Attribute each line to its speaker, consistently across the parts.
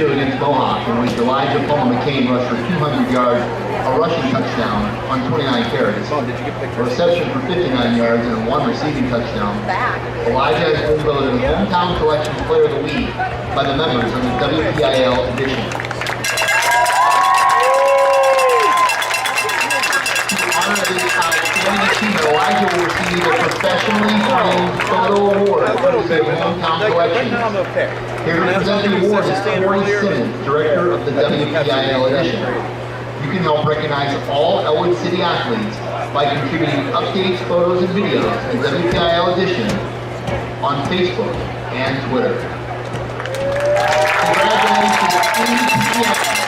Speaker 1: year against Mohawk, in which Elijah Palmer McCain rushed for 200 yards, a rushing touchdown on 29 carries.
Speaker 2: Mom, did you get pictures?
Speaker 1: A reception for 59 yards and 1 receiving touchdown. Elijah has been voted Hometown Collection Player of the Week by the members of the WPIL edition. In honor of this outstanding achievement, Elijah will receive a professionally framed photo award from the Hometown Collection. Here to present the award is Corey Simmons, Director of the WPIL edition. You can help recognize all Ellwood City athletes by contributing updates, photos, and videos to the WPIL edition on Facebook and Twitter. Congratulations to ECS.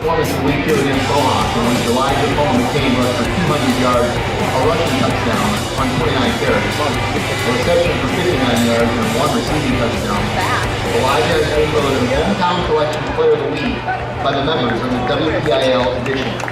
Speaker 1: performance of the week here against Mohawk, in which Elijah McCain rushed for 200 yards, a rushing touchdown on 29 carries, a reception for 59 yards, and 1 receiving touchdown. Elijah has been voted Hometown Collection Player of the Week by the members of the WPIL edition.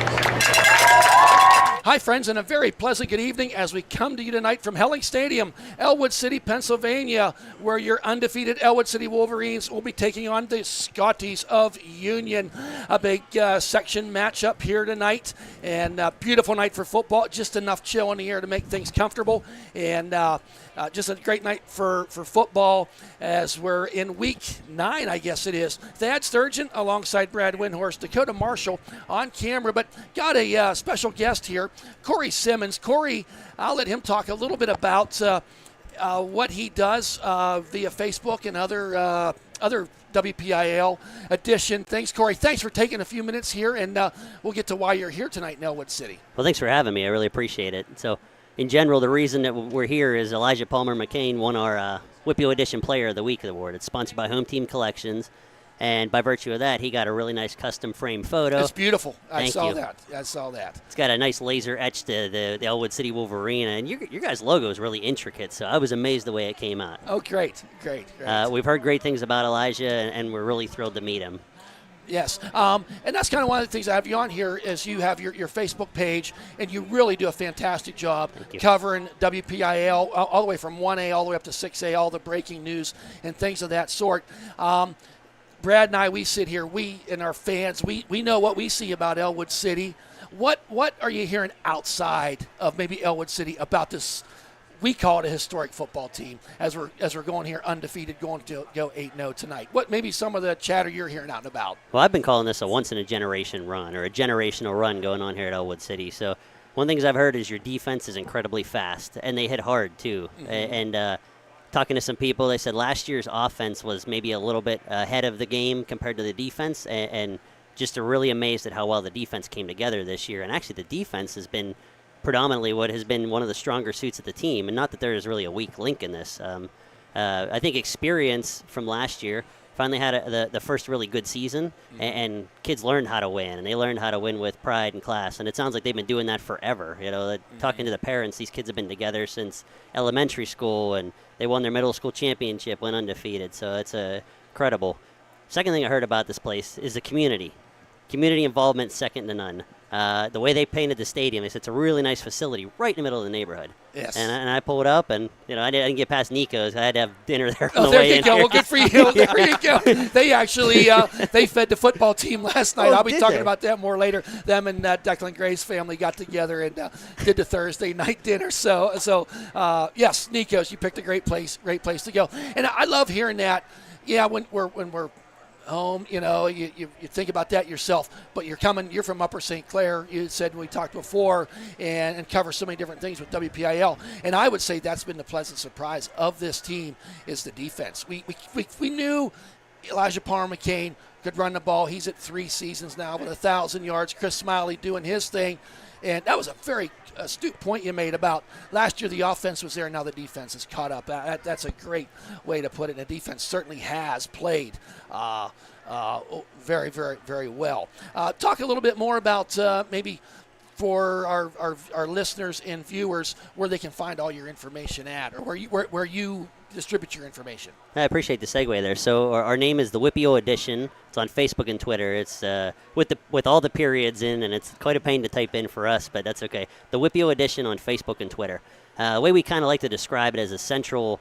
Speaker 2: Hi, friends, and a very pleasant good evening as we come to you tonight from Helling Stadium, Ellwood City, Pennsylvania, where your undefeated Ellwood City Wolverines will be taking on the Scotties of Union. A big section matchup here tonight, and a beautiful night for football. Just enough chill in the air to make things comfortable, and just a great night for football as we're in week 9, I guess it is. Thad Sturgeon alongside Brad Windhorst, Dakota Marshall on camera, but got a special guest here, Corey Simmons. Corey, I'll let him talk a little bit about what he does via Facebook and other WPIL edition. Thanks, Corey. Thanks for taking a few minutes here, and we'll get to why you're here tonight in Ellwood City.
Speaker 3: Well, thanks for having me. I really appreciate it. So, in general, the reason that we're here is Elijah Palmer McCain won our WPIL Edition Player of the Week award. It's sponsored by Home Team Collections, and by virtue of that, he got a really nice custom frame photo.
Speaker 2: It's beautiful.
Speaker 3: I
Speaker 2: saw that.
Speaker 3: It's got a nice laser etched to the Ellwood City Wolverine, and your guys' logo is really intricate, so I was amazed the way it came out.
Speaker 2: Oh, great.
Speaker 3: We've heard great things about Elijah, and we're really thrilled to meet him.
Speaker 2: Yes, and that's kind of one of the things I have you on here is you have your Facebook page, and you really do a fantastic job covering WPIL all the way from 1A all the way up to 6A, all the breaking news and things of that sort. Brad and I, we sit here, we and our fans, we know what we see about Ellwood City. What are you hearing outside of maybe Ellwood City about this? We call it a historic football team as we're going here undefeated, going to go 8-0 tonight. What maybe some of the chatter you're hearing out and about?
Speaker 3: Well, I've been calling this a once-in-a-generation run, or a generational run going on here at Ellwood City. So one of the things I've heard is your defense is incredibly fast, and they hit hard too. Mm-hmm. And talking to some people, they said last year's offense was maybe a little bit ahead of the game compared to the defense, and just really amazed at how well the defense came together this year. And actually the defense has been predominantly what has been one of the stronger suits of the team, and not that there is really a weak link in this. I think experience from last year finally had the first really good season, and kids learned how to win, and they learned how to win with pride and class, and it sounds like they've been doing that forever. Talking to the parents, these kids have been together since elementary school, and they won their middle school championship, went undefeated, so it's incredible. Second thing I heard about this place is the community. Community involvement second to none. The way they painted the stadium, it's a really nice facility right in the middle of the neighborhood.
Speaker 2: Yes.
Speaker 3: And I pulled up, and I didn't get past Nico's. I had to have dinner there on the
Speaker 2: there
Speaker 3: way
Speaker 2: you
Speaker 3: in
Speaker 2: go.
Speaker 3: here.
Speaker 2: Well, good for you. There you go. They actually they fed the football team last night. I'll be talking about that more later. Them and Declan Gray's family got together and did the Thursday night dinner. So yes, Nico's. You picked a great place to go. And I love hearing that. Yeah, when we're home, you think about that yourself, but you're from Upper St. Clair, you said we talked before, and cover so many different things with WPIL, and I would say that's been the pleasant surprise of this team is the defense. We knew Elijah Palmer McCain could run the ball. He's at 3 seasons now with 1,000 yards. Chris Smiley doing his thing, and that was a very astute point you made about last year the offense was there, now the defense is caught up. That's a great way to put it. And the defense certainly has played very, very, very well. Talk a little bit more about maybe for our listeners and viewers where they can find all your information at, or where you distribute your information.
Speaker 3: I appreciate the segue there. So our name is the WPIL Edition. It's on Facebook and Twitter. It's with all the periods in, and it's quite a pain to type in for us, but that's okay. The WPIL Edition on Facebook and Twitter. The way we kind of like to describe it as a central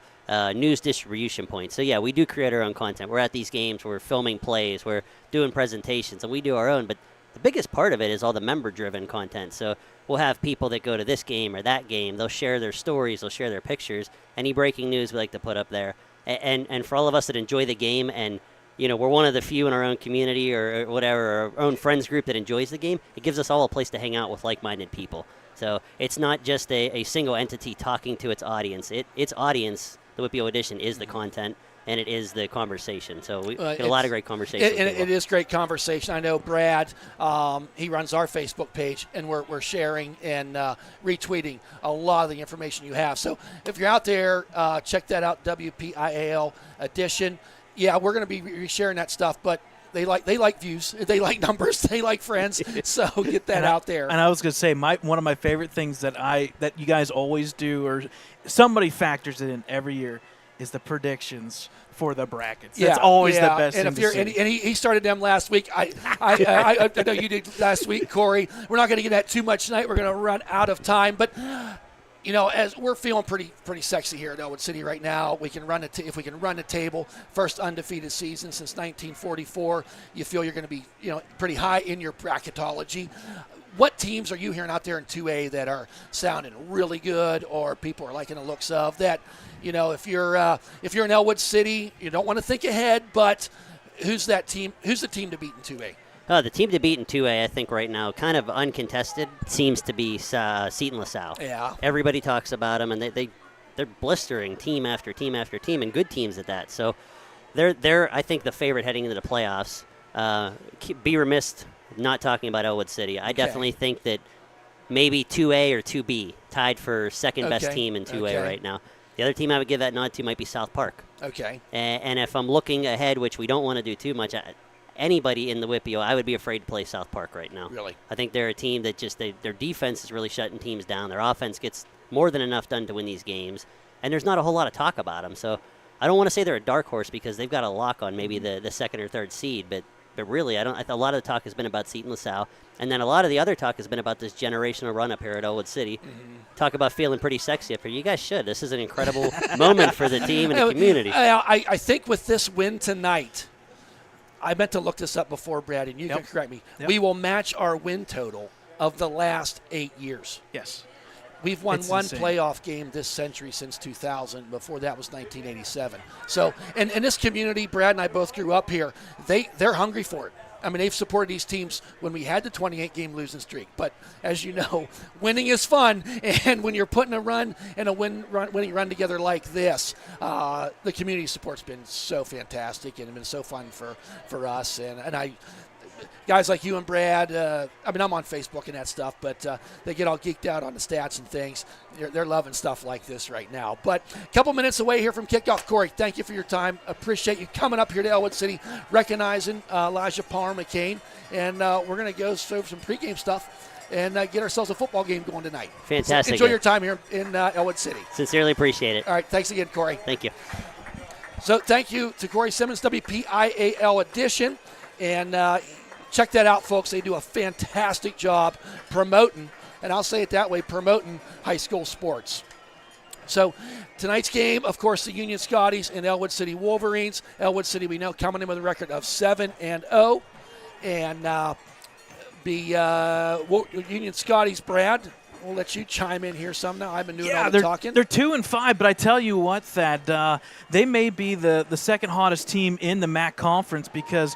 Speaker 3: news distribution point. So yeah, we do create our own content. We're at these games, we're filming plays, we're doing presentations, and we do our own, but the biggest part of it is all the member-driven content. So we'll have people that go to this game or that game. They'll share their stories. They'll share their pictures. Any breaking news we like to put up there. And for all of us that enjoy the game, and we're one of the few in our own community or whatever, our own friends group that enjoys the game, it gives us all a place to hang out with like-minded people. So it's not just a single entity talking to its audience. Its audience, the WPIL Edition, is the content, and it is the conversation. So we get a lot of great conversation.
Speaker 2: It is great conversation. I know Brad, he runs our Facebook page, and we're sharing and retweeting a lot of the information you have. So if you're out there, check that out, WPIL Edition. Yeah, we're going to be sharing that stuff, but They like views. They like numbers. They like friends. So get that out there.
Speaker 4: And I was going to say, one of my favorite things that you guys always do, or somebody factors it in every year, is the predictions for the brackets. That's always the best
Speaker 2: and
Speaker 4: thing
Speaker 2: if
Speaker 4: to see.
Speaker 2: And he started them last week. I know you did last week, Corey. We're not going to get that too much tonight. We're going to run out of time. But, as we're feeling pretty sexy here at Ellwood City right now, we can run if we can run the table, first undefeated season since 1944. You feel you're going to be, pretty high in your bracketology. What teams are you hearing out there in 2A that are sounding really good, or people are liking the looks of that? If you're in Ellwood City, you don't want to think ahead, but who's that team? Who's the team to beat in 2A?
Speaker 3: The team to beat in 2A, I think right now, kind of uncontested, seems to be Seton LaSalle.
Speaker 2: Yeah.
Speaker 3: Everybody talks about them, and they're blistering team after team after team, and good teams at that. So they're I think, the favorite heading into the playoffs. Be remiss not talking about Ellwood City. I definitely think that maybe 2A or 2B tied for second best team in 2A right now. The other team I would give that nod to might be South Park.
Speaker 2: Okay.
Speaker 3: And if I'm looking ahead, which we don't want to do too much, anybody in the WIPIO, I would be afraid to play South Park right now.
Speaker 2: Really?
Speaker 3: I think they're a team that their defense is really shutting teams down. Their offense gets more than enough done to win these games, and there's not a whole lot of talk about them. So I don't want to say they're a dark horse because they've got a lock on maybe the second or third seed, but really, a lot of the talk has been about Seton LaSalle, and then a lot of the other talk has been about this generational run up here at Ellwood City. Mm-hmm. Talk about feeling pretty sexy up here. You guys should. This is an incredible moment for the team and the community.
Speaker 2: I think with this win tonight, I meant to look this up before, Brad, and you can correct me.
Speaker 4: Yep.
Speaker 2: We will match our win total of the last 8 years.
Speaker 4: Yes.
Speaker 2: We've won one
Speaker 4: insane.
Speaker 2: playoff game this century since 2000. Before that was 1987. So, and this community, Brad and I both grew up here. They're hungry for it. I mean, they've supported these teams when we had the 28-game losing streak. But as you know, winning is fun. And when you're putting a run and a winning run together like this, the community support's been so fantastic and been so fun for us. And I. Guys like you and Brad, I'm on Facebook and that stuff, but they get all geeked out on the stats and things. They're loving stuff like this right now. But a couple minutes away here from kickoff. Corey, thank you for your time. Appreciate you coming up here to Ellwood City, recognizing Elijah Palmer McCain. And we're going to go through some pregame stuff and get ourselves a football game going tonight.
Speaker 3: Fantastic.
Speaker 2: So enjoy your time here in Ellwood City.
Speaker 3: Sincerely appreciate it.
Speaker 2: All right, thanks again, Corey.
Speaker 3: Thank you.
Speaker 2: So thank you to Corey Simmons, WPIAL edition. And check that out, folks. They do a fantastic job promoting, and I'll say it that way, promoting high school sports. So tonight's game, of course, the Union Scotties and Ellwood City Wolverines. Ellwood City, we know, coming in with a record of 7-0. And Union Scotties, Brad, we'll let you chime in here some now. I've been doing all the talking.
Speaker 4: They're 2-5, but I tell you what, Thad, they may be the second hottest team in the MAC conference because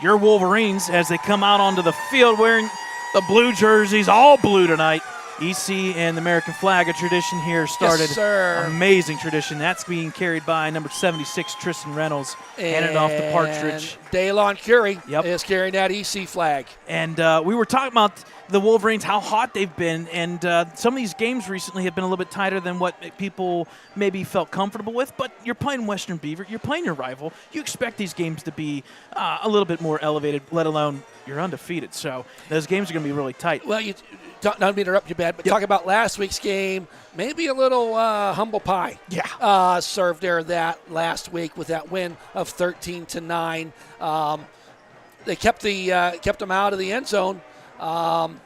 Speaker 4: your Wolverines, as they come out onto the field wearing the blue jerseys, all blue tonight. EC and the American flag, a tradition here started.
Speaker 2: Yes, sir.
Speaker 4: Amazing tradition. That's being carried by number 76, Tristan Reynolds, handed off to Partridge.
Speaker 2: Daylon Curie is carrying that EC flag.
Speaker 4: And we were talking about the Wolverines, how hot they've been, and some of these games recently have been a little bit tighter than what people maybe felt comfortable with, but you're playing Western Beaver, you're playing your rival, you expect these games to be a little bit more elevated, let alone you're undefeated, so those games are going to be really tight.
Speaker 2: Well, not to interrupt you, Bad, but talk about last week's game, maybe a little humble pie served there that last week with that win of 13-9. They kept them out of the end zone on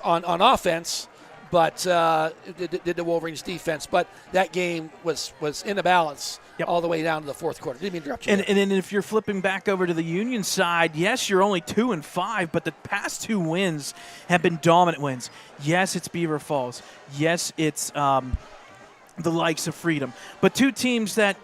Speaker 2: offense, but did the Wolverines defense. But that game was in the balance all the way down to the fourth quarter. Didn't mean to interrupt you.
Speaker 4: And then if you're flipping back over to the Union side, yes, you're only 2-5, but the past two wins have been dominant wins. Yes, it's Beaver Falls. Yes, it's the likes of Freedom. But two teams that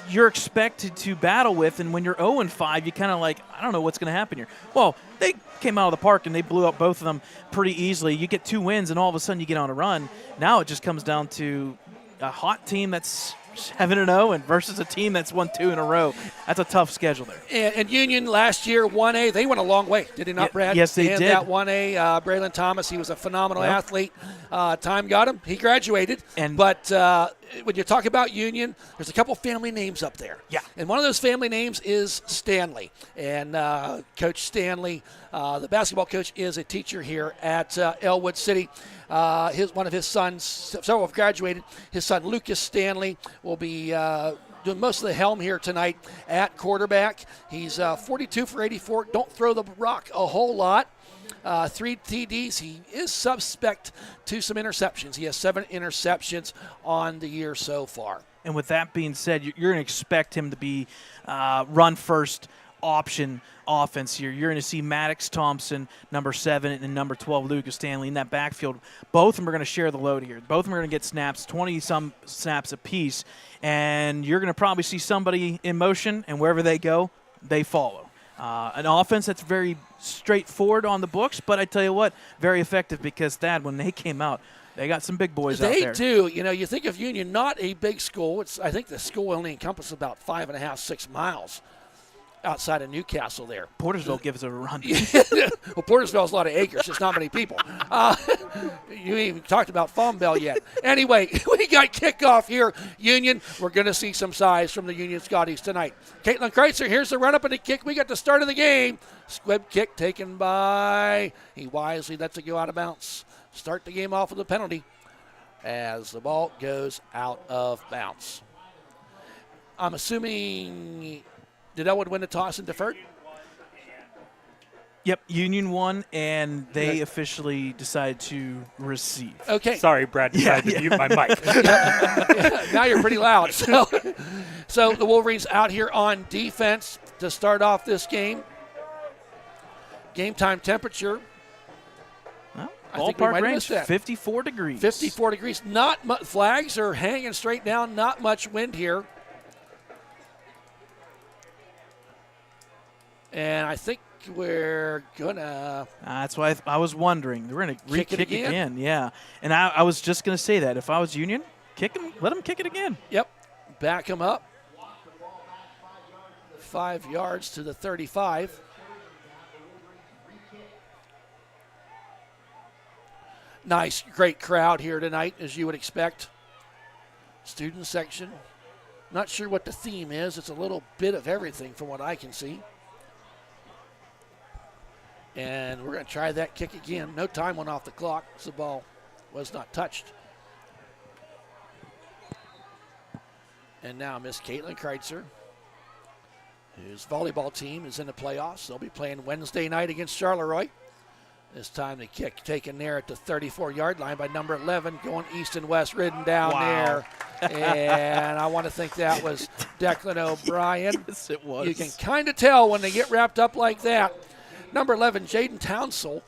Speaker 4: you're expected to battle with, and when you're 0-5, you kind of like, I don't know what's going to happen here. Well, they came out of the park and they blew up both of them pretty easily. You get 2 wins, and all of a sudden you get on a run. Now it just comes down to a hot team that's 7-0 and versus a team that's won 2 in a row. That's a tough schedule there.
Speaker 2: And Union last year, 1A, they went a long way, did they not, Brad?
Speaker 4: Yes, they did.
Speaker 2: That 1A, Braylon Thomas, he was a phenomenal athlete. Time got him. He graduated. But when you talk about Union, there's a couple family names up there.
Speaker 4: Yeah.
Speaker 2: And one of those family names is Stanley. And Coach Stanley, the basketball coach, is a teacher here at Ellwood City. One of his sons, several have graduated. His son, Lucas Stanley, will be doing most of the helm here tonight at quarterback. He's 42 for 84. Don't throw the rock a whole lot. 3 TDs. He is suspect to some interceptions. He has 7 interceptions on the year so far.
Speaker 4: And with that being said, you're going to expect him to be run first option offense here. You're going to see Maddox Thompson, number 7, and number 12, Lucas Stanley in that backfield. Both of them are going to share the load here. Both of them are going to get snaps, 20-some snaps apiece, and you're going to probably see somebody in motion, and wherever they go, they follow. An offense that's very straightforward on the books, but I tell you what, very effective because, Thad, when they came out, they got some big boys out there.
Speaker 2: They do. You know, you think of Union, not a big school. I think the school only encompasses about 5.5, 6 miles outside of Newcastle there.
Speaker 4: Portersville gives it a run.
Speaker 2: Well, Portersville's a lot of acres, just not many people. You ain't even talked about Farm Bell yet. Anyway, we got kickoff here. Union, we're going to see some size from the Union Scotties tonight. Caitlin Kreitzer, here's the run-up and the kick. We got the start of the game. Squib kick taken by, he wisely lets it go out of bounds. Start the game off with a penalty as the ball goes out of bounds. I'm assuming, did Ellwood win the toss and deferred?
Speaker 4: Yep, Union won, and they officially decided to receive.
Speaker 2: Okay.
Speaker 5: Sorry, Brad decided to mute my mic.
Speaker 2: Now you're pretty loud. So the Wolverines out here on defense to start off this game. Game time temperature.
Speaker 4: Well,
Speaker 2: I think we might
Speaker 4: ballpark
Speaker 2: have
Speaker 4: range,
Speaker 2: missed that.
Speaker 4: 54 degrees.
Speaker 2: 54 degrees. Not much. Flags are hanging straight down. Not much wind here. And I think we're gonna.
Speaker 4: That's why I was wondering. We're gonna
Speaker 2: Kick it
Speaker 4: re-kick
Speaker 2: again?
Speaker 4: again, yeah. And I was just gonna say that if I was Union, kick him, let him kick it again.
Speaker 2: Yep. Back him up. 5 yards to the 35. Nice, great crowd here tonight, as you would expect. Student section. Not sure what the theme is. It's a little bit of everything from what I can see. And we're going to try that kick again. No time went off the clock, so the ball was not touched. And now Miss Caitlin Kreitzer, whose volleyball team is in the playoffs. They'll be playing Wednesday night against Charleroi. This time the kick taken there at the 34-yard line by number 11, going east and west, ridden down there. And I want to think that was Declan O'Brien.
Speaker 4: Yes, it was.
Speaker 2: You can kind of tell when they get wrapped up like that. Number 11, Jaden Townsell,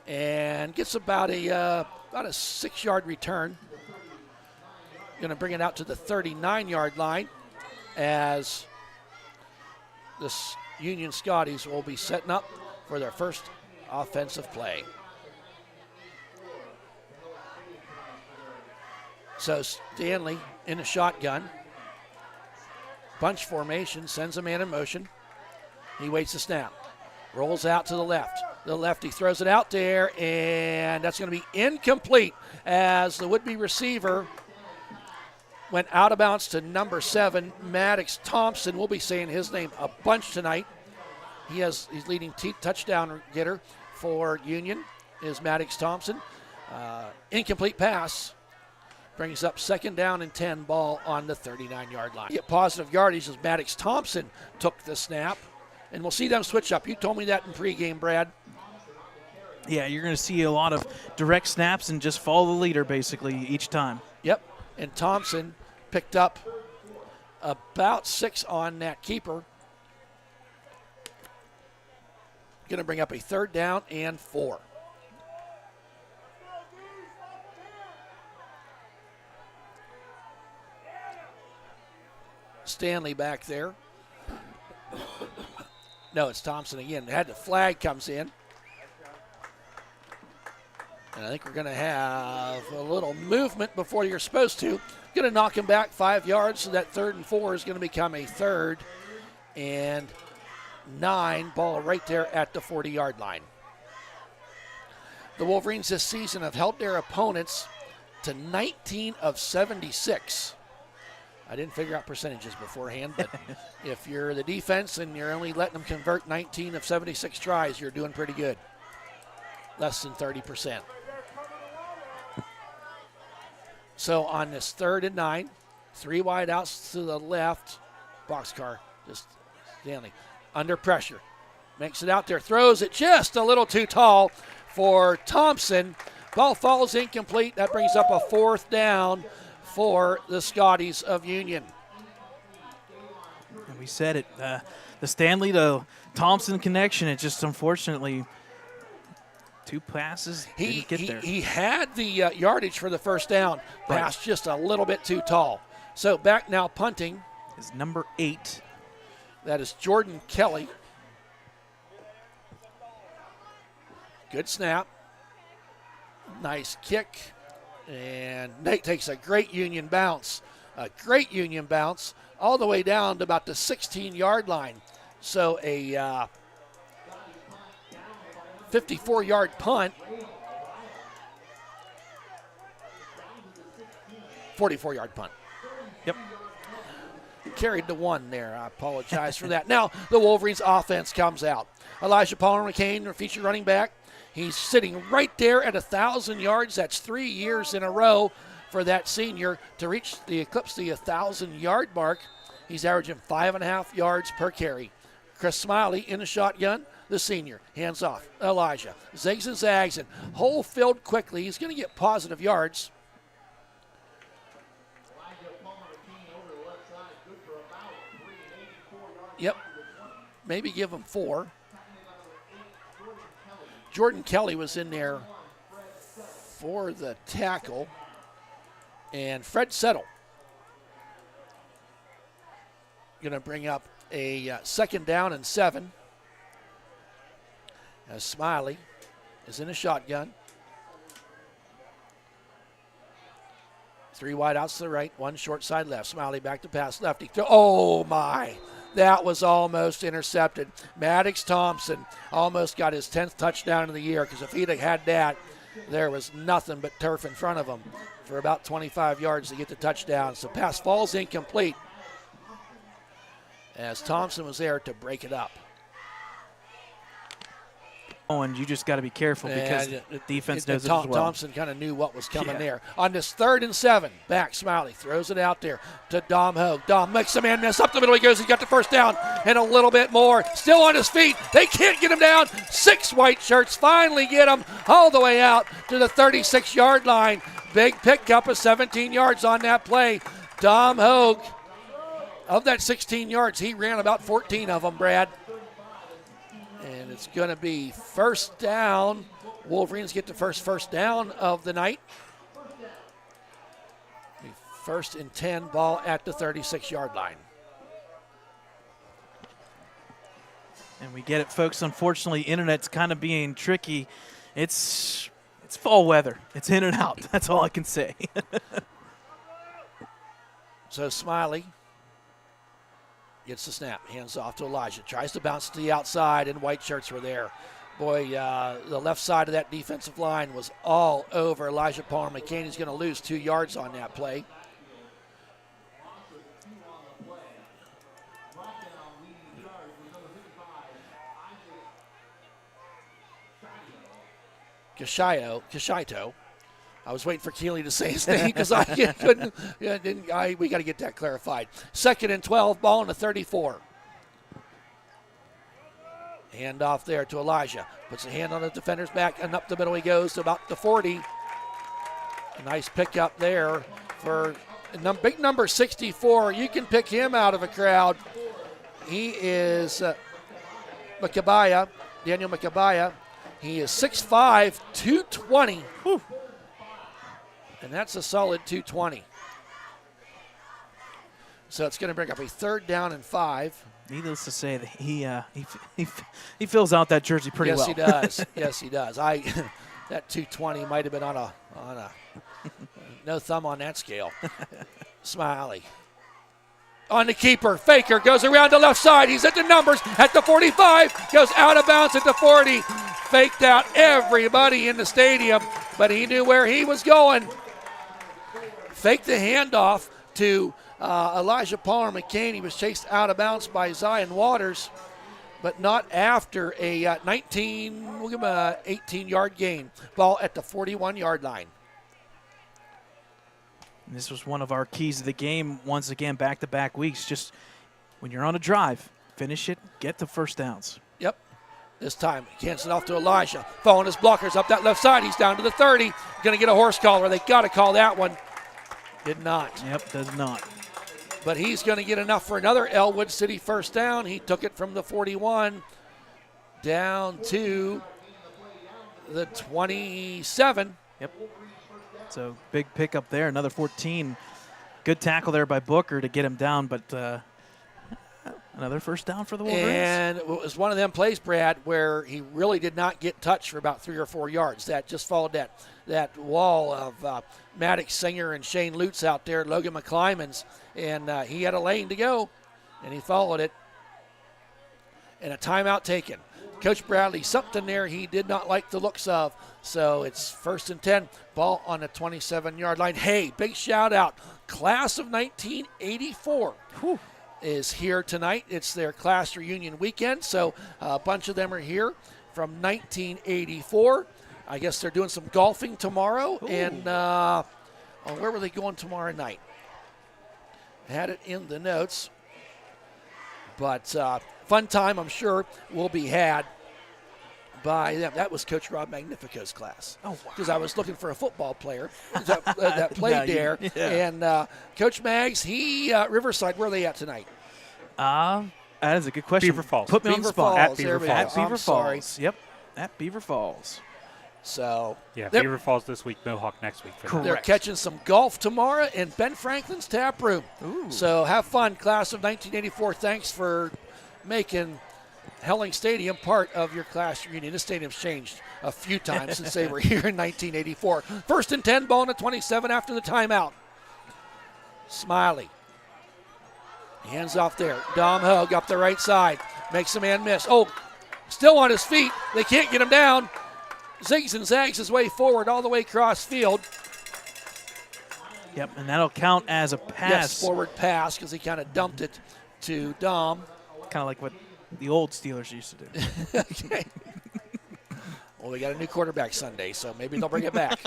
Speaker 2: and gets about a 6-yard return. Going to bring it out to the 39-yard line as this Union Scotties will be setting up for their first offensive play. So Stanley in a shotgun. Bunch formation, sends a man in motion. He waits the snap. Rolls out to the left. The lefty throws it out there, and that's going to be incomplete as the would-be receiver went out of bounds to number 7, Maddox Thompson. We'll be saying his name a bunch tonight. He's leading touchdown getter for Union is Maddox Thompson. Incomplete pass brings up 2nd down and 10, ball on the 39-yard line. Get positive yardage as Maddox Thompson took the snap, and we'll see them switch up. You told me that in pregame, Brad.
Speaker 4: Yeah, you're going to see a lot of direct snaps and just follow the leader basically each time.
Speaker 2: Yep, and Thompson picked up about 6 on that keeper. Going to bring up a 3rd down and 4. Stanley back there. No, it's Thompson again. Had the flag comes in. And I think we're going to have a little movement before you're supposed to. Going to knock him back 5 yards, so that 3rd and 4 is going to become a 3rd and 9, ball right there at the 40-yard line. The Wolverines this season have held their opponents to 19 of 76. I didn't figure out percentages beforehand, but if you're the defense and you're only letting them convert 19 of 76 tries, you're doing pretty good. Less than 30%. So on this 3rd and 9, 3 wide outs to the left. Boxcar, just Stanley, under pressure. Makes it out there, throws it just a little too tall for Thompson. Ball falls incomplete. That brings up a 4th down for the Scotties of Union.
Speaker 4: And we said it, the Stanley to Thompson connection, it just unfortunately 2 passes didn't get there.
Speaker 2: He had the yardage for the first down,
Speaker 4: Right.
Speaker 2: passed just a little bit too tall. So back now punting.
Speaker 4: Is number 8.
Speaker 2: That is Jordan Kelly. Good snap. Nice kick. And Nate takes a great Union bounce. All the way down to about the 16-yard line. So a 54-yard punt. 44-yard punt.
Speaker 4: Yep.
Speaker 2: Carried the 1 there. I apologize for that. Now the Wolverines offense comes out. Elijah Palmer McCain, their feature running back. He's sitting right there at 1,000 yards. That's 3 years in a row for that senior to eclipse the 1,000-yard mark. He's averaging 5.5 yards per carry. Chris Smiley in the shotgun, the senior. Hands off. Elijah. Zigs and zags and whole field quickly. He's going to get positive yards. Yep. Maybe give him 4. Jordan Kelly was in there for the tackle. And Fred Settle going to bring up a 2nd down and 7. As Smiley is in a shotgun. 3 wide outs to the right, 1 short side left. Smiley back to pass lefty. Oh, my. That was almost intercepted. Maddox Thompson almost got his 10th touchdown of the year, because if he'd have had that, there was nothing but turf in front of him for about 25 yards to get the touchdown. So pass falls incomplete as Thompson was there to break it up.
Speaker 4: And you just got to be careful because the defense knows it as well.
Speaker 2: Thompson kind of knew what was coming there. On this 3rd and 7, back Smiley throws it out there to Dom Hogue. Dom makes a man miss. Up the middle he goes. He's got the first down and a little bit more. Still on his feet. They can't get him down. 6 white shirts finally get him all the way out to the 36-yard line. Big pickup of 17 yards on that play. Dom Hogue, of that 16 yards, he ran about 14 of them, Brad. And it's going to be 1st down. Wolverines get the first down of the night. 1st and 10, ball at the 36-yard line.
Speaker 4: And we get it, folks. Unfortunately, internet's kind of being tricky. It's fall weather. It's in and out. That's all I can say.
Speaker 2: So Smiley gets the snap, hands off to Elijah, tries to bounce to the outside, and white shirts were there. Boy, the left side of that defensive line was all over Elijah Palmer McCain. He's going to lose 2 yards on that play. Kashito. I was waiting for Keeley to say his name because I couldn't. We got to get that clarified. 2nd and 12, ball in the 34. Hand off there to Elijah. Puts a hand on the defender's back, and up the middle he goes to about the 40. A nice pickup there for big number 64. You can pick him out of a crowd. He is Daniel Makabaya. He is 6'5", 220. Whew. And that's a solid 220. So it's going to bring up a 3rd down and 5.
Speaker 4: Needless to say, that he fills out that jersey pretty well.
Speaker 2: Yes, he does. Yes, he does. That 220 might have been on a no thumb on that scale. Smiley. On the keeper, Faker goes around the left side. He's at the numbers at the 45, goes out of bounds at the 40. Faked out everybody in the stadium, but he knew where he was going. faked the handoff to Elijah Palmer McCain. He was chased out of bounds by Zion Waters, but not after a 18-yard gain. Ball at the 41-yard line.
Speaker 4: And this was one of our keys of the game, once again, back-to-back weeks. Just when you're on a drive, finish it, get the first downs.
Speaker 2: Yep. This time, he hands it off to Elijah. Following his blockers up that left side. He's down to the 30. Going to get a horse collar. They got to call that one. Did not.
Speaker 4: Yep, does not.
Speaker 2: But he's going to get enough for another Ellwood City first down. He took it from the 41 down to the 27.
Speaker 4: Yep. So big pickup there, another 14. Good tackle there by Booker to get him down, but another first down for the Wolverines.
Speaker 2: And it was one of them plays, Brad, where he really did not get touched for about 3 or 4 yards. That just followed that wall of Maddox Singer and Shane Lutz out there, Logan McClymonds, and he had a lane to go, and he followed it. And a timeout taken. Coach Bradley, something there he did not like the looks of. So it's 1st and 10, ball on the 27-yard line. Hey, big shout out. Class of 1984 is here tonight. It's their class reunion weekend, so a bunch of them are here from 1984. I guess they're doing some golfing tomorrow. Ooh. And where were they going tomorrow night? Had it in the notes. But fun time, I'm sure, will be had by them. That was Coach Rob Magnifico's class. Oh, wow. Because I was looking for a football player that played there. Yeah. And Coach Mags, Riverside, where are they at tonight?
Speaker 4: That is a good question.
Speaker 5: Beaver Falls.
Speaker 4: Put me on the spot.
Speaker 5: At Beaver Falls.
Speaker 4: At Beaver
Speaker 2: Sorry.
Speaker 4: Falls. Yep, at Beaver Falls.
Speaker 2: So
Speaker 5: yeah, Beaver Falls this week, Mohawk next week.
Speaker 4: Correct.
Speaker 2: They're catching some golf tomorrow in Ben Franklin's Tap Room.
Speaker 4: Ooh.
Speaker 2: So have fun, class of 1984. Thanks for making Helling Stadium part of your class reunion. This stadium's changed a few times since they were here in 1984. 1st and 10, ball on the 27 after the timeout. Smiley. Hands off there. Dom Hogue up the right side. Makes a man miss. Oh, still on his feet. They can't get him down. Zigs and zags his way forward all the way across field.
Speaker 4: Yep, and that'll count as a pass.
Speaker 2: Yes, forward pass because he kind of dumped it to Dom.
Speaker 4: Kind of like what the old Steelers used to do.
Speaker 2: Okay. Well, we got a new quarterback Sunday, so maybe they'll bring it back.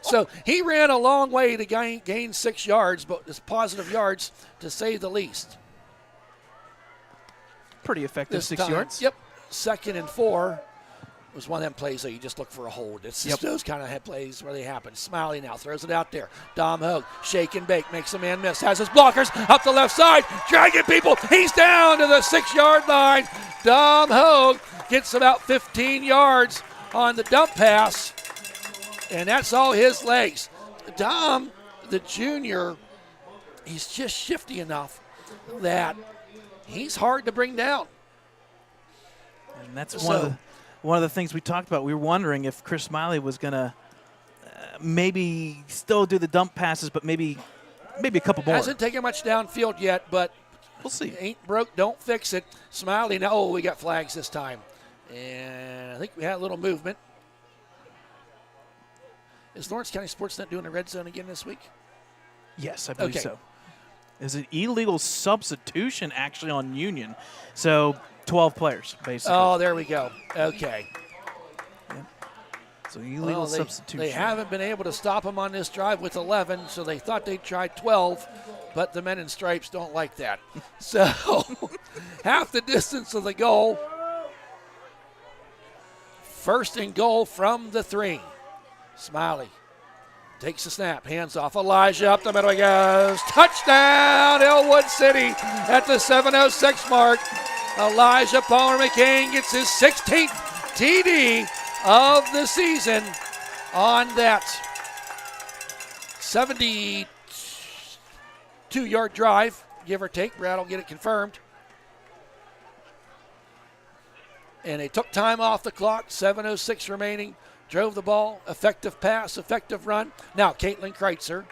Speaker 2: So he ran a long way to gain 6 yards, but it's positive yards to say the least.
Speaker 4: Pretty effective,
Speaker 2: This
Speaker 4: 6
Speaker 2: time,
Speaker 4: yards.
Speaker 2: Yep. 2nd and 4 was one of them plays that you just look for a hold. It's just those kind of plays where they happen. Smiley now throws it out there. Dom Hogue, shake and bake, makes a man miss. Has his blockers up the left side, dragging people. He's down to the 6-yard line. Dom Hogue gets about 15 yards on the dump pass, and that's all his legs. Dom, the junior, he's just shifty enough that he's hard to bring down.
Speaker 4: And that's one of the things we talked about. We were wondering if Chris Smiley was going to maybe still do the dump passes, but maybe a couple more.
Speaker 2: Hasn't taken much downfield yet, but
Speaker 4: we'll see.
Speaker 2: Ain't broke, don't fix it. Smiley now. Oh, we got flags this time. And I think we had a little movement. Is Lawrence County Sportsnet doing a red zone again this week?
Speaker 4: Yes, I believe so. There's an illegal substitution actually on Union. So 12 players, basically.
Speaker 2: Oh, there we go. Okay.
Speaker 4: Yep. So illegal substitution.
Speaker 2: They haven't been able to stop him on this drive with 11, so they thought they'd try 12, but the men in stripes don't like that. So half the distance of the goal. 1st and goal from the 3. Smiley takes the snap, hands off. Elijah up the middle he goes. Touchdown, Ellwood City at the 7:06 mark. Elijah Palmer McCain gets his 16th TD of the season on that 72-yard drive, give or take. Brad will get it confirmed. And they took time off the clock, 7:06 remaining. Drove the ball, effective pass, effective run. Now Caitlin Kreitzer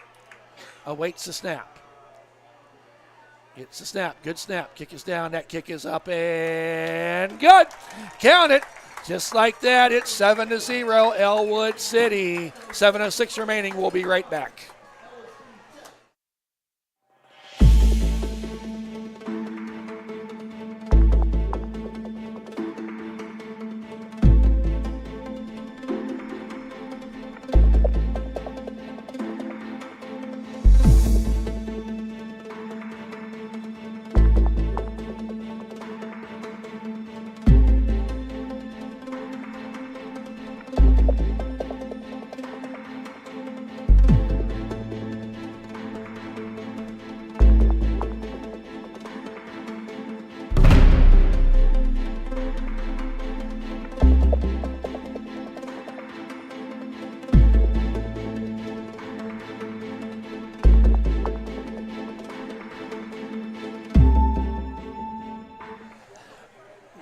Speaker 2: awaits the snap. Gets the snap, good snap. Kick is down, that kick is up and good. Count it. Just like that, it's 7-0, Ellwood City. 7:06 remaining, we'll be right back.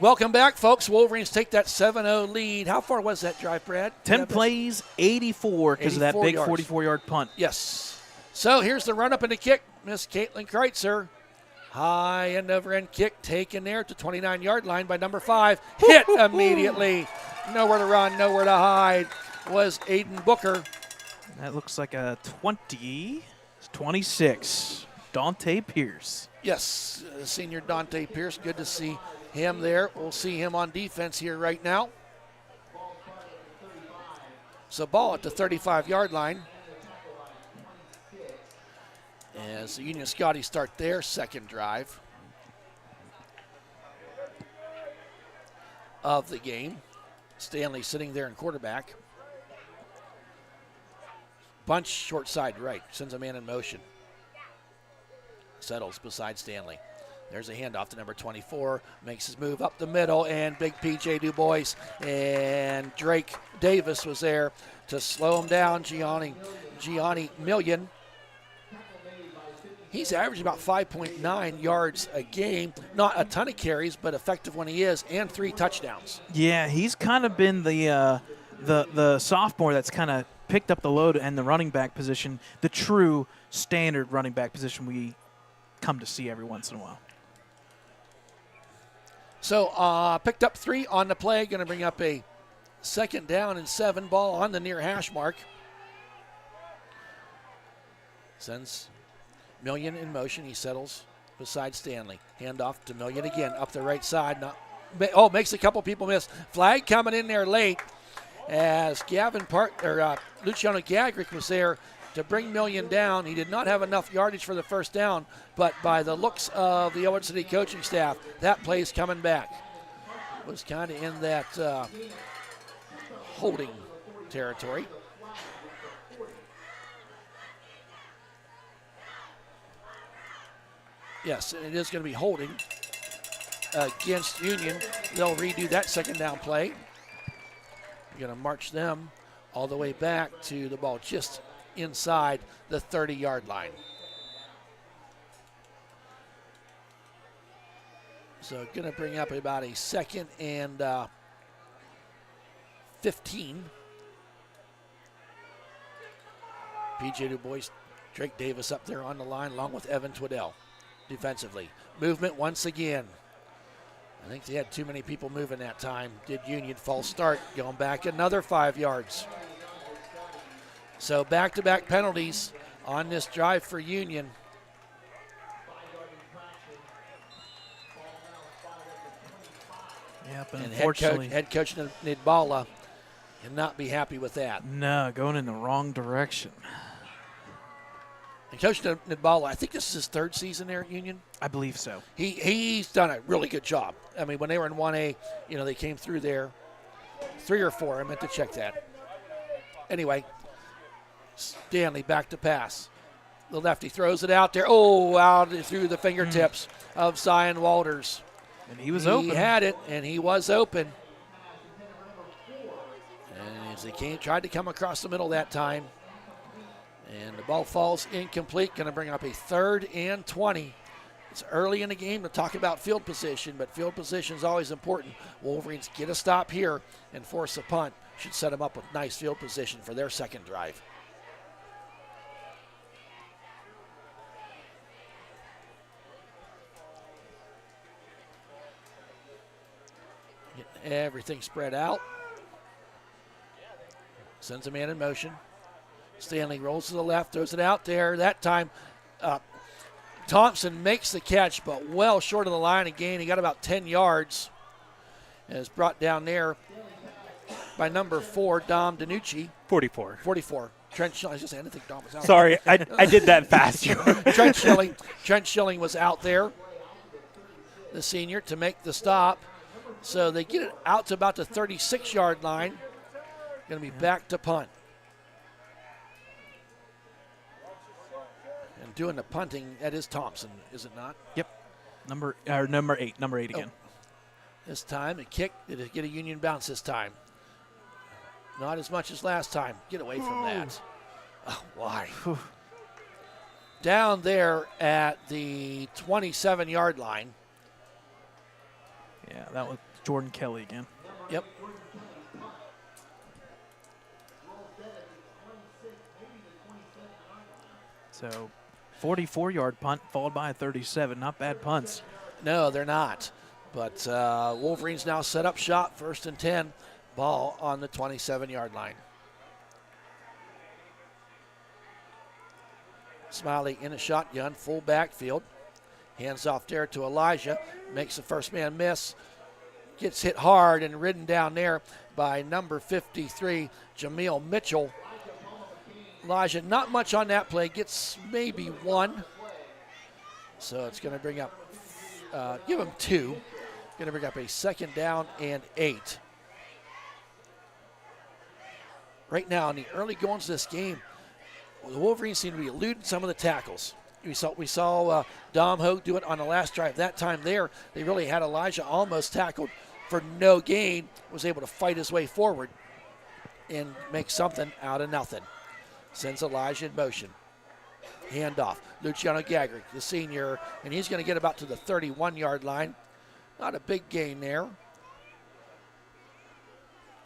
Speaker 2: Welcome back, folks. Wolverines take that 7-0 lead. How far was that drive, Brad?
Speaker 4: 10 plays, 84 because of that
Speaker 2: 84
Speaker 4: big
Speaker 2: yards.
Speaker 4: 44-yard punt.
Speaker 2: Yes. So here's the run up and the kick. Miss Caitlin Kreitzer. High end over end kick taken there to 29-yard line by number 5. Hit immediately. Nowhere to run, nowhere to hide was Aiden Booker.
Speaker 4: That looks like a 26. Dante Pierce.
Speaker 2: Yes, senior Dante Pierce. Good to see him there. We'll see him on defense here right now. So ball at the 35-yard line. As the Union Scotties start their second drive of the game. Stanley sitting there in quarterback. Bunch short side right. Sends a man in motion. Settles beside Stanley. There's a handoff to number 24. Makes his move up the middle, and big P.J. Du Bois and Drake Davis was there to slow him down. Gianni Million. He's averaging about 5.9 yards a game. Not a ton of carries, but effective when he is, and 3 touchdowns.
Speaker 4: Yeah, he's kind of been the sophomore that's kind of picked up the load and the running back position, the true standard running back position we come to see every once in a while.
Speaker 2: So picked up 3 on the play. Going to bring up a 2nd down and 7 ball on the near hash mark. Sends Million in motion. He settles beside Stanley. Handoff to Million again up the right side. Makes a couple people miss. Flag coming in there late as Luciano Gagrick was there to bring Million down. He did not have enough yardage for the first down, but by the looks of the Ellwood City coaching staff, that play's coming back. Was kind of in that holding territory. Yes, it is going to be holding against Union. They'll redo that 2nd down play. We're going to march them all the way back to the ball just inside the 30-yard line. So going to bring up about a 2nd and 15. P.J. Du Bois, Drake Davis up there on the line along with Evan Twiddell. Defensively. Movement once again. I think they had too many people moving that time. Did Union. False start. Going back another 5 yards. So back-to-back penalties on this drive for Union.
Speaker 4: Yep,
Speaker 2: And
Speaker 4: unfortunately.
Speaker 2: head coach Nidbala cannot be happy with that.
Speaker 4: No, going in the wrong direction.
Speaker 2: And Coach Nidbala, I think this is his 3rd season there at Union.
Speaker 4: I believe so.
Speaker 2: He's done a really good job. I mean, when they were in 1A, they came through there. 3 or 4, I meant to check that. Anyway, Stanley back to pass. The lefty throws it out there. Oh, out through the fingertips of Zion Walters.
Speaker 4: And he was open.
Speaker 2: He had it, and he was open. And as they tried to come across the middle that time. And the ball falls incomplete. Going to bring up a 3rd and 20. It's early in the game to talk about field position, but field position is always important. Wolverines get a stop here and force a punt. Should set them up with nice field position for their 2nd drive. Getting everything spread out. Sends a man in motion. Stanley rolls to the left, throws it out there. That time, Thompson makes the catch, but well short of the line again. He got about 10 yards. And is brought down there by number 4, Dom DiNucci.
Speaker 5: 44.
Speaker 2: 44. Trent Schilling. I was just saying, I didn't think Dom was out.
Speaker 5: Sorry, I did that fast.
Speaker 2: Trent Schilling was out there, the senior, to make the stop. So they get it out to about the 36-yard line. Going to be back to punt. And doing the punting, that is Thompson, is it not?
Speaker 4: Yep. Number 8 again.
Speaker 2: This time, a kick. Did it get a Union bounce this time? Not as much as last time. Get away from that. Oh, why? Down there at the 27-yard line.
Speaker 4: Yeah, that was Jordan Kelly again.
Speaker 2: Yep.
Speaker 4: So 44-yard punt followed by a 37. Not bad punts.
Speaker 2: No, they're not. But Wolverines now set up shop, 1st and 10, ball on the 27-yard line. Smiley in a shotgun, full backfield. Hands off there to Elijah, makes the first man miss. Gets hit hard and ridden down there by number 53, Jameel Mitchell. Elijah, not much on that play, gets maybe 1. So it's going to bring up, give him 2. Going to bring up a 2nd down and 8. Right now, in the early goings of this game, the Wolverines seem to be eluding some of the tackles. We saw Dom Hogue do it on the last drive. That time there, they really had Elijah almost tackled for no gain, was able to fight his way forward and make something out of nothing. Sends Elijah in motion. Handoff. Luciano Gagrick, the senior, and he's going to get about to the 31-yard line. Not a big gain there.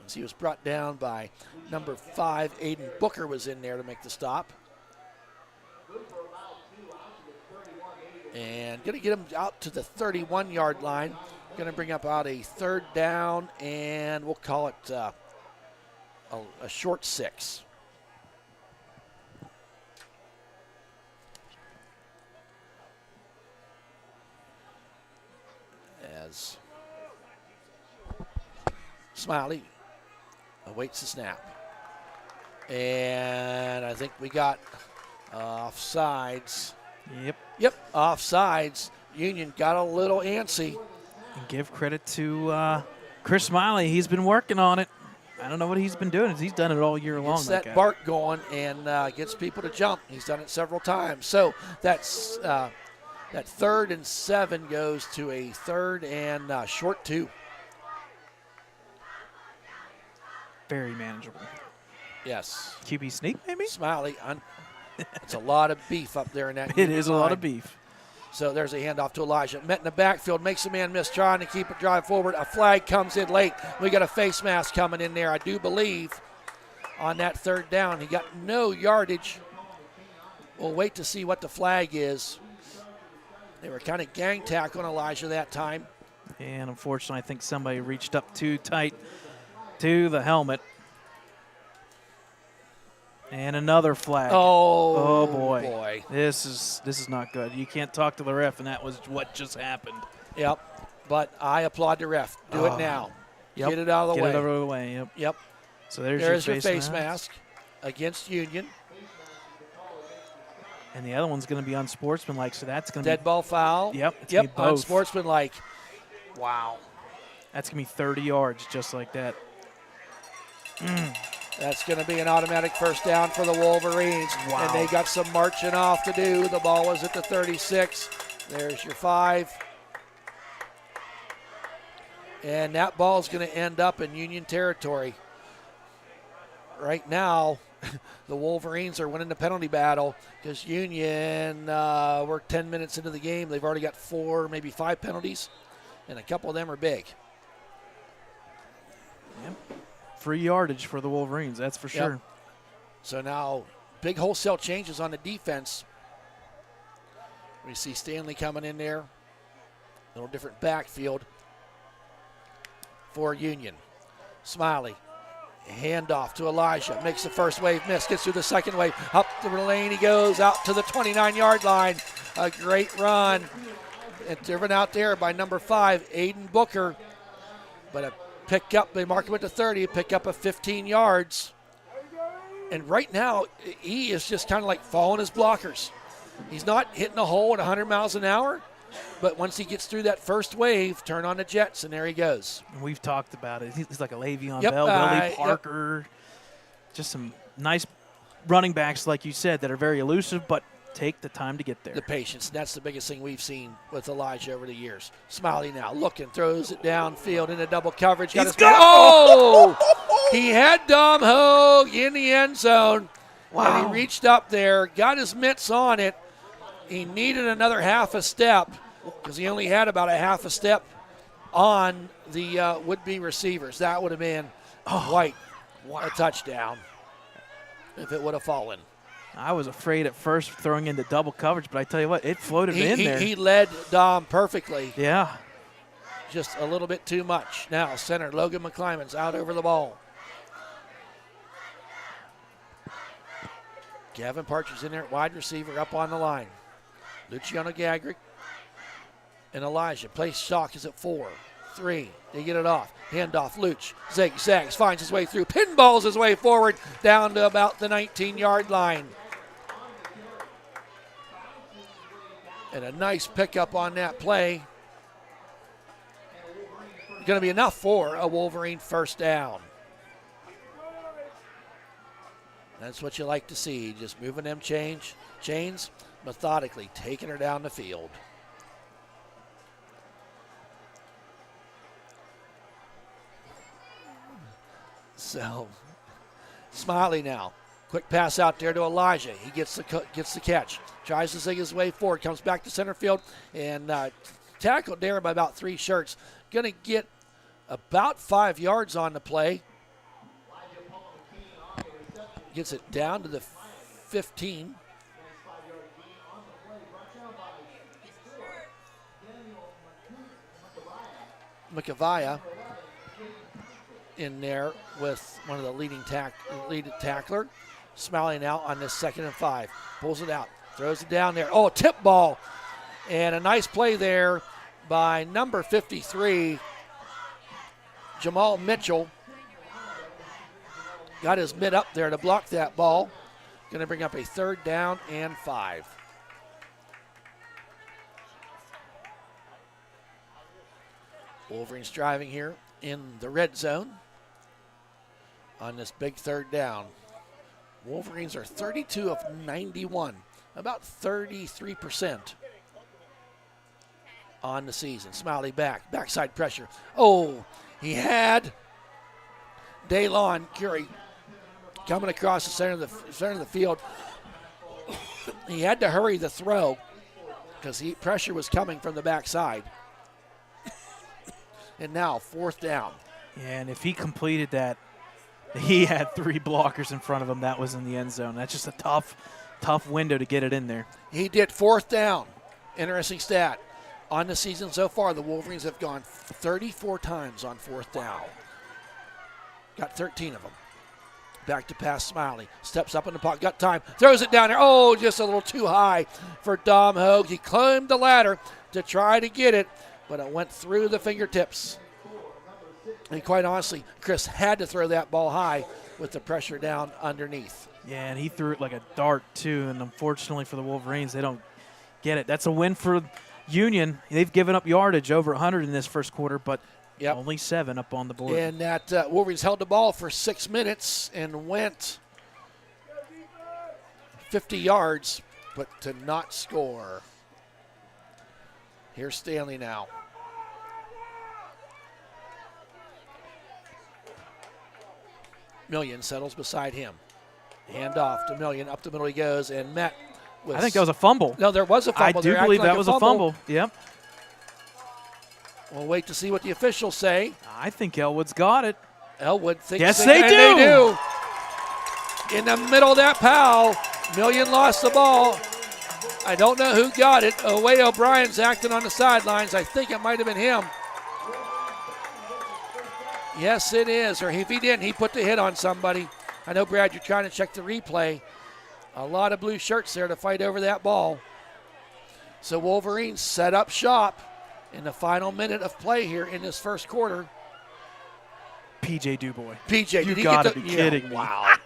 Speaker 2: As he was brought down by number 5, Aiden Booker was in there to make the stop. And going to get him out to the 31-yard line. Going to bring up out a 3rd down, and we'll call it a short 6. As Smiley awaits the snap. And I think we got offsides. Yep, offsides. Union got a little antsy.
Speaker 4: And give credit to Chris Smiley. He's been working on it. I don't know what he's been doing. He's done it all year long.
Speaker 2: Gets that bark going and gets people to jump. He's done it several times. So that's that 3rd and 7 goes to a 3rd and short 2.
Speaker 4: Very manageable.
Speaker 2: Yes.
Speaker 4: QB sneak, maybe?
Speaker 2: Smiley. It's a lot of beef up there in that.
Speaker 4: It is a lot of beef.
Speaker 2: So there's a handoff to Elijah. Met in the backfield, makes a man miss, trying to keep it drive forward. A flag comes in late. We got a face mask coming in there, I do believe, on that 3rd down. He got no yardage. We'll wait to see what the flag is. They were kind of gang tackling Elijah that time.
Speaker 4: And unfortunately, I think somebody reached up too tight to the helmet. And another flag.
Speaker 2: Oh
Speaker 4: boy. This is not good. You can't talk to the ref, and that was what just happened.
Speaker 2: Yep. But I applaud the ref. Do it now.
Speaker 4: Yep.
Speaker 2: Get it out of the way.
Speaker 4: Get it out of the way. Yep. So there's
Speaker 2: your face mask against Union.
Speaker 4: And the other one's going to be unsportsmanlike, so that's going to
Speaker 2: be dead ball foul.
Speaker 4: Yep. It's gonna be both.
Speaker 2: Unsportsmanlike. Wow.
Speaker 4: That's going to be 30 yards just like that.
Speaker 2: That's going to be an automatic 1st down for the Wolverines.
Speaker 4: Wow.
Speaker 2: And they got some marching off to do. The ball was at the 36. There's your 5. And that ball is going to end up in Union territory. Right now, the Wolverines are winning the penalty battle because Union, we're 10 minutes into the game. They've already got 4, maybe 5 penalties, and a couple of them are big.
Speaker 4: Yep. Free yardage for the Wolverines, that's for sure.
Speaker 2: Yep. So now, big wholesale changes on the defense. We see Stanley coming in there. A little different backfield for Union. Smiley. Handoff to Elijah. Makes the first wave miss. Gets through the second wave. Up the lane he goes. Out to the 29-yard line. A great run. And driven out there by number 5, Aiden Booker. But a pick up. They mark him at the 30. Pick up a 15 yards. And right now, he is just kind of like following his blockers. He's not hitting a hole at 100 miles an hour. But once he gets through that first wave, turn on the jets, and there he goes.
Speaker 4: We've talked about it. He's like a Le'Veon Bell, Willie Parker. Just some nice running backs, like you said, that are very elusive, but take the time to get there.
Speaker 2: The patience. That's the biggest thing we've seen with Elijah over the years. Smiley now looking, throws it downfield into double coverage.
Speaker 4: He's got
Speaker 2: Oh! He had Dom Hogue in the end zone.
Speaker 4: Wow.
Speaker 2: And he reached up there, got his mitts on it. He needed another half a step because he only had about a half a step on the would-be receivers. That would have been quite a touchdown if it would have fallen.
Speaker 4: I was afraid at first throwing into double coverage, but I tell you what, it floated in there.
Speaker 2: He led Dom perfectly.
Speaker 4: Yeah.
Speaker 2: Just a little bit too much. Now center Logan McClymon's out over the ball. Gavin Partridge in there at wide receiver up on the line. Luciano Gagrick and Elijah. Play shock is at 4, 3. They get it off. Handoff. Luch zigzags, finds his way through. Pinballs his way forward down to about the 19-yard line. And a nice pickup on that play. Going to be enough for a Wolverine first down. That's what you like to see, just moving them chains methodically, taking her down the field. So, Smiley now. Quick pass out there to Elijah. He gets the catch. Tries to zig his way forward. Comes back to center field and tackled there by about 3 shirts. Going to get about 5 yards on the play. Gets it down to the 15. McAvaya in there with one of the lead tackler. Smiley now on this 2nd and 5. Pulls it out. Throws it down there. Oh, tip ball. And a nice play there by number 53, Jamal Mitchell. Got his mid up there to block that ball. Going to bring up a 3rd down and 5. Wolverines driving here in the red zone on this big 3rd down. Wolverines are 32 of 91, about 33% on the season. Smiley backside pressure. Oh, he had Daylon Curie coming across the center of the field. He had to hurry the throw because pressure was coming from the backside. And now 4th down.
Speaker 4: Yeah, and if he completed that, he had 3 blockers in front of him. That was in the end zone. That's just a tough window to get it in there.
Speaker 2: He did 4th down. Interesting stat. On the season so far, the Wolverines have gone 34 times on 4th down. Got 13 of them. Back to pass Smiley. Steps up in the pocket. Got time. Throws it down there. Oh, just a little too high for Dom Hogue. He climbed the ladder to try to get it, but it went through the fingertips. And quite honestly, Chris had to throw that ball high with the pressure down underneath.
Speaker 4: Yeah, and he threw it like a dart, too, and unfortunately for the Wolverines, they don't get it. That's a win for Union. They've given up yardage over 100 in this first quarter, but only 7 up on the board.
Speaker 2: And that Wolverines held the ball for 6 minutes and went 50 yards, but to not score. Here's Stanley now. Million settles beside him. Hand off to Million. Up the middle he goes and met with.
Speaker 4: I think that was a fumble.
Speaker 2: No, there was a fumble.
Speaker 4: I do believe that was a fumble. Yep.
Speaker 2: We'll wait to see what the officials say.
Speaker 4: I think Ellwood's got it.
Speaker 2: Elwood thinks
Speaker 4: yes, they do.
Speaker 2: They do. In the middle of that pile, Million lost the ball. I don't know who got it. Wade O'Brien's acting on the sidelines. I think it might have been him. Yes, it is. Or if he didn't, he put the hit on somebody. I know, Brad, you're trying to check the replay. A lot of blue shirts there to fight over that ball. So Wolverines set up shop in the final minute of play here in this first quarter.
Speaker 4: P.J. Dubois.
Speaker 2: P.J.,
Speaker 4: you got to be kidding me.
Speaker 2: Wow.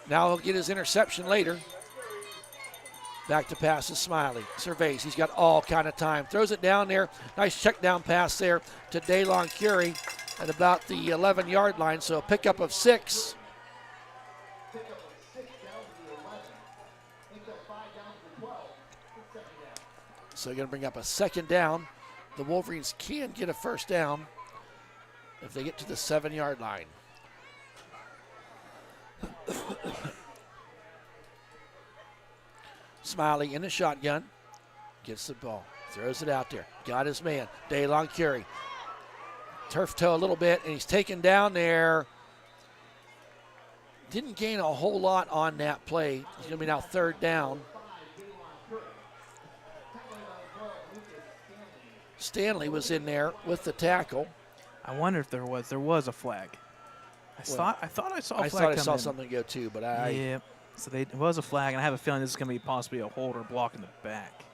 Speaker 2: Now he'll get his interception later. Back to pass to Smiley. Surveys. He's got all kind of time. Throws it down there. Nice check down pass there to Daylon Curie at about the 11-yard line. So a pickup of 6. So you're going to bring up a 2nd down. The Wolverines can get a first down if they get to the 7-yard line. Smiley in the shotgun. Gets the ball. Throws it out there. Got his man. DeLon Curie. Turf toe a little bit, and he's taken down there. Didn't gain a whole lot on that play. He's going to be now third down. Stanley was in there with the tackle.
Speaker 4: I wonder if there was a flag. I thought I saw a flag.
Speaker 2: I thought I
Speaker 4: come
Speaker 2: saw
Speaker 4: in.
Speaker 2: something go too, but
Speaker 4: Yeah. So it was a flag, and I have a feeling this is going to be possibly a hold or block in the back.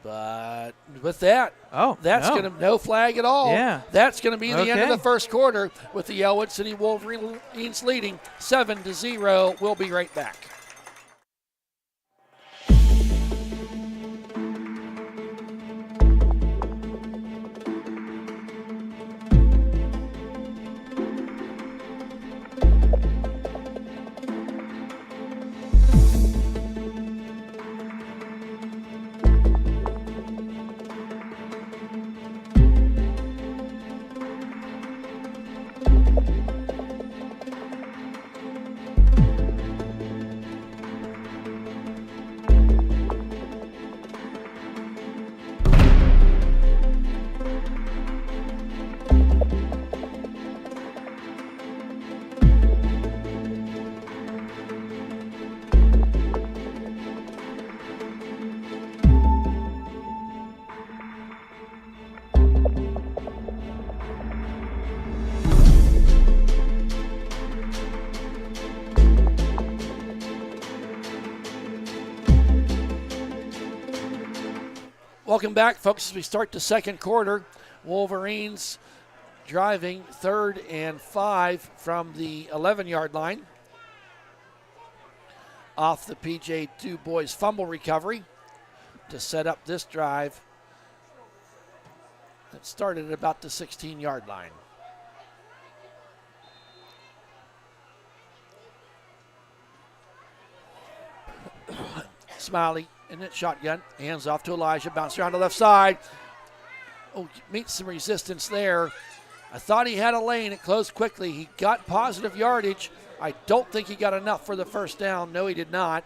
Speaker 2: But with that, that's
Speaker 4: no.
Speaker 2: going to no flag at all.
Speaker 4: Yeah.
Speaker 2: That's going to be the end of
Speaker 4: Okay.
Speaker 2: the first quarter with the Ellwood City Wolverines leading 7-0. We'll be right back. Welcome back, folks, as we start the second quarter. Wolverines driving 3rd and 5 from the 11-yard line. Off the P.J. Du Bois fumble recovery to set up this drive that started at about the 16-yard line. Smiley in that shotgun, hands off to Elijah, bounce around the left side. Oh, meets some resistance there. I thought he had a lane. It closed quickly. He got positive yardage. I don't think he got enough for the first down. No, he did not.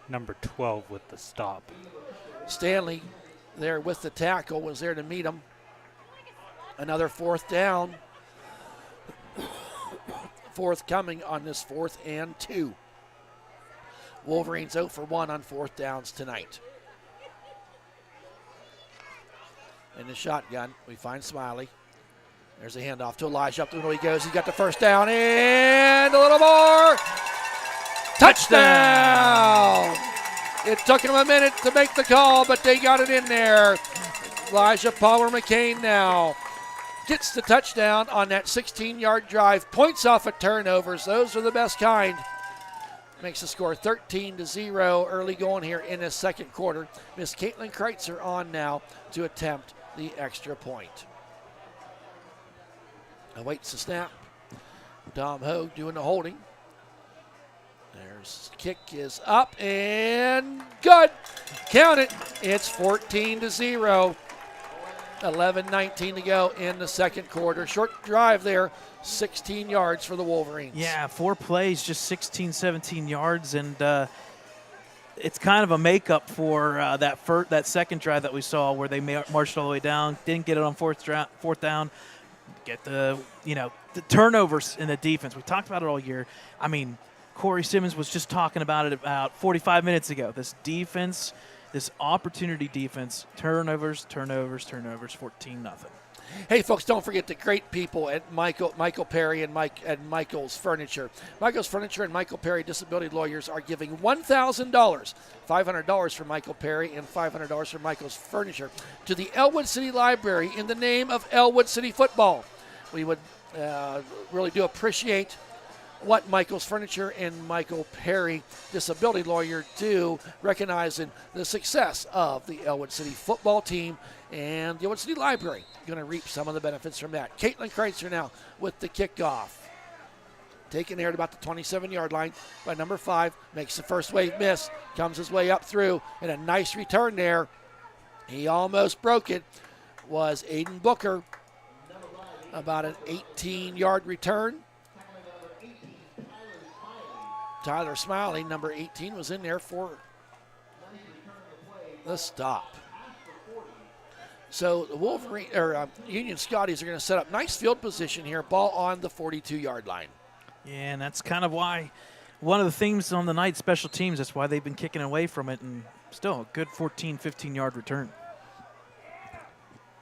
Speaker 5: Number 12 with the stop.
Speaker 2: Stanley there with the tackle was there to meet him. Another 4th down. 4th coming on this 4th and 2. Wolverines 0 for 1 on 4th downs tonight. In the shotgun, we find Smiley. There's a handoff to Elijah. Up the middle he goes. He got the first down and a little more. Touchdown! It took him a minute to make the call, but they got it in there. Elijah Palmer McCain now gets the touchdown on that 16-yard drive. Points off of turnovers. Those are the best kind. Makes the score 13-0 early going here in the second quarter. Miss Caitlin Kreitzer on now to attempt the extra point. Awaits the snap. Dom Ho doing the holding. There's kick is up and good. Count it. It's 14-0. 11:19 to go in the second quarter. Short drive there, 16 yards for the Wolverines.
Speaker 4: Yeah, 4 plays, just 16, 17 yards, and it's kind of a makeup for that second drive that we saw where they marched all the way down, didn't get it on fourth down, get the turnovers in the defense. We talked about it all year. I mean, Corey Simmons was just talking about it about 45 minutes ago. This defense, this opportunity defense, turnovers, 14-0.
Speaker 2: Hey, folks, don't forget the great people at Michael Perry and Michael's Furniture. Michael's Furniture and Michael Perry Disability Lawyers are giving $1,000, $500 for Michael Perry and $500 for Michael's Furniture, to the Ellwood City Library in the name of Ellwood City Football. We would really do appreciate what Michael's Furniture and Michael Perry Disability Lawyer do, recognizing the success of the Ellwood City football team and the Ellwood City Library. Going to reap some of the benefits from that. Caitlin Kreitzer now with the kickoff. Taken there at about the 27-yard line by number 5. Makes the first wave miss. Comes his way up through. And a nice return there. He almost broke it. Was Aiden Booker. About an 18-yard return. Tyler Smiley, number 18, was in there for the stop. So the Wolverine or Union Scotties are going to set up nice field position here. Ball on the 42-yard line.
Speaker 4: Yeah, and that's kind of why one of the themes on the night, special teams, that's why they've been kicking away from it, and still a good 14, 15-yard return.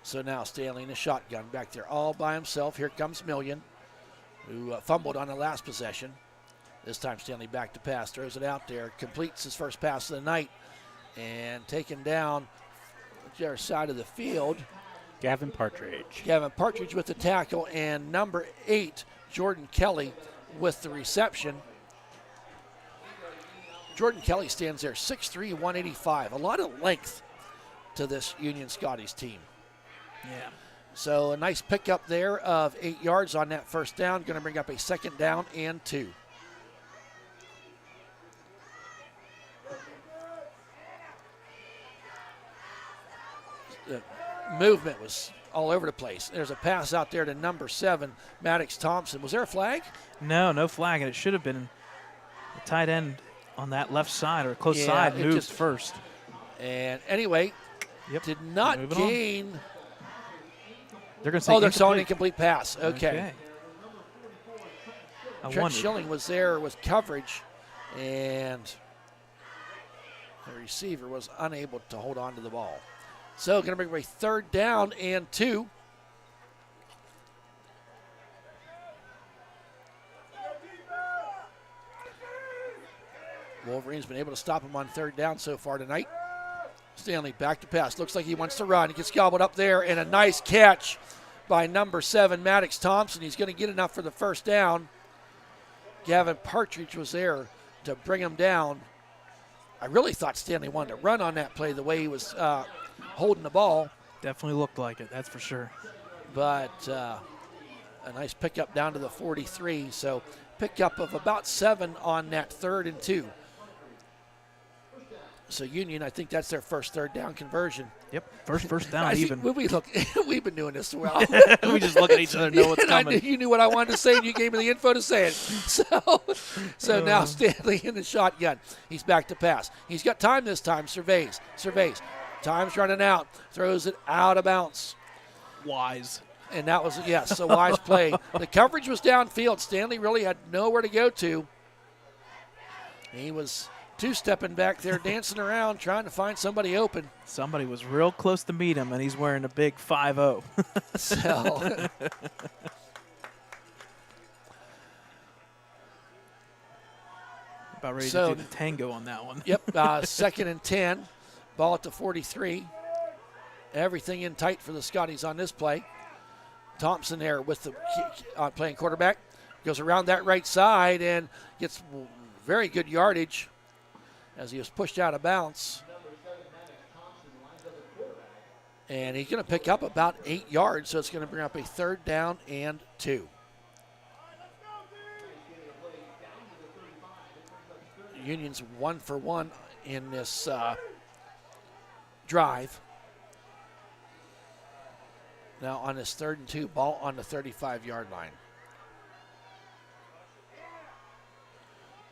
Speaker 2: So now Stanley in the shotgun back there all by himself. Here comes Million, who fumbled on the last possession. This time Stanley back to pass, throws it out there, completes his first pass of the night, and taken down the other side of the field.
Speaker 5: Gavin Partridge.
Speaker 2: Gavin Partridge with the tackle, and number 8, Jordan Kelly, with the reception. Jordan Kelly stands there, 6'3", 185. A lot of length to this Union Scotties team.
Speaker 4: Yeah.
Speaker 2: So a nice pickup there of 8 yards on that first down. Going to bring up a 2nd down and 2. The movement was all over the place. There's a pass out there to number 7, Maddox Thompson. Was there a flag?
Speaker 4: No flag, and it should have been a tight end on that left side or close side moved first.
Speaker 2: And anyway, did not
Speaker 4: Moving
Speaker 2: gain.
Speaker 4: On. They're going to say
Speaker 2: they're showing incomplete pass. Okay. Trent
Speaker 4: wondered.
Speaker 2: Schilling was there with coverage, and the receiver was unable to hold on to the ball. So going to bring away 3rd down and 2. Wolverine's been able to stop him on 3rd down so far tonight. Stanley back to pass. Looks like he wants to run. He gets gobbled up there, and a nice catch by number 7, Maddox Thompson. He's going to get enough for the first down. Gavin Partridge was there to bring him down. I really thought Stanley wanted to run on that play the way he was holding the ball.
Speaker 4: Definitely looked like it, that's for sure.
Speaker 2: But a nice pickup down to the 43. So pickup of about 7 on that 3rd and 2. So Union, I think that's their first 3rd down conversion.
Speaker 4: Yep, first down even.
Speaker 2: We've been doing this a while.
Speaker 4: We just look at each other and know what's coming.
Speaker 2: You knew what I wanted to say, and you gave me the info to say it. So now Stanley in the shotgun. He's back to pass. He's got time this time. Surveys. Time's running out. Throws it out of bounds.
Speaker 4: Wise.
Speaker 2: And that was, yes, a wise play. The coverage was downfield. Stanley really had nowhere to go to. He was two-stepping back there, dancing around, trying to find somebody open.
Speaker 4: Somebody was real close to meet him, and he's wearing a big 5-0.
Speaker 2: So
Speaker 4: about ready to do the tango on that one.
Speaker 2: Yep, 2nd and 10. Ball at the 43. Everything in tight for the Scotties on this play. Thompson there with the playing quarterback. Goes around that right side and gets very good yardage as he was pushed out of bounds. And he's going to pick up about 8 yards, so it's going to bring up a 3rd down and 2. Union's 1 for 1 in this drive. Now on this 3rd and 2, ball on the 35-yard line.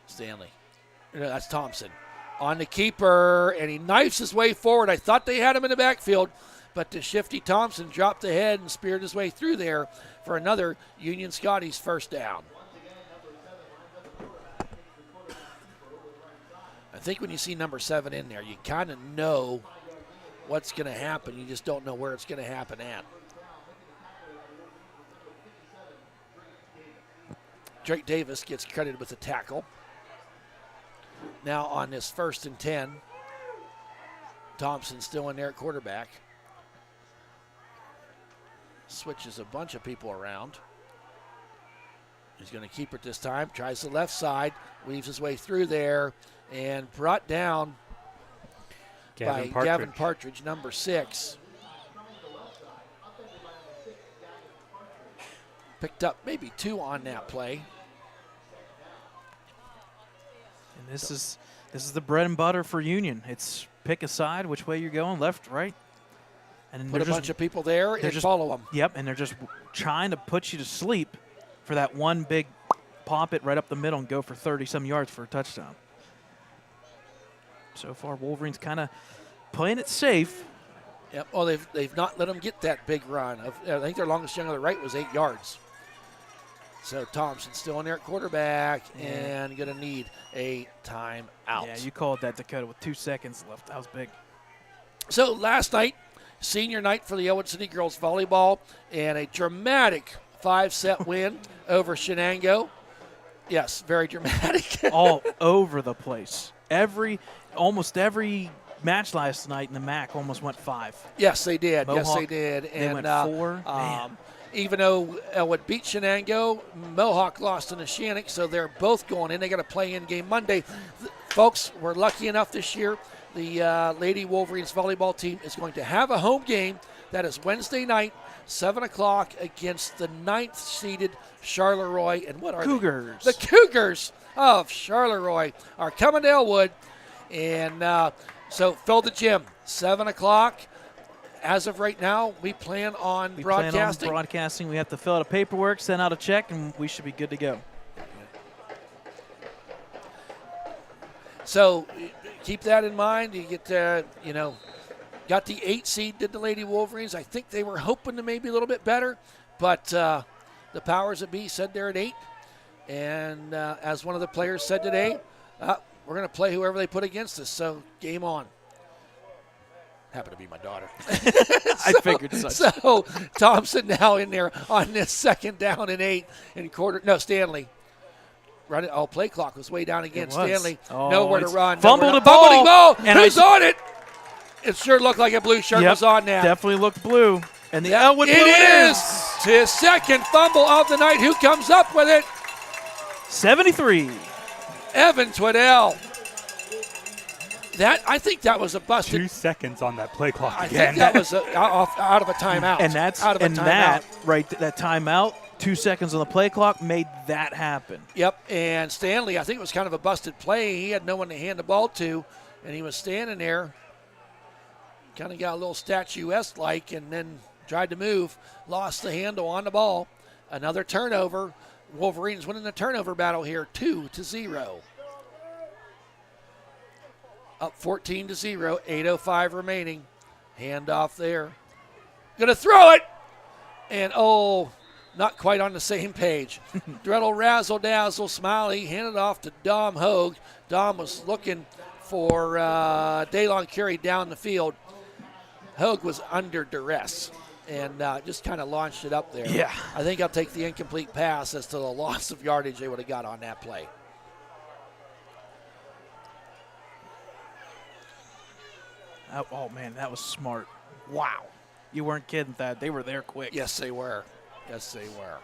Speaker 2: Stanley. No, that's Thompson. On the keeper, and he knifes his way forward. I thought they had him in the backfield, but the shifty Thompson dropped the head and speared his way through there for another Union Scotties first down. I think when you see number 7 in there, you kind of know what's going to happen. You just don't know where it's going to happen at. Drake Davis gets credited with the tackle. Now on this 1st and 10, Thompson still in there at quarterback. Switches a bunch of people around. He's going to keep it this time. Tries the left side, weaves his way through there, and brought down by Gavin Partridge, number 6. Picked up maybe 2 on that play.
Speaker 4: And this is the bread and butter for Union. It's pick a side, which way you're going, left, right. And
Speaker 2: put a bunch of people there and follow them.
Speaker 4: Yep, and they're just trying to put you to sleep for that one big pop it right up the middle and go for 30-some yards for a touchdown. So far, Wolverines kind of playing it safe.
Speaker 2: Yep. Oh, they've not let them get that big run. I think their longest young on the right was 8 yards. So Thompson still in there at quarterback and going to need a timeout.
Speaker 4: Yeah, you called that, Dakota, with 2 seconds left. That was big.
Speaker 2: So last night, senior night for the Ellwood City girls volleyball, and a dramatic 5-set win over Shenango. Yes, very dramatic.
Speaker 4: All over the place. Almost every match last night in the MAC almost went 5.
Speaker 2: Yes, they did.
Speaker 4: Mohawk,
Speaker 2: yes, they did.
Speaker 4: They
Speaker 2: And
Speaker 4: went 4.
Speaker 2: even though Ellwood beat Shenango, Mohawk lost to Neshannock, so they're both going in. They got a play-in game Monday. Folks, we're lucky enough this year. The Lady Wolverines volleyball team is going to have a home game. That is Wednesday night, 7 o'clock against the 9th-seeded Charleroi. And what are
Speaker 4: Cougars.
Speaker 2: they? The Cougars of Charleroi are coming to Ellwood. And so fill the gym, 7 o'clock. As of right now, we plan on broadcasting.
Speaker 4: We have to fill out a paperwork, send out a check, and we should be good to go.
Speaker 2: So keep that in mind. You get, got the 8 seed, did the Lady Wolverines. I think they were hoping to maybe a little bit better, but the powers that be said they're at 8. And as one of the players said today, we're going to play whoever they put against us. So game on. Happened to be my daughter.
Speaker 4: I figured such.
Speaker 2: So Thompson now in there on this 2nd down and 8 in quarter. No, Stanley. Run it. Oh, play clock was way down again. Stanley, nowhere to run.
Speaker 4: Fumbled the
Speaker 2: Fumbling ball.
Speaker 4: And
Speaker 2: who's on it? It sure looked like a blue shirt was on now.
Speaker 4: Definitely looked blue. And the Ellwood blue
Speaker 2: it is. His 2nd fumble of the night. Who comes up with it?
Speaker 4: 73.
Speaker 2: Evan Twiddell. I think that was a busted.
Speaker 5: 2 seconds on that play clock
Speaker 2: I
Speaker 5: again.
Speaker 2: think that was out of a timeout.
Speaker 4: And that's
Speaker 2: out of a timeout.
Speaker 4: That timeout, 2 seconds on the play clock made that happen.
Speaker 2: Yep, and Stanley, I think it was kind of a busted play. He had no one to hand the ball to, and he was standing there, kind of got a little statuesque like, and then tried to move, lost the handle on the ball. Another turnover. Wolverines winning the turnover battle here, 2-0. Up 14-0, 8:05 remaining. Handoff there. Gonna throw it, and not quite on the same page. Dreddle razzle dazzle, Smiley handed off to Dom Hogue. Dom was looking for Daylon carry down the field. Hogue was under duress and just kind of launched it up there.
Speaker 4: Yeah.
Speaker 2: I think I'll take the incomplete pass as to the loss of yardage they would have got on that play.
Speaker 4: Oh, man, that was smart. Wow. You weren't kidding, Thad. They were there quick.
Speaker 2: Yes, they were. Yes, they were.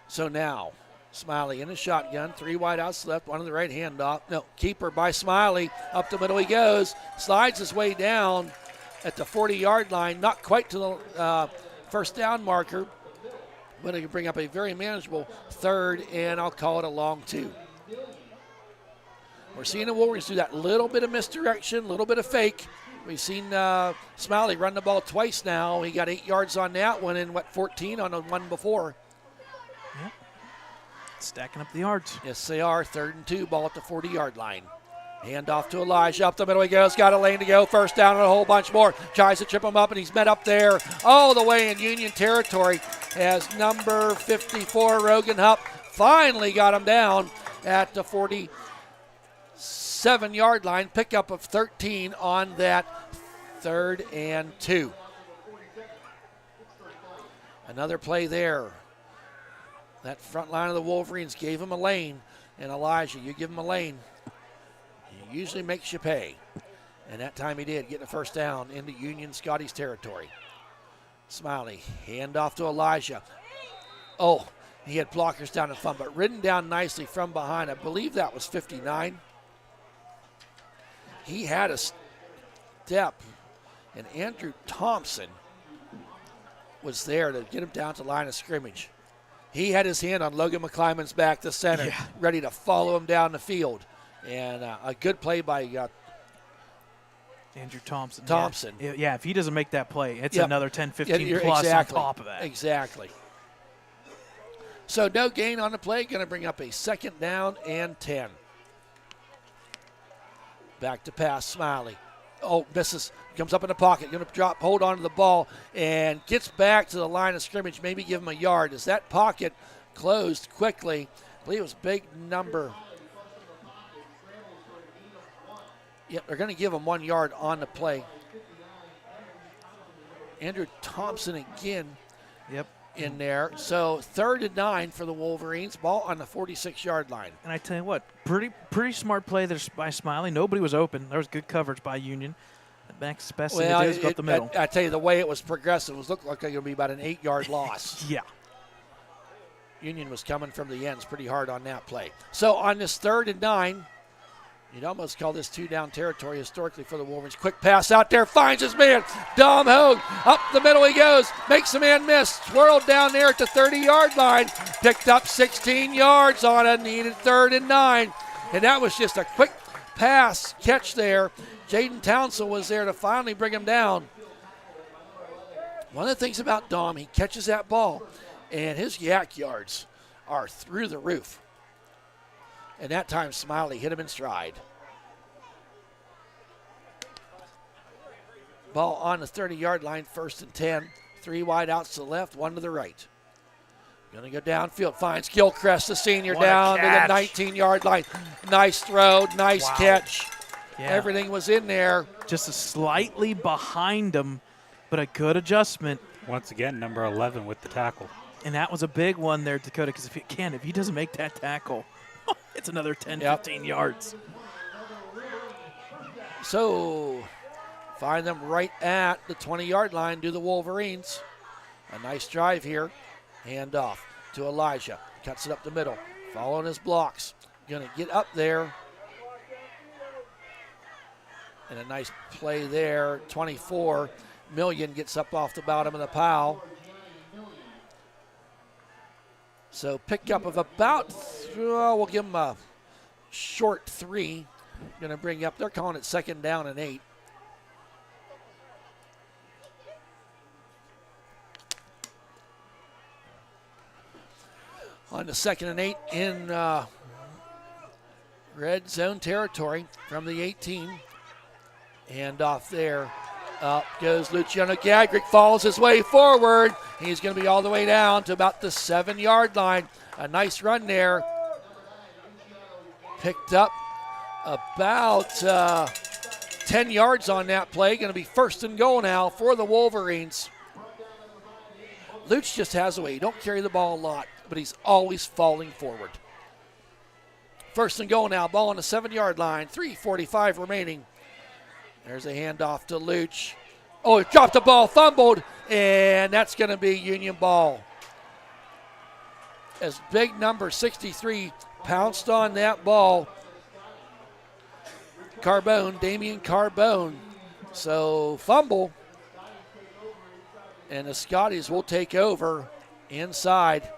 Speaker 2: So now, Smiley in the shotgun. 3 wideouts left, one on the right hand off. No, keeper by Smiley. Up the middle he goes. Slides his way down at the 40-yard line. Not quite to the first down marker, but it can bring up a very manageable 3rd, and I'll call it a long 2. We're seeing the Wolverines do that little bit of misdirection, little bit of fake. We've seen Smiley run the ball twice now. He got 8 yards on that one and 14 on the one before.
Speaker 4: Yep. Stacking up the yards.
Speaker 2: Yes, they are. 3rd and 2, ball at the 40-yard line. Hand off to Elijah. Up the middle he goes. Got a lane to go. First down and a whole bunch more. Tries to trip him up, and he's met up there all the way in Union territory as number 54, Rogan Hupp, finally got him down at the 47-yard line. Pickup of 13 on that 3rd and 2. Another play there. That front line of the Wolverines gave him a lane. And Elijah, you give him a lane, he usually makes you pay. And that time he did, getting a first down into Union Scotty's territory. Smiley, hand off to Elijah. Oh, he had blockers down in front, but ridden down nicely from behind. I believe that was 59. He had a step, and Andrew Thompson was there to get him down to line of scrimmage. He had his hand on Logan McClymon's back, the center, ready to follow him down the field. And a good play by
Speaker 4: Andrew Thompson.
Speaker 2: Yeah,
Speaker 4: if he doesn't make that play, it's another 10, 15 plus
Speaker 2: exactly,
Speaker 4: on top of that.
Speaker 2: Exactly. So no gain on the play, going to bring up a 2nd down and 10. Back to pass, Smiley. Oh, misses. Comes up in the pocket. Going to hold on to the ball, and gets back to the line of scrimmage. Maybe give him a yard. As that pocket closed quickly. I believe it was big number. Yep, they're going to give him 1 yard on the play. Andrew Thompson again.
Speaker 4: Yep.
Speaker 2: In there. So 3rd and 9 for the Wolverines. Ball on the 46-yard line.
Speaker 4: And I tell you what, pretty smart play there by Smiley. Nobody was open. There was good coverage by Union. The next best thing to do is go up the middle.
Speaker 2: I tell you, the way it was progressive, it looked like it was going to be about an 8-yard loss.
Speaker 4: Yeah.
Speaker 2: Union was coming from the ends pretty hard on that play. So on this 3rd and 9, you'd almost call this 2-down territory historically for the Wolverines. Quick pass out there, finds his man. Dom Hogue, up the middle he goes, makes the man miss. Swirled down there at the 30-yard line. Picked up 16 yards on a needed 3rd and 9. And that was just a quick pass catch there. Jaden Townsend was there to finally bring him down. One of the things about Dom, he catches that ball, and his yak yards are through the roof. And that time, Smiley hit him in stride. Ball on the 30-yard line, 1st and 10. 3 wide outs to the left, 1 to the right. Going to go downfield, finds Gilchrist, the senior, down to the 19-yard line. Nice throw, nice catch.
Speaker 4: Yeah.
Speaker 2: Everything was in there.
Speaker 4: Just slightly behind him, but a good adjustment.
Speaker 5: Once again, number 11 with the tackle.
Speaker 4: And that was a big one there, Dakota, because if he doesn't make that tackle, it's another 10, 15 yards.
Speaker 2: So, find them right at the 20-yard line, do the Wolverines. A nice drive here. Hand off to Elijah. Cuts it up the middle. Following his blocks. Going to get up there. And a nice play there. 24. Million gets up off the bottom of the pile. So pickup of about, we'll give them a short 3. Going to bring up, they're calling it 2nd down and 8. On the 2nd and 8 in red zone territory from the 18. Hand off there. Up goes Luciano Gagrick, falls his way forward. He's going to be all the way down to about the 7-yard line. A nice run there. Picked up about 10 yards on that play. Going to be 1st and goal now for the Wolverines. Luch just has a way. He don't carry the ball a lot, but he's always falling forward. 1st and goal now. Ball on the 7-yard line. 3:45 remaining. There's a handoff to Luch. Oh, he dropped the ball, fumbled, and that's going to be Union ball. As big number 63 pounced on that ball. Carbone, Damian Carbone. So fumble. And the Scotties will take over inside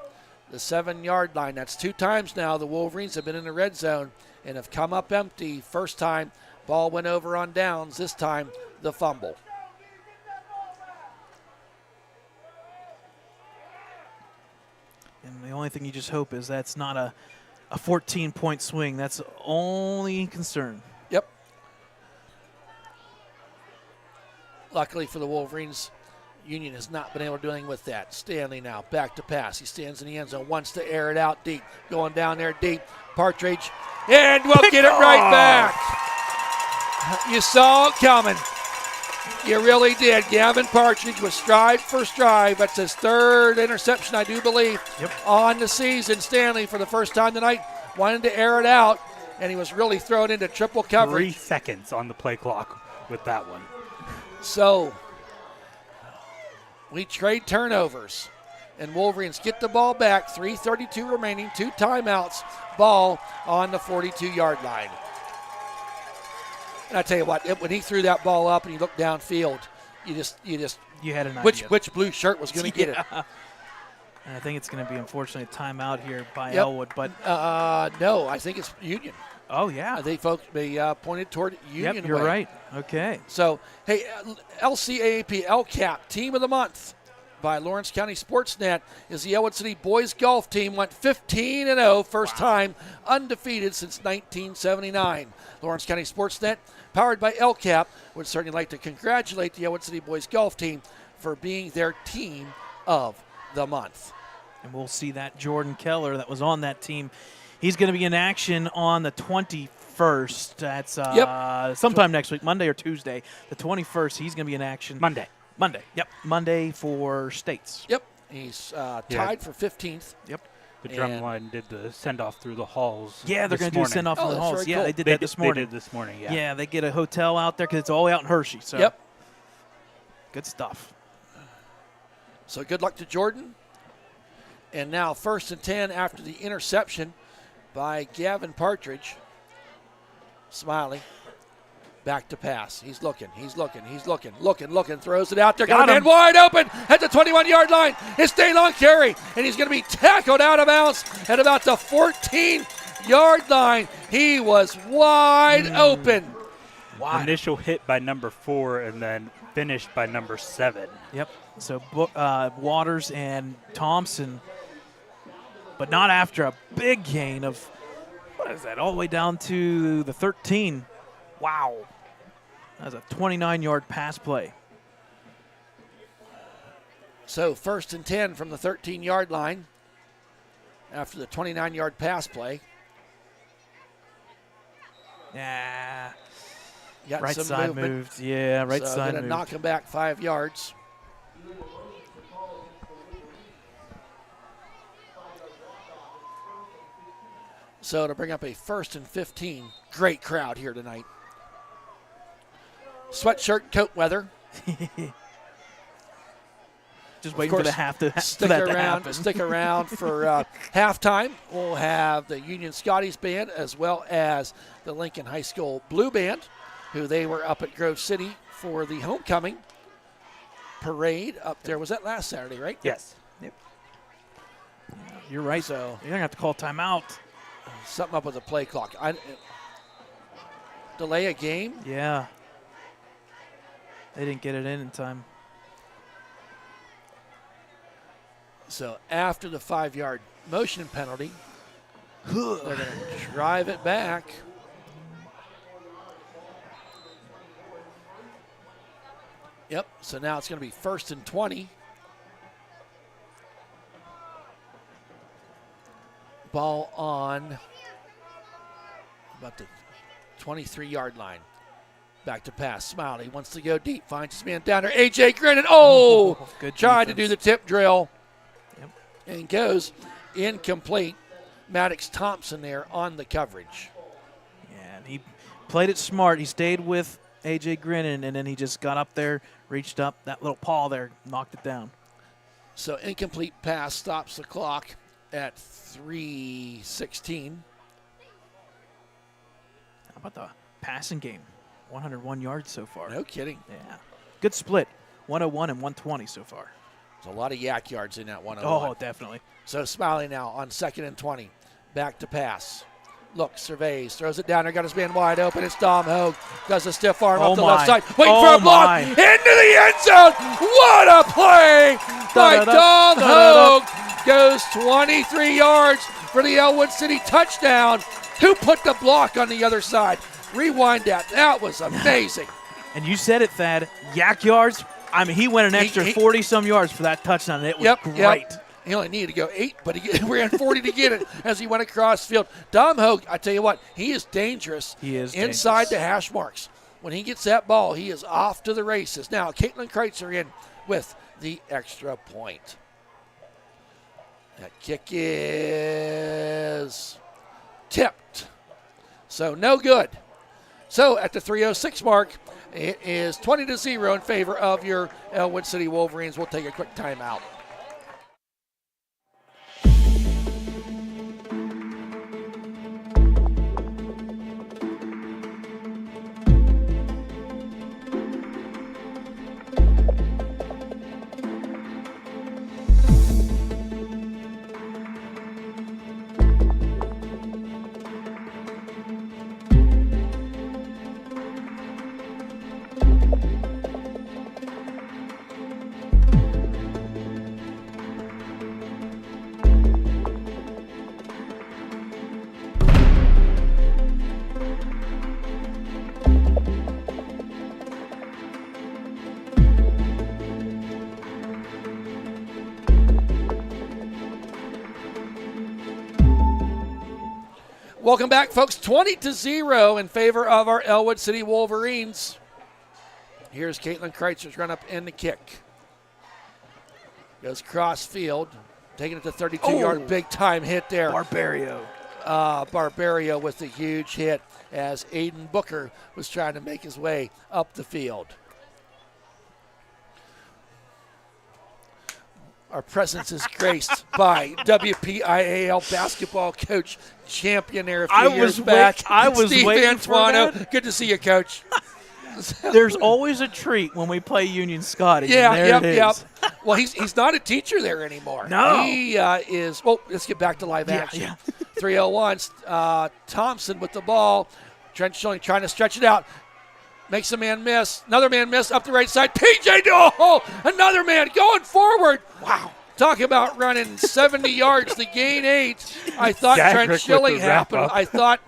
Speaker 2: the 7-yard line. That's 2 times now the Wolverines have been in the red zone and have come up empty. First time, ball went over on downs. This time, the fumble.
Speaker 4: And the only thing you just hope is that's not a 14-point swing. That's the only concern.
Speaker 2: Yep. Luckily for the Wolverines, Union has not been able to do anything with that. Stanley now back to pass. He stands in the end zone, wants to air it out deep. Going down there deep. Partridge, and we'll get it right back. You saw it coming. You really did. Gavin Partridge was stride for stride. That's his 3rd interception, I do believe, on the season. Stanley, for the first time tonight, wanted to air it out, and he was really thrown into triple coverage.
Speaker 5: 3 seconds on the play clock with that one.
Speaker 2: So we trade turnovers, and Wolverines get the ball back. 3:32 remaining, 2 timeouts. Ball on the 42-yard line. And I tell you what, when he threw that ball up and you looked downfield,
Speaker 4: you had an idea.
Speaker 2: Which blue shirt was going to get it?
Speaker 4: And I think it's going to be, unfortunately, a timeout here by Ellwood. But
Speaker 2: no, I think it's Union.
Speaker 4: Oh, yeah.
Speaker 2: They pointed toward Union.
Speaker 4: Yep, you're right. Okay.
Speaker 2: So, hey, LCAAP, LCAP, Team of the Month. by Lawrence County Sportsnet is the Ellwood City boys golf team went 15-0, first time undefeated since 1979. Lawrence County Sportsnet, powered by LCAP, would certainly like to congratulate the Ellwood City boys golf team for being their team of the month.
Speaker 4: And we'll see that Jordan Keller that was on that team. He's going to be in action on the 21st. That's sometime next week, Monday or Tuesday. The 21st, he's going to be in action.
Speaker 5: Monday.
Speaker 4: Yep. Monday for states.
Speaker 2: Yep. He's tied for 15th.
Speaker 4: Yep.
Speaker 5: The drumline did the send-off through the halls.
Speaker 4: Yeah, they're going to do a send-off through the halls.
Speaker 2: very
Speaker 4: Yeah,
Speaker 2: cool.
Speaker 4: they did that this morning.
Speaker 5: They did this morning, yeah.
Speaker 4: Yeah, they get a hotel out there because it's all the way out in Hershey. So
Speaker 2: Yep.
Speaker 4: Good stuff.
Speaker 2: So good luck to Jordan. And now 1st and 10 after the interception by Gavin Partridge. Smiley. Back to pass. He's looking, throws it out there. Got him in wide open at the 21-yard line. It's Daylon Carey, and he's going to be tackled out of bounds at about the 14-yard line. He was wide open.
Speaker 4: Wow.
Speaker 5: Initial hit by number 4 and then finished by number 7.
Speaker 4: Yep. So Waters and Thompson, but not after a big gain of, what is that, all the way down to the 13. Wow. That was a 29-yard pass play.
Speaker 2: So 1st and 10 from the 13-yard line after the 29-yard pass play.
Speaker 4: Yeah.
Speaker 2: Got
Speaker 4: Right
Speaker 2: some
Speaker 4: side
Speaker 2: movement.
Speaker 4: moved. Yeah, right
Speaker 2: So
Speaker 4: side
Speaker 2: gonna
Speaker 4: moved.
Speaker 2: knock him back 5 yards. So to bring up a 1st and 15. Great crowd here tonight. Sweatshirt, coat weather.
Speaker 4: Just waiting for the half to
Speaker 2: Stick
Speaker 4: that to
Speaker 2: around.
Speaker 4: happen.
Speaker 2: Stick around for halftime. We'll have the Union Scotties band as well as the Lincoln High School Blue Band, who they were up at Grove City for the homecoming parade up there. Was that last Saturday, right?
Speaker 5: Yes.
Speaker 4: You're right.
Speaker 2: So
Speaker 4: You're going to have to call timeout.
Speaker 2: something up with the play clock. Delay a game?
Speaker 4: Yeah. They didn't get it in time.
Speaker 2: So after the 5-yard motion penalty, they're going to drive it back. Yep, so now it's going to be 1st and 20. Ball on about the 23-yard line. Back to pass. Smiley wants to go deep. Finds his man down there. A.J. Grinnan. Oh!
Speaker 4: Good
Speaker 2: Tried to
Speaker 4: defense.
Speaker 2: do the tip drill.
Speaker 4: Yep.
Speaker 2: And goes incomplete. Maddox Thompson there on the coverage.
Speaker 4: Yeah, and he played it smart. He stayed with A.J. Grinnan, and then he just got up there, reached up, that little paw there, knocked it down.
Speaker 2: So incomplete pass stops the clock at 3:16.
Speaker 4: How about the passing game? 101 yards so far.
Speaker 2: No kidding.
Speaker 4: Yeah. Good split. 101 and 120 so far.
Speaker 2: There's a lot of yak yards in that 101.
Speaker 4: Oh, definitely.
Speaker 2: So Smiley now on 2nd and 20. Back to pass. Looks, surveys, throws it down there, got his man wide open. It's Dom Hogue. Does a stiff arm
Speaker 4: Oh
Speaker 2: up the
Speaker 4: my.
Speaker 2: left side. Waiting for
Speaker 4: Oh
Speaker 2: a block.
Speaker 4: my.
Speaker 2: Into the end zone. What a play by
Speaker 4: Da-da-da.
Speaker 2: Dom Hogue. Goes 23 yards for the Ellwood City touchdown. Who put the block on the other side? Rewind that. That was amazing.
Speaker 4: And you said it, Thad. Yak yards. I mean, he went an extra
Speaker 2: He-
Speaker 4: 40-some yards for that touchdown, and it was
Speaker 2: Yep,
Speaker 4: great.
Speaker 2: yep. He only needed to go 8, but he ran 40 to get it as he went across the field. Dom Hogue, I tell you what, he is dangerous.
Speaker 4: He is
Speaker 2: inside
Speaker 4: dangerous.
Speaker 2: the hash marks. When he gets that ball, he is off to the races. Now, Caitlin Kreitzer in with the extra point. That kick is tipped. So no good. So at the 3:06 mark, it is 20-0 in favor of your Ellwood City Wolverines. We'll take a quick timeout. Welcome back, folks. 20-0 in favor of our Ellwood City Wolverines. Here's Caitlin Kreitzer's run up in the kick. Goes cross field, taking it to 32-yard, big time hit there.
Speaker 4: Barbario.
Speaker 2: Barbario with a huge hit as Aiden Booker was trying to make his way up the field. Our presence is graced by WPIAL basketball coach champion there a few years back.
Speaker 4: I was
Speaker 2: Steve
Speaker 4: waiting for
Speaker 2: Antuano.
Speaker 4: that.
Speaker 2: Good to see you, Coach.
Speaker 4: There's always a treat when we play Union Scotty.
Speaker 2: Yeah,
Speaker 4: and there it
Speaker 2: yep.
Speaker 4: is.
Speaker 2: Well, he's not a teacher there anymore.
Speaker 4: No.
Speaker 2: He is. Well, let's get back to live action.
Speaker 4: Yeah.
Speaker 2: 301. Thompson with the ball. Trent Schilling trying to stretch it out. Makes a man miss. Another man miss up the right side. PJ Doe! Another man going forward. Wow. Talk about running 70 yards to gain 8. I thought
Speaker 5: Gagrick
Speaker 2: Trent
Speaker 5: with
Speaker 2: Schilling
Speaker 5: the wrap
Speaker 2: happened.
Speaker 5: up.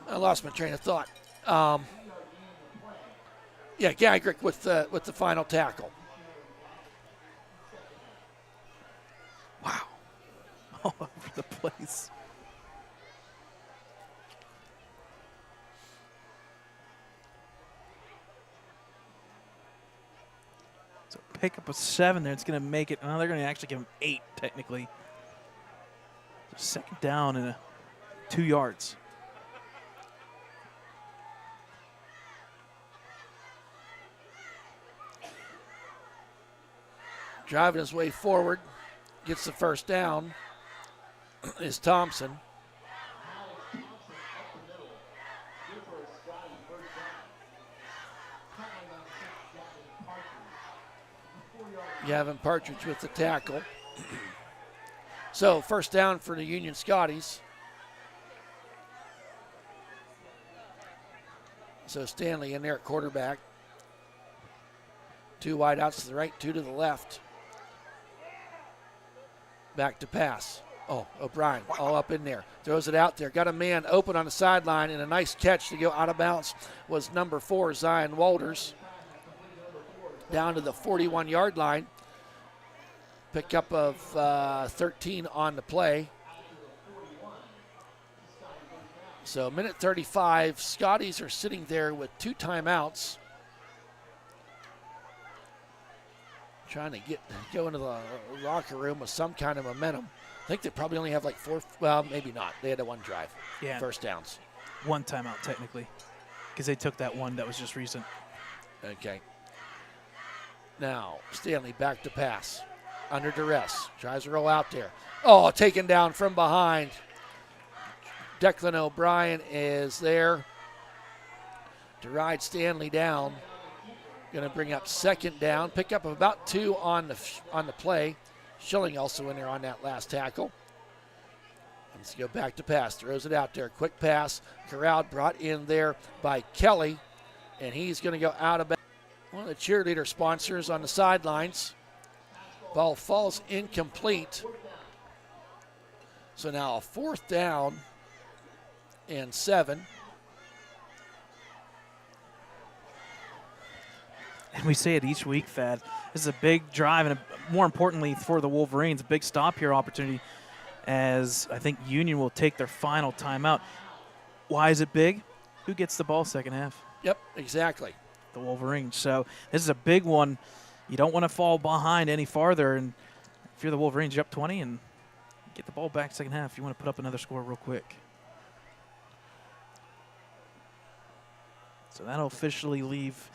Speaker 2: I lost my train of thought. Gagrick with the final tackle.
Speaker 4: Wow. All over the place. So pick up a 7 there. It's going to make it. Oh, they're going to actually give him 8, technically. So 2nd down and 2 yards.
Speaker 2: Driving his way forward, gets the first down, is Thompson. Gavin Partridge with the tackle. So first down for the Union Scotties. So Stanley in there at quarterback. 2 wideouts to the right, 2 to the left. Back to pass. Oh, O'Brien all up in there. Throws it out there. Got a man open on the sideline, and a nice catch to go out of bounds was number 4, Zion Walters. Down to the 41-yard line. Pickup of 13 on the play. So minute 35. Scotties are sitting there with 2 timeouts. Trying to go into the locker room with some kind of momentum. I think they probably only have like 4, well, maybe not. They had a 1 drive.
Speaker 4: Yeah.
Speaker 2: First downs.
Speaker 4: 1 timeout, technically, because they took that one that was just recent.
Speaker 2: Okay. Now, Stanley back to pass. Under duress. Tries to roll out there. Oh, taken down from behind. Declan O'Brien is there to ride Stanley down. Going to bring up 2nd down. Pick up about 2 on the play. Schilling also in there on that last tackle. Let's go back to pass. Throws it out there. Quick pass. Corralled, brought in there by Kelly. And he's going to go out of bounds. One of the cheerleader sponsors on the sidelines. Ball falls incomplete. So now a 4th down and 7.
Speaker 4: And we say it each week, Thad. This is a big drive, and more importantly for the Wolverines, a big stop here opportunity, as I think Union will take their final timeout. Why is it big? Who gets the ball second half?
Speaker 2: Yep, exactly.
Speaker 4: The Wolverines. So this is a big one. You don't want to fall behind any farther, and if you're the Wolverines, you're up 20 and get the ball back second half. You want to put up another score real quick. So that'll officially leave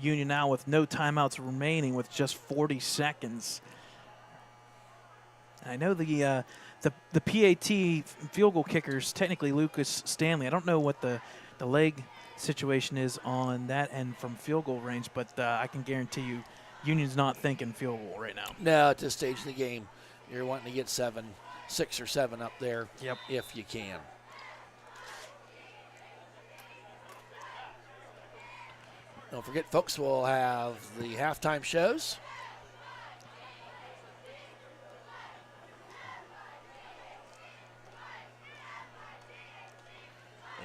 Speaker 4: Union now with no timeouts remaining with just 40 seconds. I know the PAT field goal kickers, technically Lucas Stanley. I don't know what the leg situation is on that end from field goal range, but I can guarantee you Union's not thinking field goal right now.
Speaker 2: No, at this stage of the game, you're wanting to get 6 or 7 up there if you can. Don't forget, folks, we'll have the halftime shows.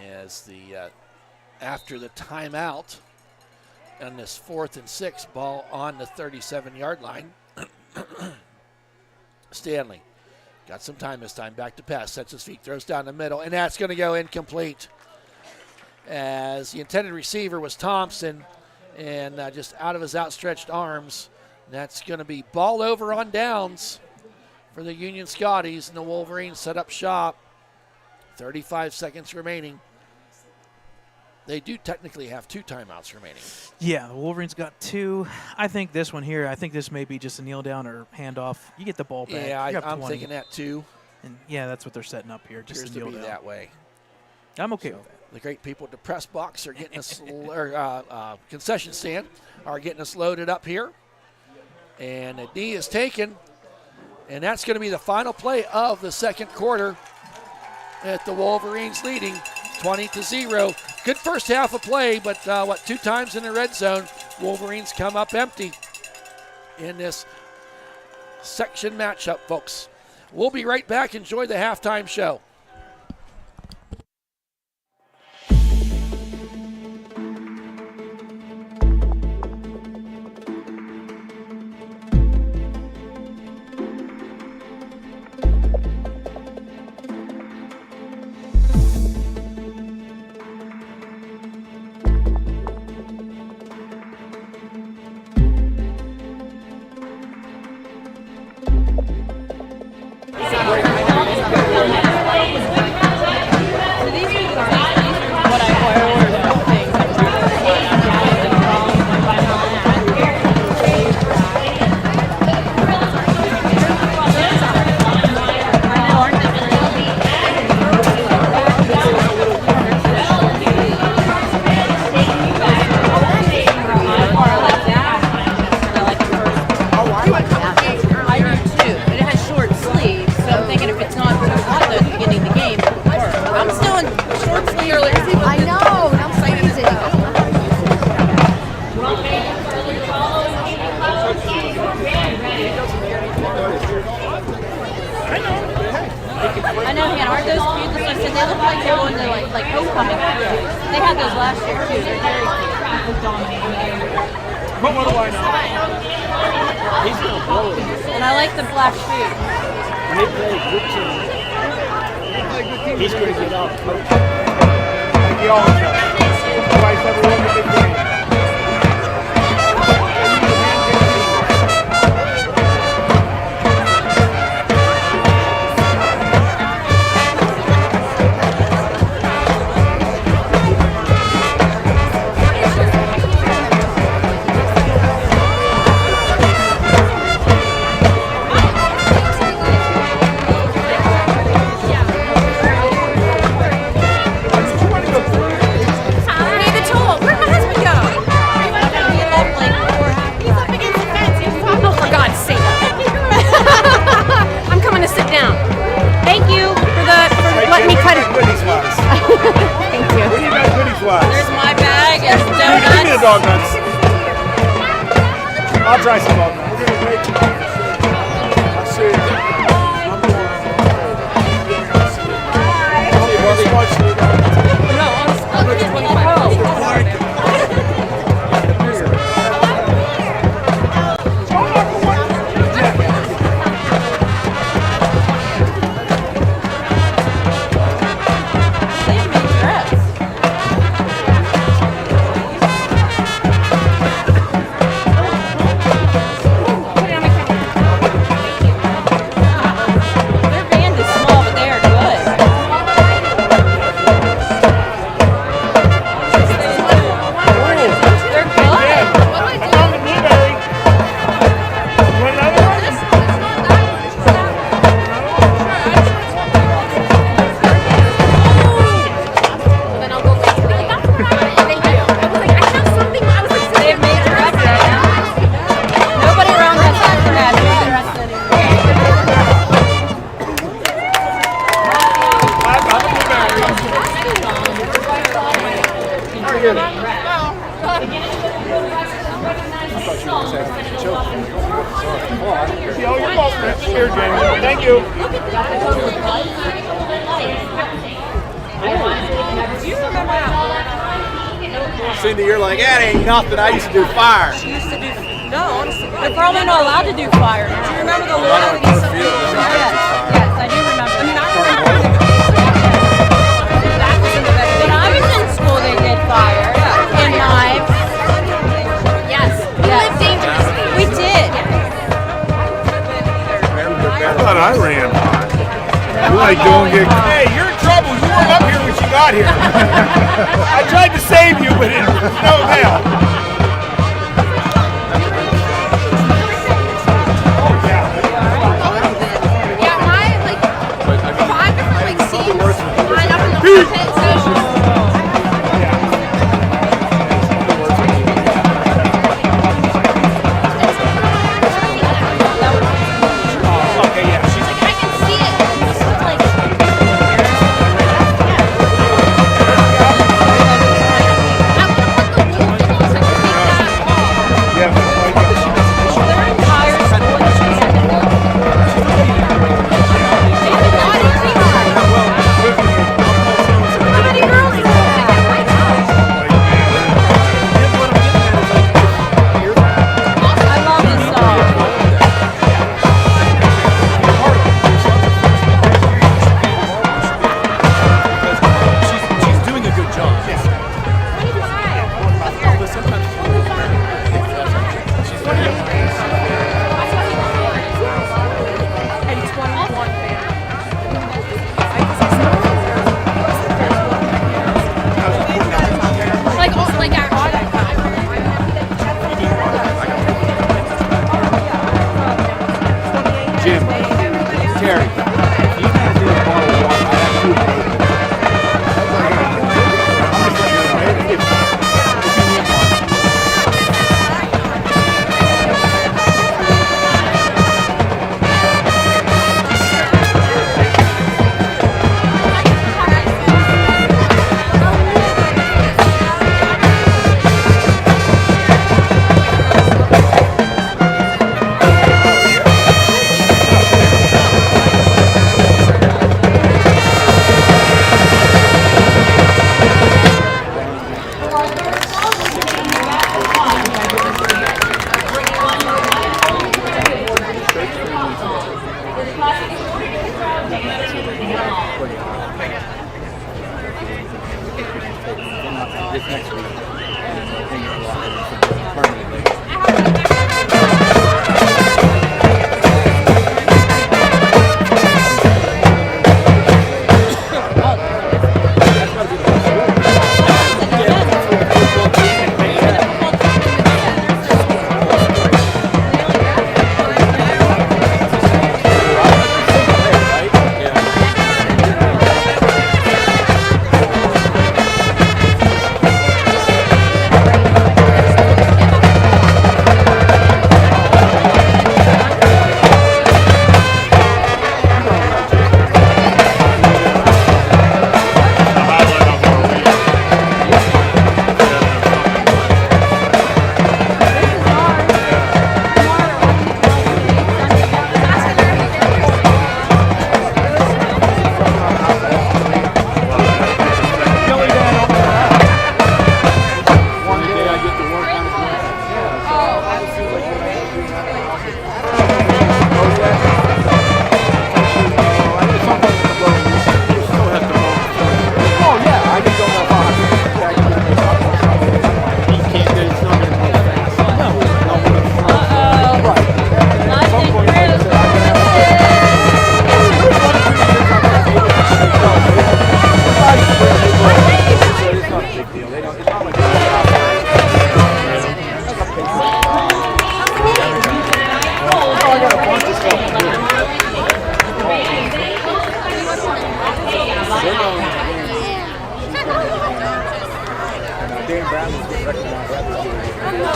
Speaker 2: As after the timeout on this 4th and 6, ball on the 37-yard line. Stanley Got some time this time. Back to pass. Sets his feet. Throws down the middle. And that's going to go incomplete. As the intended receiver was Thompson. And just out of his outstretched arms. That's going to be ball over on downs for the Union Scotties. And the Wolverines set up shop. 35 seconds remaining. They do technically have 2 timeouts remaining.
Speaker 4: Yeah, the Wolverines got 2. I think this one here, I think this may be just a kneel down or handoff. You get the ball back.
Speaker 2: Yeah, I'm thinking that too.
Speaker 4: And yeah, that's what they're setting up here. Just
Speaker 2: Appears
Speaker 4: a kneel
Speaker 2: to be
Speaker 4: down.
Speaker 2: that way.
Speaker 4: I'm okay with that.
Speaker 2: The great people at the press box are getting us, concession stand, are getting us loaded up here. And a knee is taken. And that's going to be the final play of the second quarter. At the Wolverines leading 20-0. Good first half of play, but 2 times in the red zone, Wolverines come up empty in this section matchup, folks. We'll be right back. Enjoy the halftime show.
Speaker 6: Here, Jamie. Thank you. Seen that you're like, that ain't nothing. I used to do fire.
Speaker 7: She used to do. No, honestly, they're probably not allowed to do fire. Do you remember the law? Yes,
Speaker 6: like don't get. Hey, you're in trouble. You weren't up here when she got here. I tried to save you, but it no avail.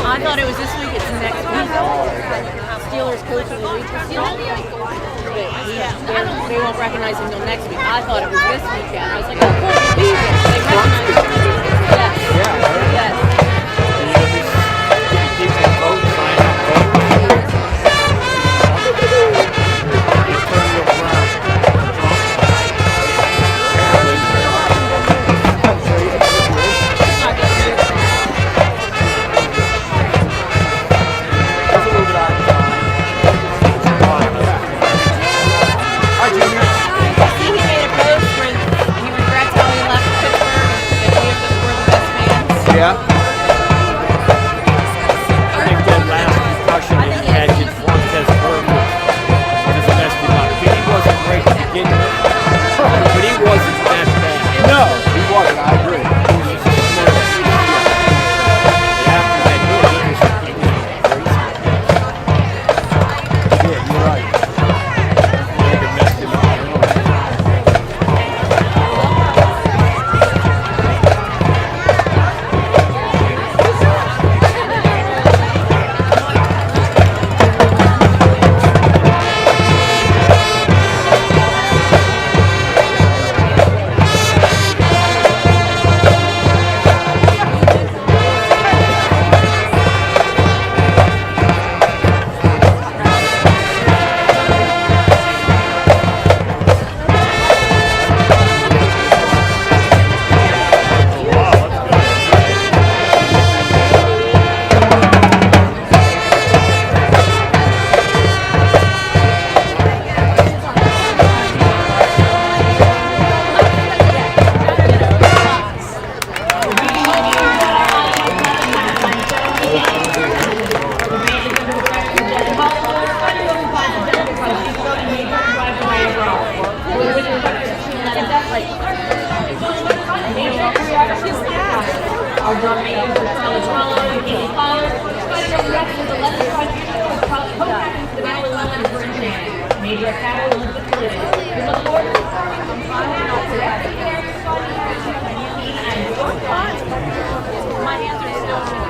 Speaker 7: I thought it was this week. It's next week. Steelers coach of the week. They won't recognize him until next week. I thought it was this weekend. I was like, oh, cool. They recognize him. Yes. Yes.
Speaker 6: Yeah.
Speaker 7: Our drum majors are Charlie Swallow and Katie Fowler. Spider Direction is 11 contributions from Charlie Co-captains to Valley Lemon and Bryn Shannon. Major Academy Elizabeth Glidden. We look forward to performing from Conrad to that. My hands are still.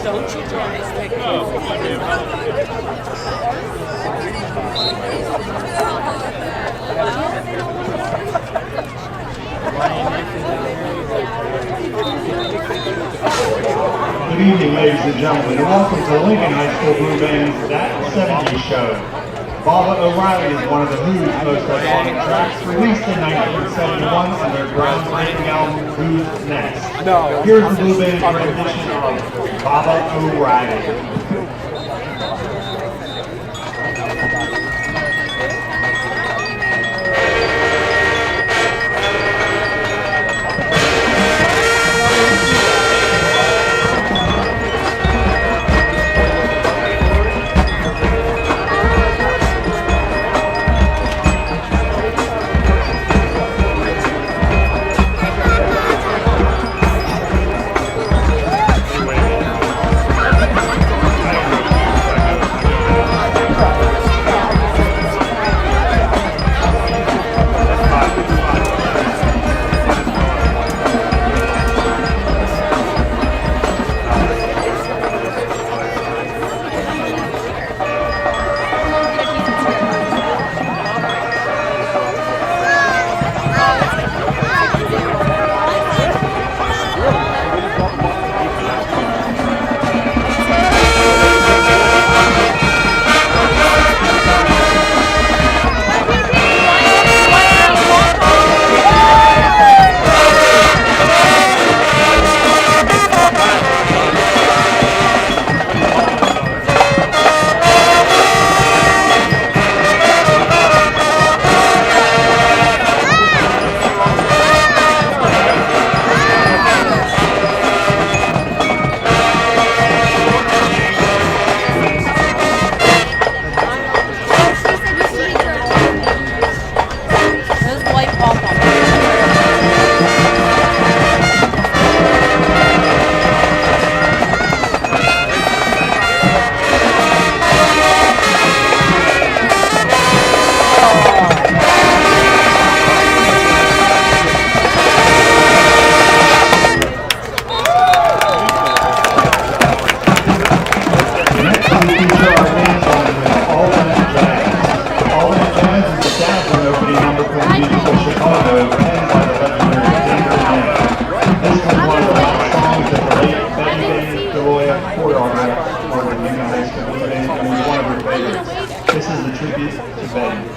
Speaker 7: Don't you
Speaker 8: Good evening, ladies and gentlemen, and welcome to the Lincoln High School Blue Band's That 70s Show. Baba O'Reilly is one of the Who's most iconic tracks, released in 1971 on their groundbreaking album, Who's Next. Here's the Blue Band's rendition of Baba O'Reilly. This is the tribute to Betty.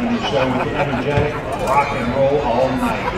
Speaker 8: the show with the energetic rock and roll all night.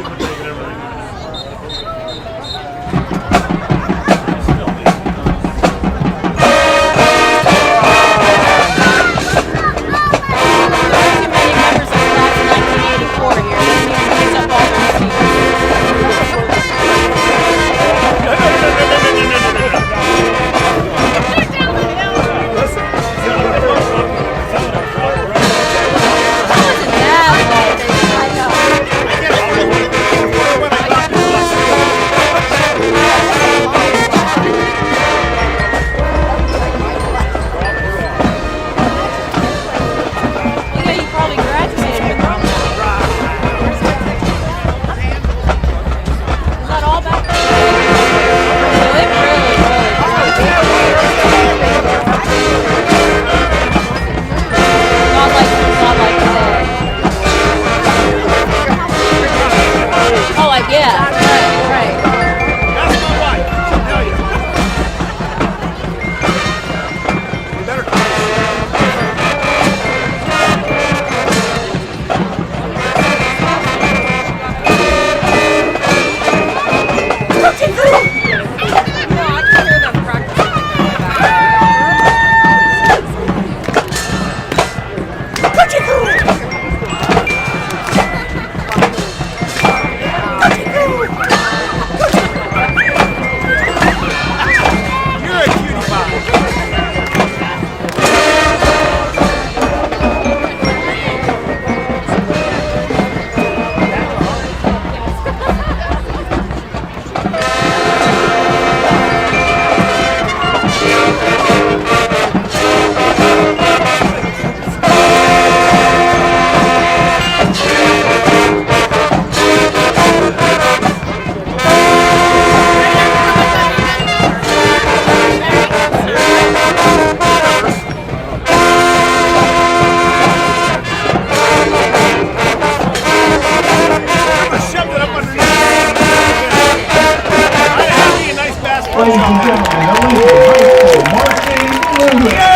Speaker 8: Ladies and gentlemen, Ellwood High School marching Ellwood.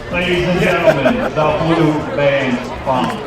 Speaker 8: Ladies and gentlemen, the Blue Band Funk.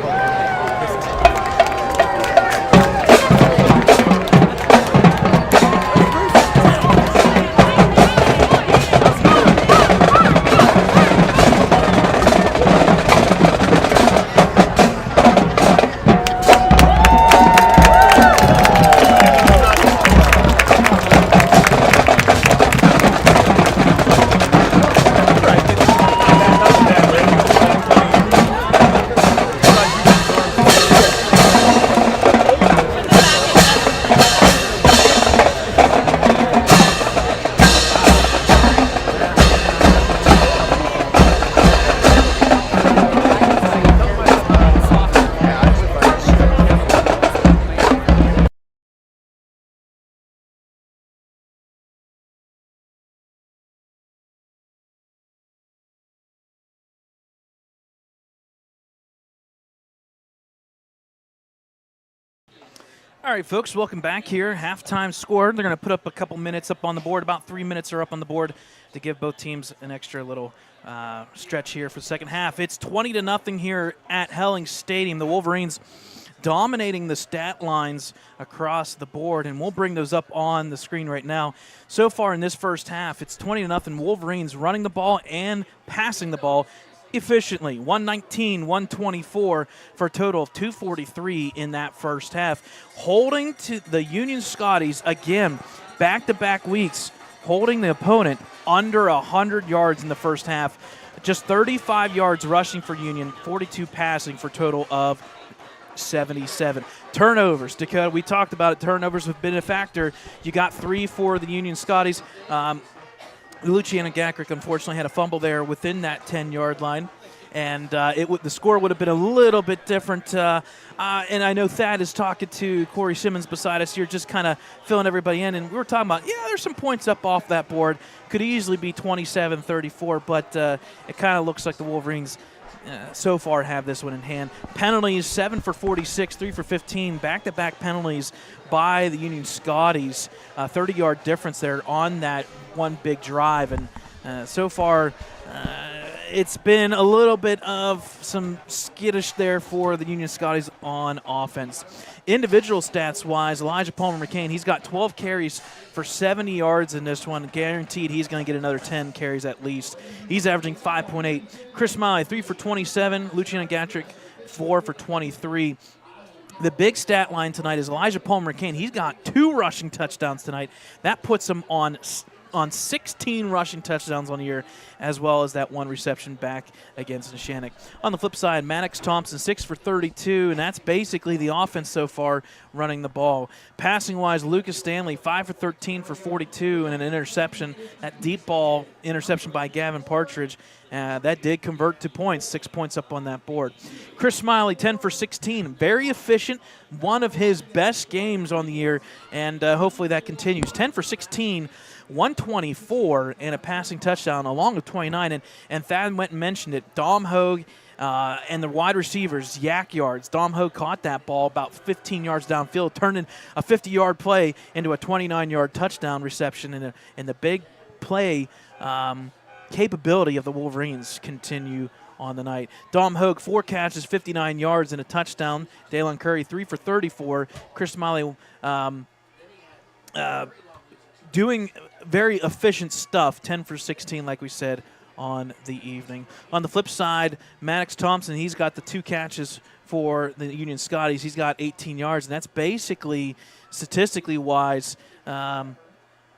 Speaker 4: All right, folks, welcome back here. Halftime score. They're going to put up a couple minutes up on the board. About 3 minutes are up on the board to give both teams an extra little stretch here for the second half. It's 20-0 here at Helling Stadium. The Wolverines dominating the stat lines across the board, and we'll bring those up on the screen right now. So far in this first half, it's 20-0 Wolverines running the ball and passing the ball efficiently. 119, 124 for a total of 243 in that first half. Holding to the Union Scotties, again, back-to-back weeks, holding the opponent under 100 yards in the first half. Just 35 yards rushing for Union, 42 passing for a total of 77. Turnovers, Dakota, we talked about it. Turnovers have been a factor. You got 3 for the Union Scotties. Luciana Gackrick unfortunately had a fumble there within that 10-yard line. and the score would have been a little bit different. And I know Thad is talking to Corey Simmons beside us here, just kind of filling everybody in. And we were talking about, there's some points up off that board. Could easily be 27-34, but it kind of looks like the Wolverines so far have this one in hand. Penalties, 7 for 46, 3 for 15. Back-to-back penalties by the Union Scotties. 30-yard difference there on that one big drive. And so far, it's been a little bit of some skittish there for the Union Scotties on offense. Individual stats-wise, Elijah Palmer-McCain, he's got 12 carries for 70 yards in this one. Guaranteed he's going to get another 10 carries at least. He's averaging 5.8. Chris Miley, 3 for 27. Luciano Gatrick, 4 for 23. The big stat line tonight is Elijah Palmer-McCain. He's got 2 rushing touchdowns tonight. That puts him on 16 rushing touchdowns on the year, as well as that 1 reception back against Neshannock. On the flip side, Maddox Thompson, 6 for 32, and that's basically the offense so far running the ball. Passing-wise, Lucas Stanley, 5 for 13 for 42, and an interception. That deep ball interception by Gavin Partridge, that did convert to points, 6 points up on that board. Chris Smiley, 10 for 16, very efficient, one of his best games on the year, and hopefully that continues. 10 for 16, 124 and a passing touchdown along with 29. And Thad went and mentioned it. Dom Hogue and the wide receivers, yak yards. Dom Hogue caught that ball about 15 yards downfield, turned in a 50-yard play into a 29-yard touchdown reception. And the big play capability of the Wolverines continue on the night. Dom Hogue, 4 catches, 59 yards and a touchdown. Dalen Curry, 3 for 34. Chris Smiley doing very efficient stuff, 10 for 16, like we said, on the evening. On the flip side, Maddox Thompson, he's got the 2 catches for the Union Scotties. He's got 18 yards, and that's basically, statistically wise,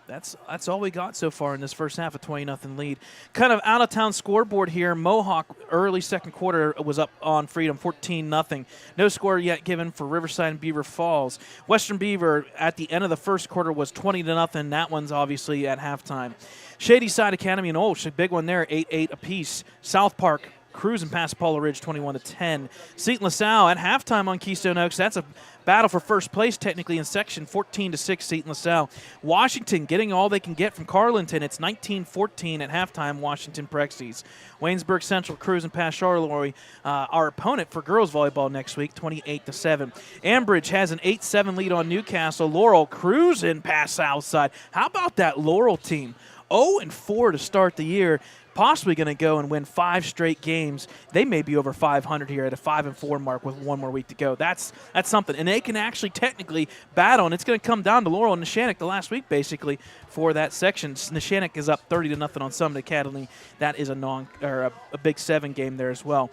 Speaker 4: that's all we got so far in this first half, a 20-0 lead. Kind of out-of-town scoreboard here. Mohawk early second quarter was up on Freedom, 14-0. No score yet given for Riverside and Beaver Falls. Western Beaver at the end of the first quarter was 20-0. That one's obviously at halftime. Shady Side Academy and Olsh, a big one there, 8-8 apiece. South Park cruising past Paula Ridge, 21-10. Seton LaSalle at halftime on Keystone Oaks. That's a battle for first place technically in section, 14-6 Seton LaSalle. Washington getting all they can get from Carlinton. It's 19-14 at halftime, Washington Prexies. Waynesburg Central cruising past Charleroi, our opponent for girls volleyball next week, 28-7. Ambridge has an 8-7 lead on Newcastle. Laurel cruising past Southside. How about that Laurel team? 0-4 to start the year. Possibly going to go and win 5 straight games. They may be over 500 here at a 5-4 mark with 1 more week to go. That's something. And they can actually technically battle, and it's going to come down to Laurel and Neshannock the last week, basically, for that section. Neshannock is up 30-0 on Summit Academy. That is a Big 7 game there as well.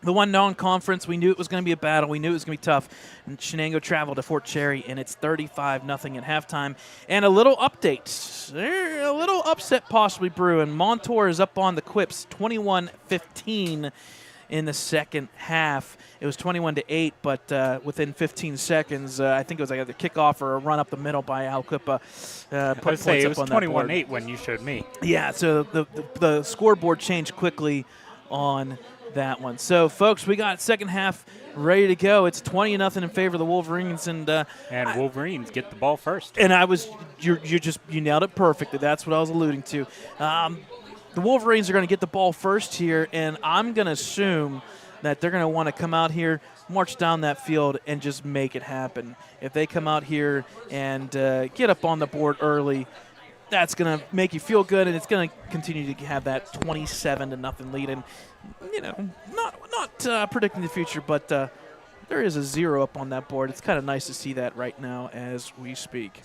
Speaker 4: The one non-conference, we knew it was going to be a battle. We knew it was going to be tough. And Shenango traveled to Fort Cherry, and it's 35-0 at halftime. And a little update, a little upset possibly brewing. Montour is up on the Quips, 21-15 in the second half. It was 21-8, but within 15 seconds, I think it was either kickoff or a run up the middle by Al Quippa.
Speaker 5: It was 21-8 when you showed me.
Speaker 4: Yeah, so the scoreboard changed quickly on that one. So, folks, we got second half ready to go. It's 20-0 in favor of the Wolverines, and
Speaker 5: Wolverines get the ball first.
Speaker 4: And you nailed it perfectly. That's what I was alluding to. The Wolverines are going to get the ball first here, and I'm going to assume that they're going to want to come out here, march down that field, and just make it happen. If they come out here and get up on the board early, that's going to make you feel good, and it's going to continue to have that 27-0 lead. And not predicting the future, but there is a 0 up on that board. It's kind of nice to see that right now as we speak.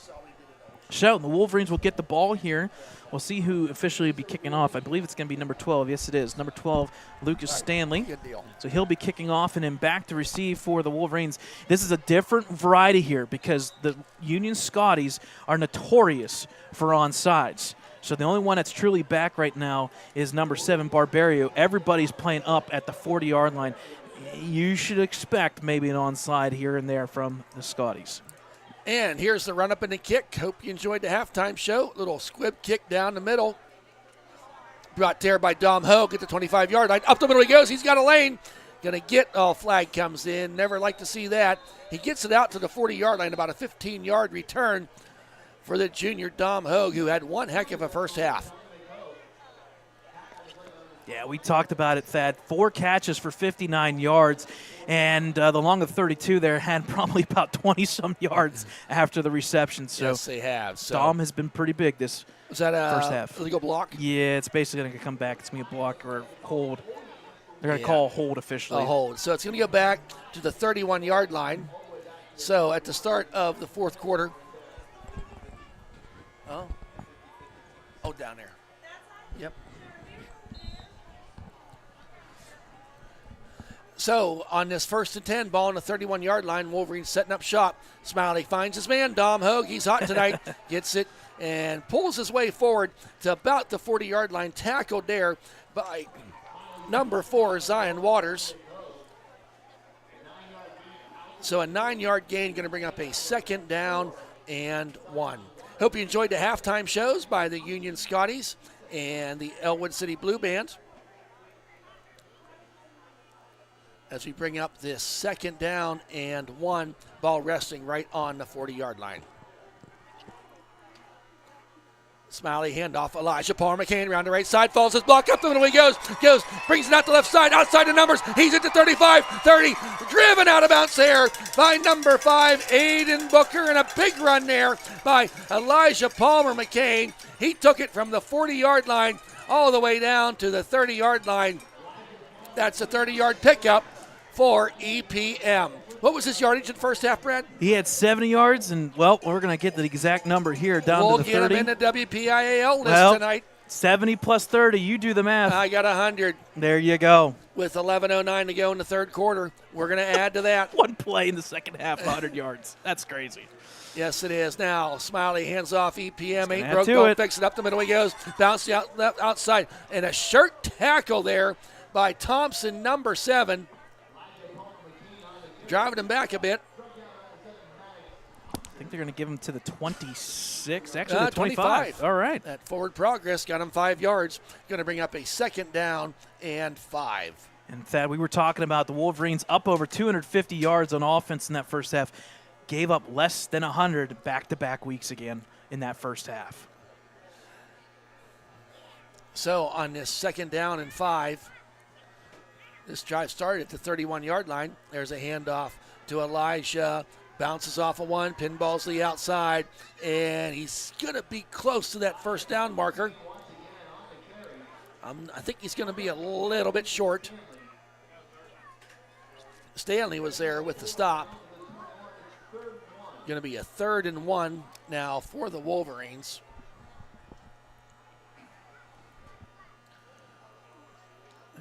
Speaker 4: So the Wolverines will get the ball here. We'll see who officially will be kicking off. I believe it's going to be number 12. Yes, it is. Number 12, Lucas Stanley.
Speaker 2: Good deal.
Speaker 4: So he'll be kicking off and then back to receive for the Wolverines. This is a different variety here because the Union Scotties are notorious for onside. So the only one that's truly back right now is number 7, Barbario. Everybody's playing up at the 40-yard line. You should expect maybe an onside here and there from the Scotties.
Speaker 2: And here's the run-up and the kick. Hope you enjoyed the halftime show. Little squib kick down the middle. Brought there by Dom Hogue at the 25-yard line. Up the middle he goes. He's got a lane. Going to get, flag comes in. Never like to see that. He gets it out to the 40-yard line, about a 15-yard return for the junior Dom Hogue, who had one heck of a first half.
Speaker 4: Yeah, we talked about it, Thad. 4 catches for 59 yards, and the long of 32 there had probably about 20-some yards after the reception. So
Speaker 2: yes, they have. So
Speaker 4: Dom has been pretty big this
Speaker 2: was that a
Speaker 4: first half.
Speaker 2: Illegal block?
Speaker 4: Yeah, it's basically going to come back. It's going to be a block or a hold. They're going to call a hold officially.
Speaker 2: A hold. So it's going to go back to the 31-yard line. So at the start of the fourth quarter. Oh, down there. Yep. So on this 1st and 10, ball on the 31-yard line, Wolverine setting up shop. Smiley finds his man, Dom Hogue. He's hot tonight. Gets it and pulls his way forward to about the 40-yard line. Tackled there by number 4, Zion Waters. So a 9-yard gain, going to bring up a 2nd down and 1. Hope you enjoyed the halftime shows by the Union Scotties and the Ellwood City Blue Band. As we bring up this 2nd down and 1, ball resting right on the 40-yard line. Smiley handoff, Elijah Palmer McCain around the right side, falls his block up the middle he goes, brings it out the left side, outside the numbers, he's at the 35, 30, driven out of bounds there by number 5, Aiden Booker, and a big run there by Elijah Palmer McCain. He took it from the 40-yard line all the way down to the 30-yard line. That's a 30-yard pickup for EPM. What was his yardage in the first half, Brad?
Speaker 4: He had 70 yards, and, well, we're going to get the exact number here down
Speaker 2: we'll
Speaker 4: to the 30.
Speaker 2: We'll get him in the WPIAL list tonight.
Speaker 4: 70 plus 30, you do the math.
Speaker 2: I got 100.
Speaker 4: There you go.
Speaker 2: With 11:09 to go in the third quarter, we're going to add to that.
Speaker 4: One play in the second half, 100 yards. That's crazy.
Speaker 2: Yes, it is. Now, Smiley hands off EPM. 8 broke,
Speaker 4: don't
Speaker 2: fix it up the middle he goes. Bounce out left outside. And a shirt tackle there by Thompson, number 7. Driving him back a bit.
Speaker 4: I think they're going to give him to the 26. Actually, the
Speaker 2: 25.
Speaker 4: All right.
Speaker 2: That forward progress got him 5 yards. Going to bring up a 2nd down and 5.
Speaker 4: And Thad, we were talking about the Wolverines up over 250 yards on offense in that first half. Gave up less than 100 back-to-back weeks again in that first half.
Speaker 2: So on this 2nd down and 5, this drive started at the 31-yard line. There's a handoff to Elijah. Bounces off of one, pinballs the outside, and he's going to be close to that first down marker. I think he's going to be a little bit short. Stanley was there with the stop. Going to be a 3rd and 1 now for the Wolverines.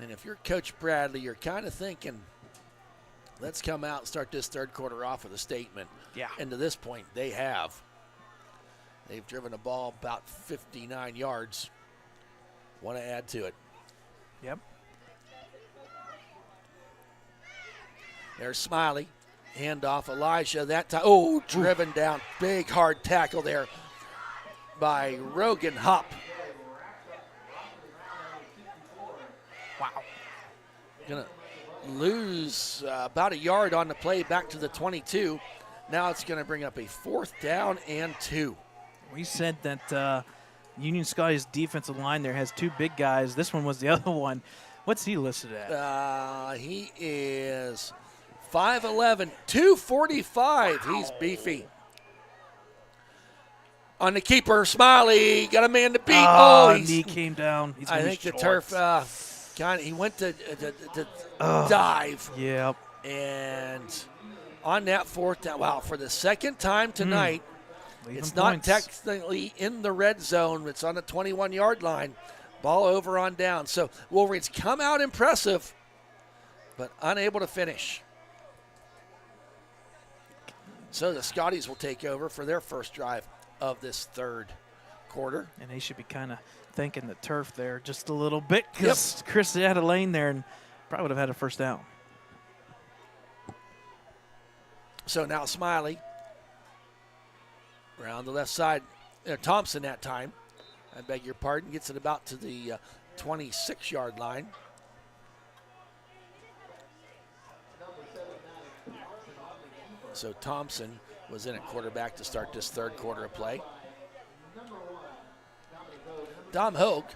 Speaker 2: And if you're Coach Bradley, you're kind of thinking, let's come out and start this third quarter off with a statement.
Speaker 4: Yeah.
Speaker 2: And to this point, they have. They've driven the ball about 59 yards. Want to add to it.
Speaker 4: Yep.
Speaker 2: There's Smiley. Handoff Elijah. That time, oh, driven down. Big, hard tackle there by Rogan Hupp.
Speaker 4: Wow.
Speaker 2: Going to lose about a yard on the play back to the 22. Now it's going to bring up a 4th down and 2.
Speaker 4: We said that Union Scotty's defensive line there has 2 big guys. This one was the other one. What's he listed at?
Speaker 2: He is 5'11", 245. He's beefy. On the keeper, Smiley got a man to beat.
Speaker 4: Knee came down. He's
Speaker 2: I think the turf he went to dive.
Speaker 4: Yep.
Speaker 2: And on that 4th down, wow, for the 2nd time tonight, it's not
Speaker 4: points.
Speaker 2: technically in the red zone. It's on the 21-yard line. Ball over on down. So Wolverines come out impressive, but unable to finish. So the Scotties will take over for their first drive of this third quarter.
Speaker 4: And they should be kind of thanking the turf there just a little bit because Chris had a lane there and probably would have had a first down.
Speaker 2: So now Smiley around the left side. Thompson that time. I beg your pardon. Gets it about to the 26-yard line. So Thompson was in at quarterback to start this third quarter of play. Dom Hogue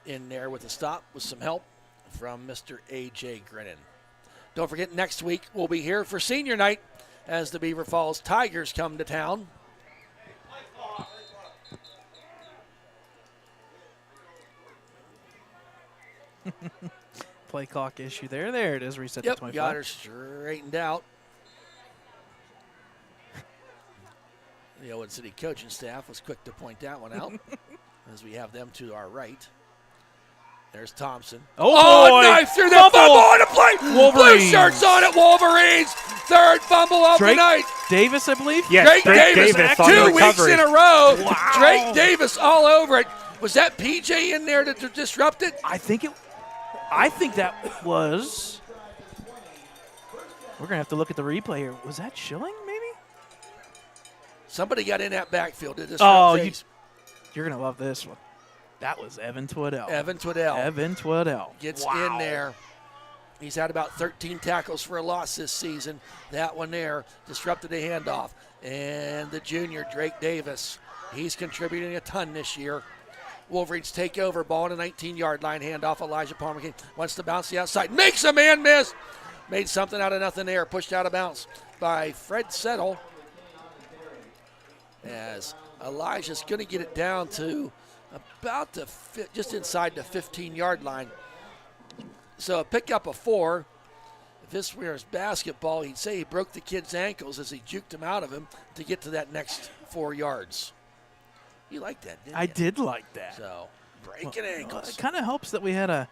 Speaker 2: in there with a stop with some help from Mr. A.J. Grinnan. Don't forget, next week we'll be here for senior night as the Beaver Falls Tigers come to town.
Speaker 4: Play clock issue there. There it is. Reset to 25.
Speaker 2: Got her straightened out. The Ellwood City coaching staff was quick to point that one out as we have them to our right. There's Thompson.
Speaker 4: Oh, boy.
Speaker 2: Knife through the fumble on the play.
Speaker 4: Wolverines.
Speaker 2: Blue shirts on it, Wolverines. Third fumble of the night.
Speaker 4: Davis, I believe.
Speaker 5: Yes,
Speaker 2: Drake Davis
Speaker 5: on the
Speaker 2: 2 weeks
Speaker 5: recovery.
Speaker 2: in a row.
Speaker 4: Wow.
Speaker 2: Drake Davis all over it. Was that PJ in there to disrupt it?
Speaker 4: I think that was. We're gonna have to look at the replay here. Was that Schilling, maybe?
Speaker 2: Somebody got in that backfield to disrupt
Speaker 4: Oh,
Speaker 2: things.
Speaker 4: You're gonna love this one. That was Evan Twiddell.
Speaker 2: Evan Twiddell gets in there. He's had about 13 tackles for a loss this season. That one there disrupted a handoff. And the junior, Drake Davis, he's contributing a ton this year. Wolverines take over, ball on the 19-yard line, handoff. Elijah Palmer wants to bounce the outside. Makes a man miss. Made something out of nothing there. Pushed out of bounds by Fred Settle. As Elijah's going to get it down to about just inside the 15-yard line. So a pickup of 4. If this was basketball, he'd say he broke the kid's ankles as he juked him out of him to get to that next 4 yards. You liked that, didn't you?
Speaker 4: I did like that.
Speaker 2: So breaking ankles.
Speaker 4: It kind of helps that we had a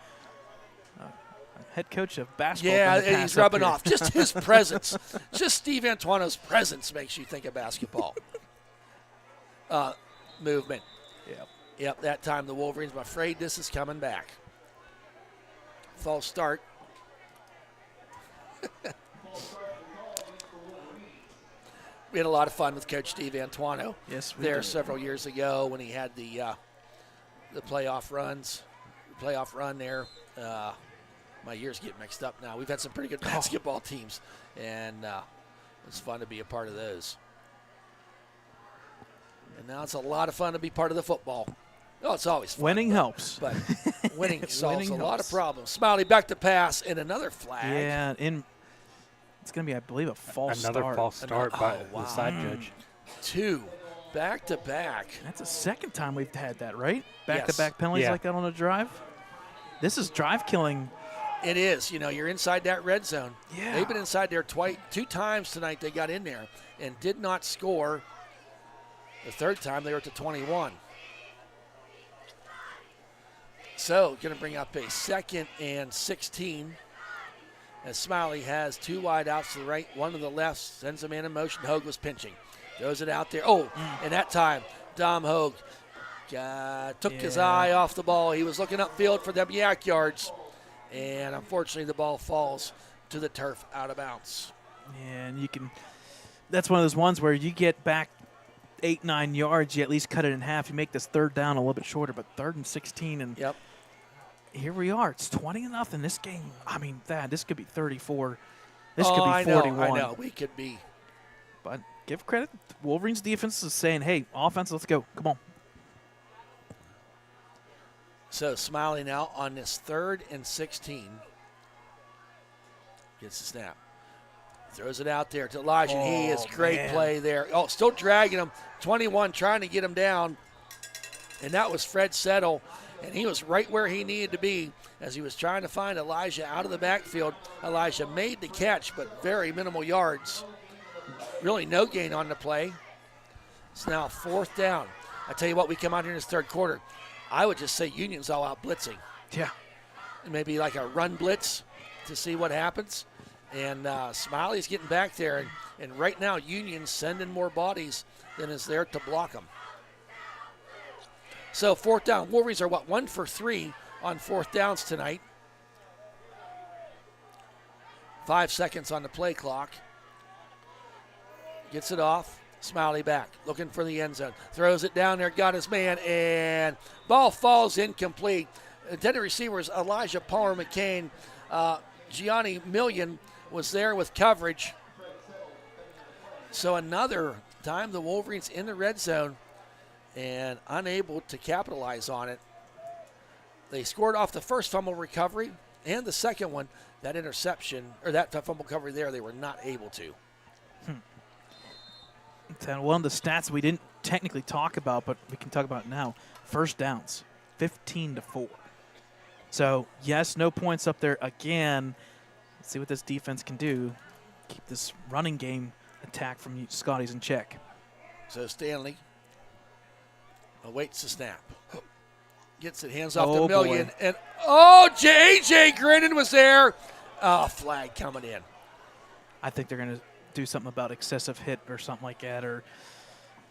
Speaker 4: head coach of basketball.
Speaker 2: Yeah,
Speaker 4: in the
Speaker 2: and
Speaker 4: past
Speaker 2: he's
Speaker 4: up
Speaker 2: rubbing
Speaker 4: here.
Speaker 2: off. Just his presence. Just Steve Antuano's presence makes you think of basketball. Movement. Yep, that time the Wolverines, I'm afraid this is coming back. False start. We had a lot of fun with Coach Steve Antuano.
Speaker 4: Yes, we
Speaker 2: there
Speaker 4: did.
Speaker 2: several years ago when he had the playoff runs, playoff run there. My years get mixed up now. We've had some pretty good basketball teams, and it's fun to be a part of those. And now it's a lot of fun to be part of the football. Oh, it's always fun.
Speaker 4: Winning helps.
Speaker 2: But winning solves
Speaker 4: Winning
Speaker 2: a lot
Speaker 4: helps.
Speaker 2: of problems. Smiley back to pass and another flag.
Speaker 4: Yeah, it's going to be, I believe, a false start.
Speaker 5: Another false start by the side judge.
Speaker 2: 2 back to back.
Speaker 4: That's the second time we've had that, right?
Speaker 2: Yes.
Speaker 4: Back-to-back penalties
Speaker 5: Yeah.
Speaker 4: like that on a drive. This is drive killing.
Speaker 2: It is. You're inside that red zone.
Speaker 4: Yeah.
Speaker 2: They've been inside there 2 times tonight. They got in there and did not score. The third time they were to 21. So going to bring up a 2nd and 16 as Smiley has 2 wide outs to the right, 1 to the left, sends a man in motion. Hogue was pinching. Throws it out there. And that time, Dom Hogue took his eye off the ball. He was looking upfield for them yak yards. And unfortunately, the ball falls to the turf out of bounds.
Speaker 4: And that's one of those ones where you get back 8-9 yards, you at least cut it in half. You make this third down a little bit shorter, but 3rd and 16, and here we are. It's 20-0. This game, this could be 34. This could be 41.
Speaker 2: I know. We could be.
Speaker 4: But give credit. Wolverines defense is saying, hey, offense, let's go. Come on.
Speaker 2: So Smiley now on this 3rd and 16. Gets the snap. Throws it out there to Elijah. He is great play there. Still dragging him. 21 trying to get him down. And that was Fred Settle. And he was right where he needed to be as he was trying to find Elijah out of the backfield. Elijah made the catch, but very minimal yards. Really no gain on the play. It's now 4th down. I tell you what, we come out here in this third quarter. I would just say Union's all out blitzing.
Speaker 4: Yeah.
Speaker 2: Maybe like a run blitz to see what happens. And Smiley's getting back there. And right now, Union's sending more bodies than is there to block them. So 4th down. Wolverines are 1 for 3 on 4th downs tonight. 5 seconds on the play clock. Gets it off. Smiley back, looking for the end zone. Throws it down there, got his man, and ball falls incomplete. Intended receivers Elijah Palmer McCain. Gianni Million was there with coverage. So another time the Wolverines in the red zone and unable to capitalize on it. They scored off the first fumble recovery and the second one, that interception, or that fumble recovery there, they were not able to.
Speaker 4: One of the stats we didn't technically talk about, but we can talk about now. First downs, 15-4. So, yes, no points up there again. Let's see what this defense can do. Keep this running game attack from Scotty's in check.
Speaker 2: So Stanley awaits the snap. Gets it, hands off to Million.
Speaker 4: Boy.
Speaker 2: And, A.J. Grinnan was there. Flag coming in.
Speaker 4: I think they're going to do something about excessive hit or something like that. Or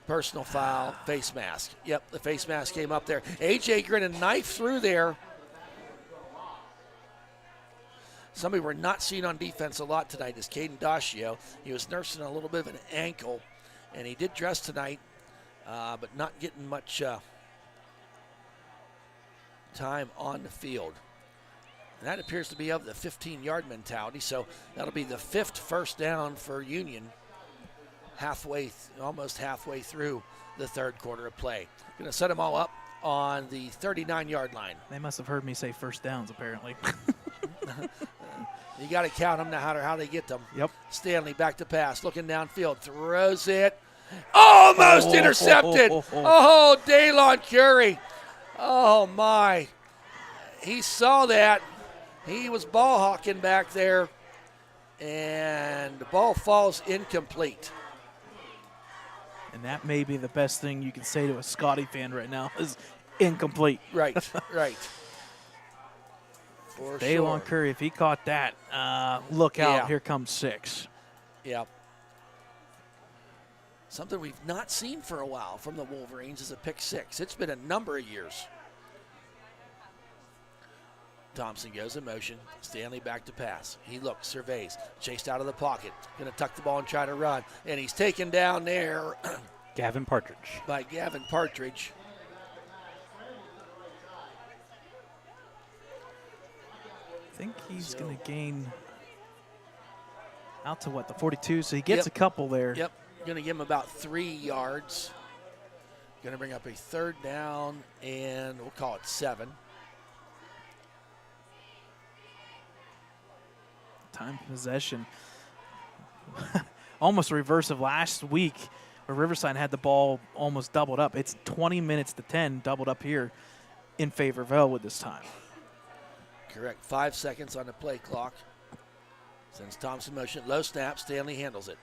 Speaker 2: Personal foul, face mask. Yep, the face mask came up there. A.J. Grinnan knife through there. Somebody we're not seeing on defense a lot tonight is Caden Dacio. He was nursing a little bit of an ankle, and he did dress tonight, but not getting much time on the field. And that appears to be of the 15-yard mentality, so that'll be the 5th first down for Union, almost halfway through the third quarter of play. Going to set them all up on the 39-yard line.
Speaker 4: they must have heard me say first downs, apparently.
Speaker 2: You got to count them, no matter how they get them.
Speaker 4: Yep.
Speaker 2: Stanley back to pass, looking downfield, throws it. Almost intercepted. Daylon Curry. Oh, my. He saw that. He was ball hawking back there, and the ball falls incomplete.
Speaker 4: And that may be the best thing you can say to a Scotty fan right now is incomplete.
Speaker 2: Right, right. For
Speaker 4: Daylon
Speaker 2: sure.
Speaker 4: Curry, if he caught that, look out,
Speaker 2: Yeah.
Speaker 4: here comes 6.
Speaker 2: Yep. Something we've not seen for a while from the Wolverines is a pick 6. It's been a number of years. Thompson goes in motion. Stanley back to pass. He looks, surveys, chased out of the pocket. Going to tuck the ball and try to run. And he's taken down there
Speaker 5: Gavin Partridge.
Speaker 2: by Gavin Partridge.
Speaker 4: I think he's going to gain out to the 42, so he gets a couple there.
Speaker 2: Yep, going to give him about 3 yards. Going to bring up a third down, and we'll call it 7.
Speaker 4: Time possession. Almost a reverse of last week where Riverside had the ball almost doubled up. It's 20 minutes to 10, doubled up here in favor of Ellwood this time.
Speaker 2: Correct. 5 seconds on the play clock. Sends Thompson motion. Low snap. Stanley handles it.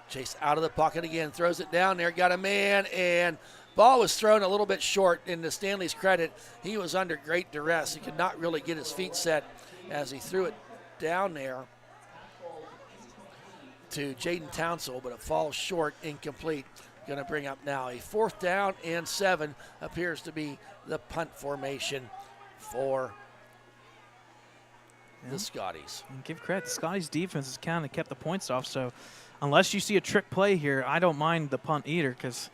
Speaker 2: Chase out of the pocket again. Throws it down there. Got a man. And ball was thrown a little bit short. And to Stanley's credit, he was under great duress. He could not really get his feet set as he threw it down there to Jaden Townsell. But it falls short. Incomplete. Going to bring up now a 4th down and 7. Appears to be the punt formation for the Scotties.
Speaker 4: And give credit, the Scotties defense has kind of kept the points off, so unless you see a trick play here, I don't mind the punt either because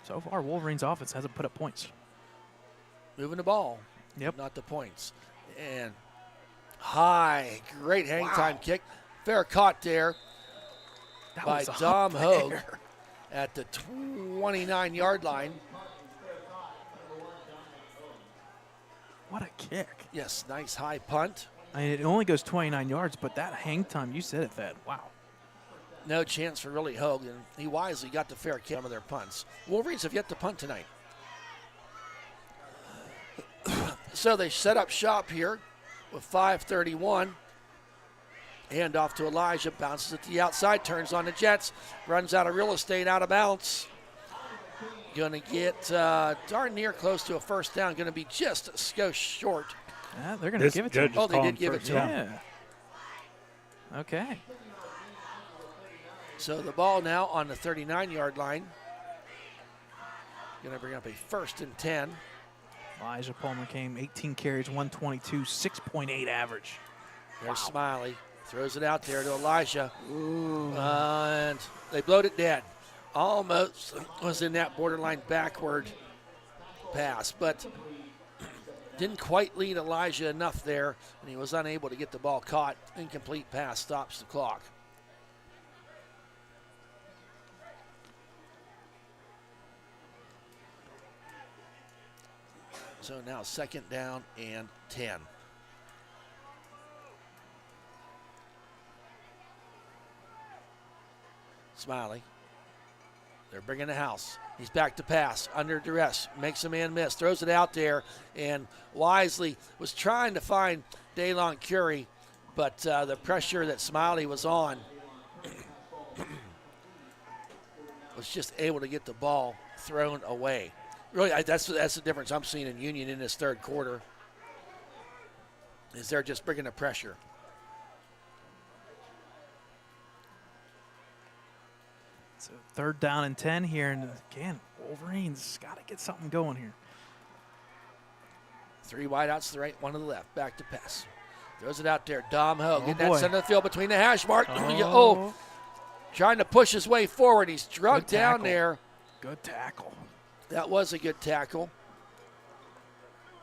Speaker 4: so far Wolverines offense hasn't put up points.
Speaker 2: Moving the ball,
Speaker 4: Yep.
Speaker 2: not the points. And high, great hang time kick. Fair caught there
Speaker 4: That
Speaker 2: by
Speaker 4: was up
Speaker 2: Dom Hogue
Speaker 4: there.
Speaker 2: at the 29-yard line.
Speaker 4: What a kick.
Speaker 2: Yes, nice high punt.
Speaker 4: I mean, it only goes 29 yards, but that hang time, you said it, that. Wow.
Speaker 2: No chance for really Hogue, and he wisely got the fair kick of their punts. Wolverines have yet to punt tonight. So they set up shop here with 5:31. Hand off to Elijah, bounces it to the outside, turns on the Jets, runs out of real estate, out of bounds. Going to get darn near close to a first down. Going to be just a skosh short.
Speaker 4: Yeah, they're going to give it to him.
Speaker 2: Oh, they did give it to him.
Speaker 4: Yeah. Okay.
Speaker 2: So the ball now on the 39-yard line. Going to bring up a 1st and 10.
Speaker 4: Elijah Palmer came 18 carries, 122, 6.8 average.
Speaker 2: There's Smiley. Throws it out there to Elijah. And they blowed it dead. Almost was in that borderline backward pass, but didn't quite lead Elijah enough there, and he was unable to get the ball caught. Incomplete pass stops the clock. So now 2nd down and 10. Smiley. They're bringing the house. He's back to pass, under duress, makes a man miss, throws it out there, and wisely was trying to find Daylon Curie, but the pressure that Smiley was on was just able to get the ball thrown away. Really, that's the difference I'm seeing in Union in this 3rd quarter, is they're just bringing the pressure.
Speaker 4: So 3rd down and 10 here, and again, Wolverines got to get something going here.
Speaker 2: 3 wideouts to the right, 1 to the left. Back to pass. Throws it out there. Dom Ho getting that center of the field between the hash mark. Trying to push his way forward. He's drugged down there.
Speaker 4: Good tackle.
Speaker 2: That was a good tackle.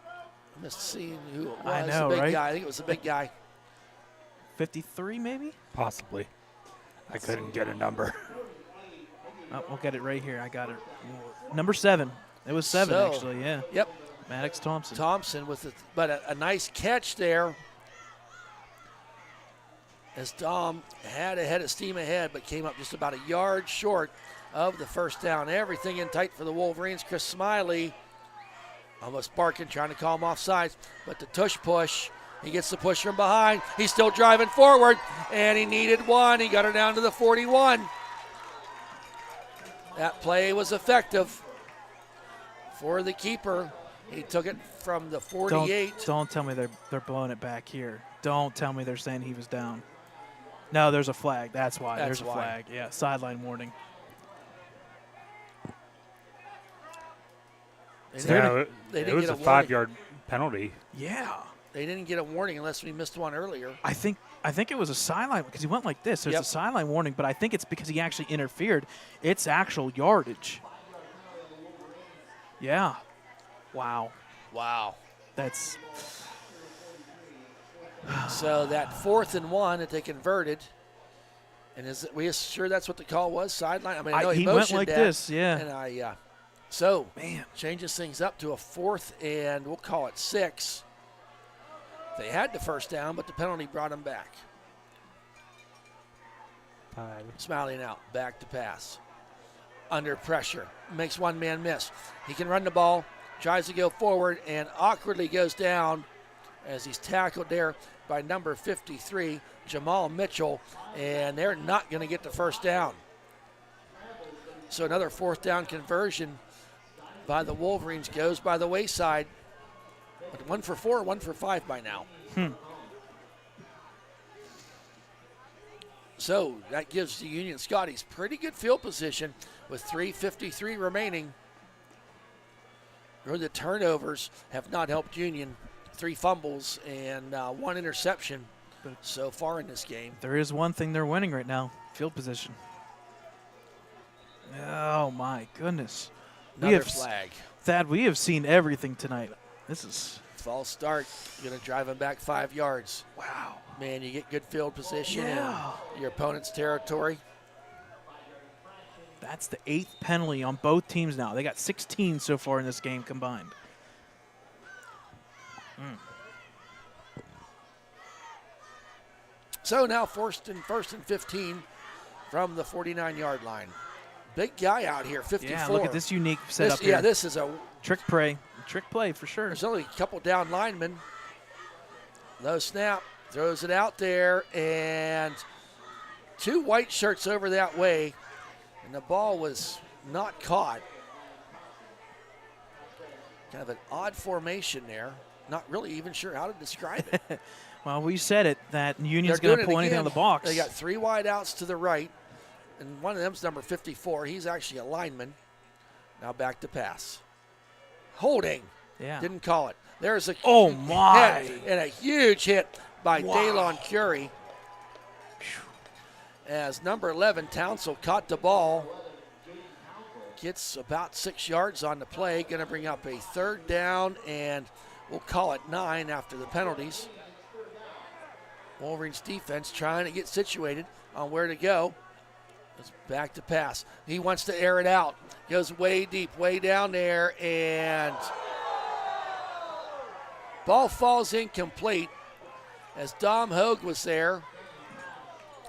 Speaker 2: I missed seeing who it was.
Speaker 4: I know,
Speaker 2: the big
Speaker 4: right?
Speaker 2: guy. I think it was the big guy.
Speaker 4: 53 maybe?
Speaker 5: Possibly. I couldn't get a number.
Speaker 4: Oh, we'll get it right here. I got it. Number 7. It was 7,
Speaker 2: So,
Speaker 4: actually, yeah.
Speaker 2: Yep.
Speaker 4: Maddox Thompson.
Speaker 2: Thompson with a nice catch there. As Dom had a head of steam ahead, but came up just about a yard short of the 1st down. Everything in tight for the Wolverines. Chris Smiley almost barking, trying to call him off sides, but the tush push. He gets the push from behind. He's still driving forward, and he needed 1. He got her down to the 41. That play was effective for the keeper. He took it from the 48.
Speaker 4: Don't tell me they're blowing it back here. Don't tell me they're saying he was down. No, there's a flag. That's why. There's a flag. Yeah, sideline warning.
Speaker 2: It
Speaker 5: was a 5-yard penalty.
Speaker 4: Yeah.
Speaker 2: They didn't get a warning unless we missed one earlier.
Speaker 4: I think it was a sideline because he went like this. There's a sideline warning, but I think it's because he actually interfered. It's actual yardage. Yeah. Wow. That's
Speaker 2: so that 4th and 1 that they converted, and is we sure that's what the call was? Sideline. I mean, I know he
Speaker 4: went
Speaker 2: motioned
Speaker 4: like
Speaker 2: that,
Speaker 4: this. Yeah.
Speaker 2: And so
Speaker 4: man,
Speaker 2: changes things up to a 4th and we'll call it 6. They had the 1st down, but the penalty brought them back.
Speaker 5: 5.
Speaker 2: Smiley now, back to pass. Under pressure, makes 1 man miss. He can run the ball, tries to go forward, and awkwardly goes down as he's tackled there by number 53, Jamal Mitchell, and they're not going to get the 1st down. So another 4th down conversion by the Wolverines goes by the wayside. But 1 for 4, 1 for 5 by now. So that gives the Union Scotties pretty good field position with 3:53 remaining. The turnovers have not helped Union. 3 fumbles and 1 interception so far in this game.
Speaker 4: There is one thing they're winning right now: field position. Oh my goodness!
Speaker 2: Another flag.
Speaker 4: Thad, we have seen everything tonight. This is
Speaker 2: false start. Going to drive him back 5 yards.
Speaker 4: Wow.
Speaker 2: Man, you get good field position
Speaker 4: Yeah.
Speaker 2: in your opponent's territory.
Speaker 4: That's the 8th penalty on both teams now. They got 16 so far in this game combined.
Speaker 2: So now first and 15 from the 49-yard line. Big guy out here, 54.
Speaker 4: Yeah, look at this unique setup here.
Speaker 2: Yeah, this is a
Speaker 4: trick play for sure.
Speaker 2: There's only a couple down linemen. Low snap, throws it out there, and 2 white shirts over that way, and the ball was not caught. Kind of an odd formation there. Not really even sure how to describe it.
Speaker 4: Well, we said it, that Union's going to pull anything on the box.
Speaker 2: They got 3 wide outs to the right, and one of them's number 54. He's actually a lineman. Now back to pass. Holding.
Speaker 4: Yeah.
Speaker 2: Didn't call it. There's a
Speaker 4: my.
Speaker 2: hit and a huge hit by Daylon Curie. as number 11, Townsend, caught the ball. Gets about 6 yards on the play. Going to bring up a 3rd down, and we'll call it 9 after the penalties. Wolverines defense trying to get situated on where to go. It's back to pass. He wants to air it out. Goes way deep, way down there, and ball falls incomplete as Dom Hogue was there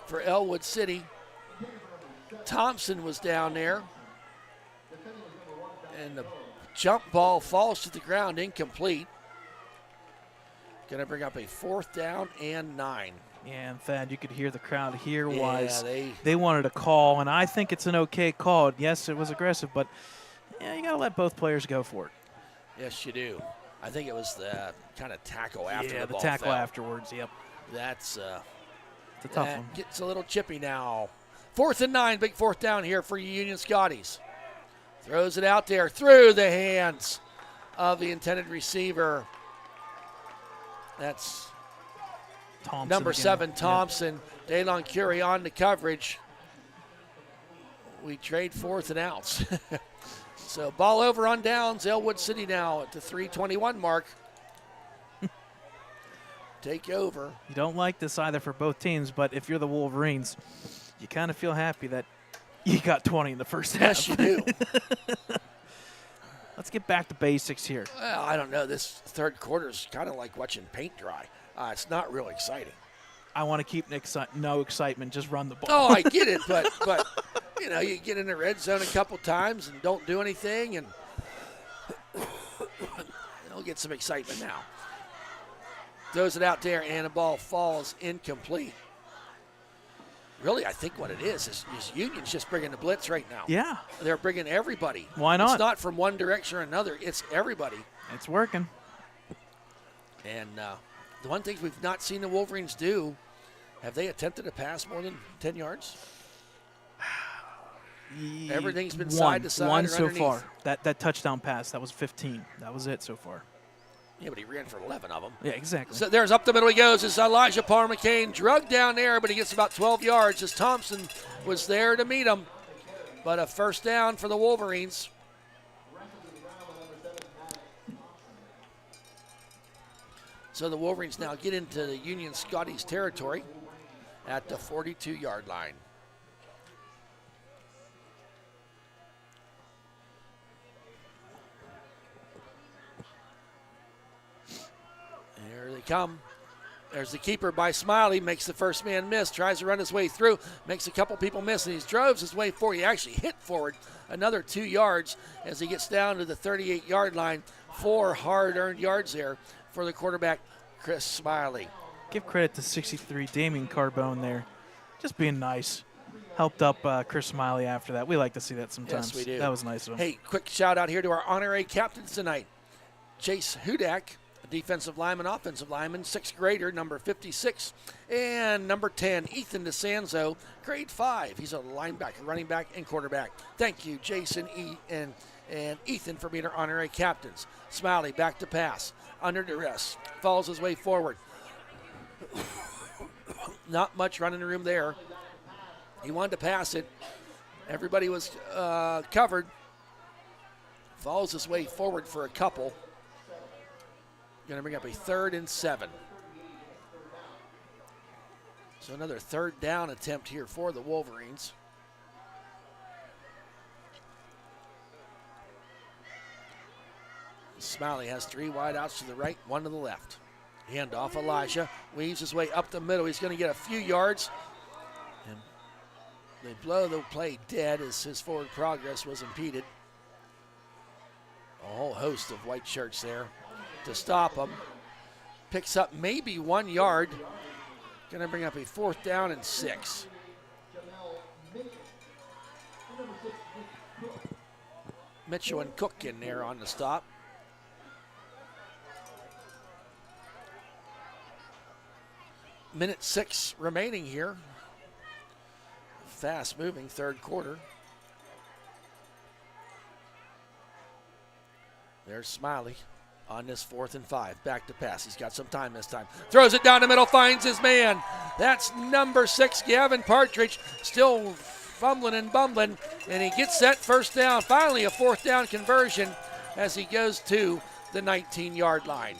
Speaker 2: for Ellwood City. Thompson was down there. And the jump ball falls to the ground, incomplete. Going to bring up a 4th down and 9.
Speaker 4: Yeah, and Thad, you could hear the crowd here
Speaker 2: Yeah,
Speaker 4: was
Speaker 2: they
Speaker 4: wanted a call, and I think it's an okay call. Yes, it was aggressive, but yeah, you got to let both players go for it.
Speaker 2: Yes, you do. I think it was the kind of tackle after
Speaker 4: Yeah,
Speaker 2: the
Speaker 4: the
Speaker 2: ball
Speaker 4: tackle
Speaker 2: fell.
Speaker 4: afterwards, yep.
Speaker 2: That's
Speaker 4: It's a tough
Speaker 2: that
Speaker 4: one.
Speaker 2: gets a little chippy now. 4th and 9, big 4th down here for Union Scotties. Throws it out there through the hands of the intended receiver. That's
Speaker 4: Thompson
Speaker 2: number
Speaker 4: again.
Speaker 2: 7,
Speaker 4: Yep.
Speaker 2: Thompson. Daylon Curie on the coverage. We trade 4th and outs. So ball over on downs. Ellwood City now at the 3:21 mark. Take over.
Speaker 4: You don't like this either for both teams, but if you're the Wolverines, you kind of feel happy that you got 20 in the first half.
Speaker 2: Yes, you do.
Speaker 4: Let's get back to basics here.
Speaker 2: Well, I don't know. This 3rd quarter is kind of like watching paint dry. It's not real exciting.
Speaker 4: I want to keep no excitement, just run the ball.
Speaker 2: Oh, I get it, but you know, you get in the red zone a couple times and don't do anything, and you'll get some excitement now. Throws it out there, and the ball falls incomplete. Really, I think what it is Union's just bringing the blitz right now.
Speaker 4: Yeah,
Speaker 2: They're bringing everybody.
Speaker 4: Why not?
Speaker 2: It's not from one direction or another. It's everybody.
Speaker 4: it's working.
Speaker 2: And the one thing we've not seen the Wolverines do, have they attempted to pass more than 10 yards? Everything's been side to side
Speaker 4: One
Speaker 2: or
Speaker 4: so
Speaker 2: underneath.
Speaker 4: far. That touchdown pass, that was 15. That was it so far.
Speaker 2: Yeah, but he ran for 11 of them.
Speaker 4: Yeah, exactly.
Speaker 2: So there's up the middle he goes. It's Elijah Parmakane, drugged down there, but he gets about 12 yards as Thompson was there to meet him. But a 1st down for the Wolverines. So the Wolverines now get into the Union Scotties territory at the 42-yard line. Here they come. There's the keeper by Smiley, makes the first man miss, tries to run his way through, makes a couple people miss, and he drives his way forward. He actually hit forward another 2 yards as he gets down to the 38-yard line. 4 hard-earned yards there for the quarterback, Chris Smiley.
Speaker 4: Give credit to 63 Damien Carbone there. Just being nice. Helped up Chris Smiley after that. We like to see that sometimes.
Speaker 2: Yes, we do.
Speaker 4: That was nice of him.
Speaker 2: Hey, quick shout out here to our honorary captains tonight. Chase Hudak, a defensive lineman, offensive lineman, 6th grader, number 56. And number 10, Ethan DeSanzo, grade 5. He's a linebacker, running back, and quarterback. Thank you, Jason and Ethan, for being our honorary captains. Smiley back to pass. Under duress. Falls his way forward. Not much running room there. He wanted to pass it. Everybody was covered. Falls his way forward for a couple. Going to bring up a 3rd and 7. So another 3rd down attempt here for the Wolverines. Smiley has 3 wideouts to the right, 1 to the left. Hand off Elijah. Weaves his way up the middle. He's going to get a few yards. And they blow the play dead as his forward progress was impeded. A whole host of white shirts there to stop him. Picks up maybe 1 yard. Going to bring up a 4th down and 6. Mitchell and Cook in there on the stop. Minute 6 remaining here. Fast moving 3rd quarter. There's Smiley on this 4th and 5. Back to pass. He's got some time this time. Throws it down the middle, finds his man. That's number 6, Gavin Partridge, still fumbling and bumbling, and he gets that first down. Finally, a 4th down conversion as he goes to the 19-yard line.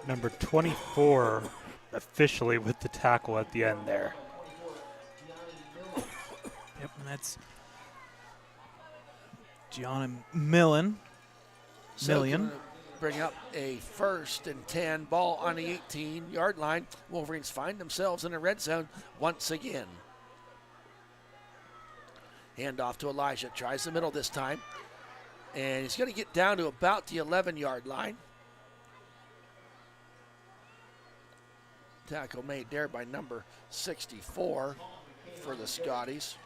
Speaker 5: Number 24 officially with the tackle at the end there.
Speaker 4: Yep, and that's Gianna Millen. Million.
Speaker 2: Bring up a 1st and 10, ball on the 18-yard line. Wolverines find themselves in a red zone once again. Hand off to Elijah, tries the middle this time, and he's going to get down to about the 11-yard line. Tackle made there by number 64 for the Scotties.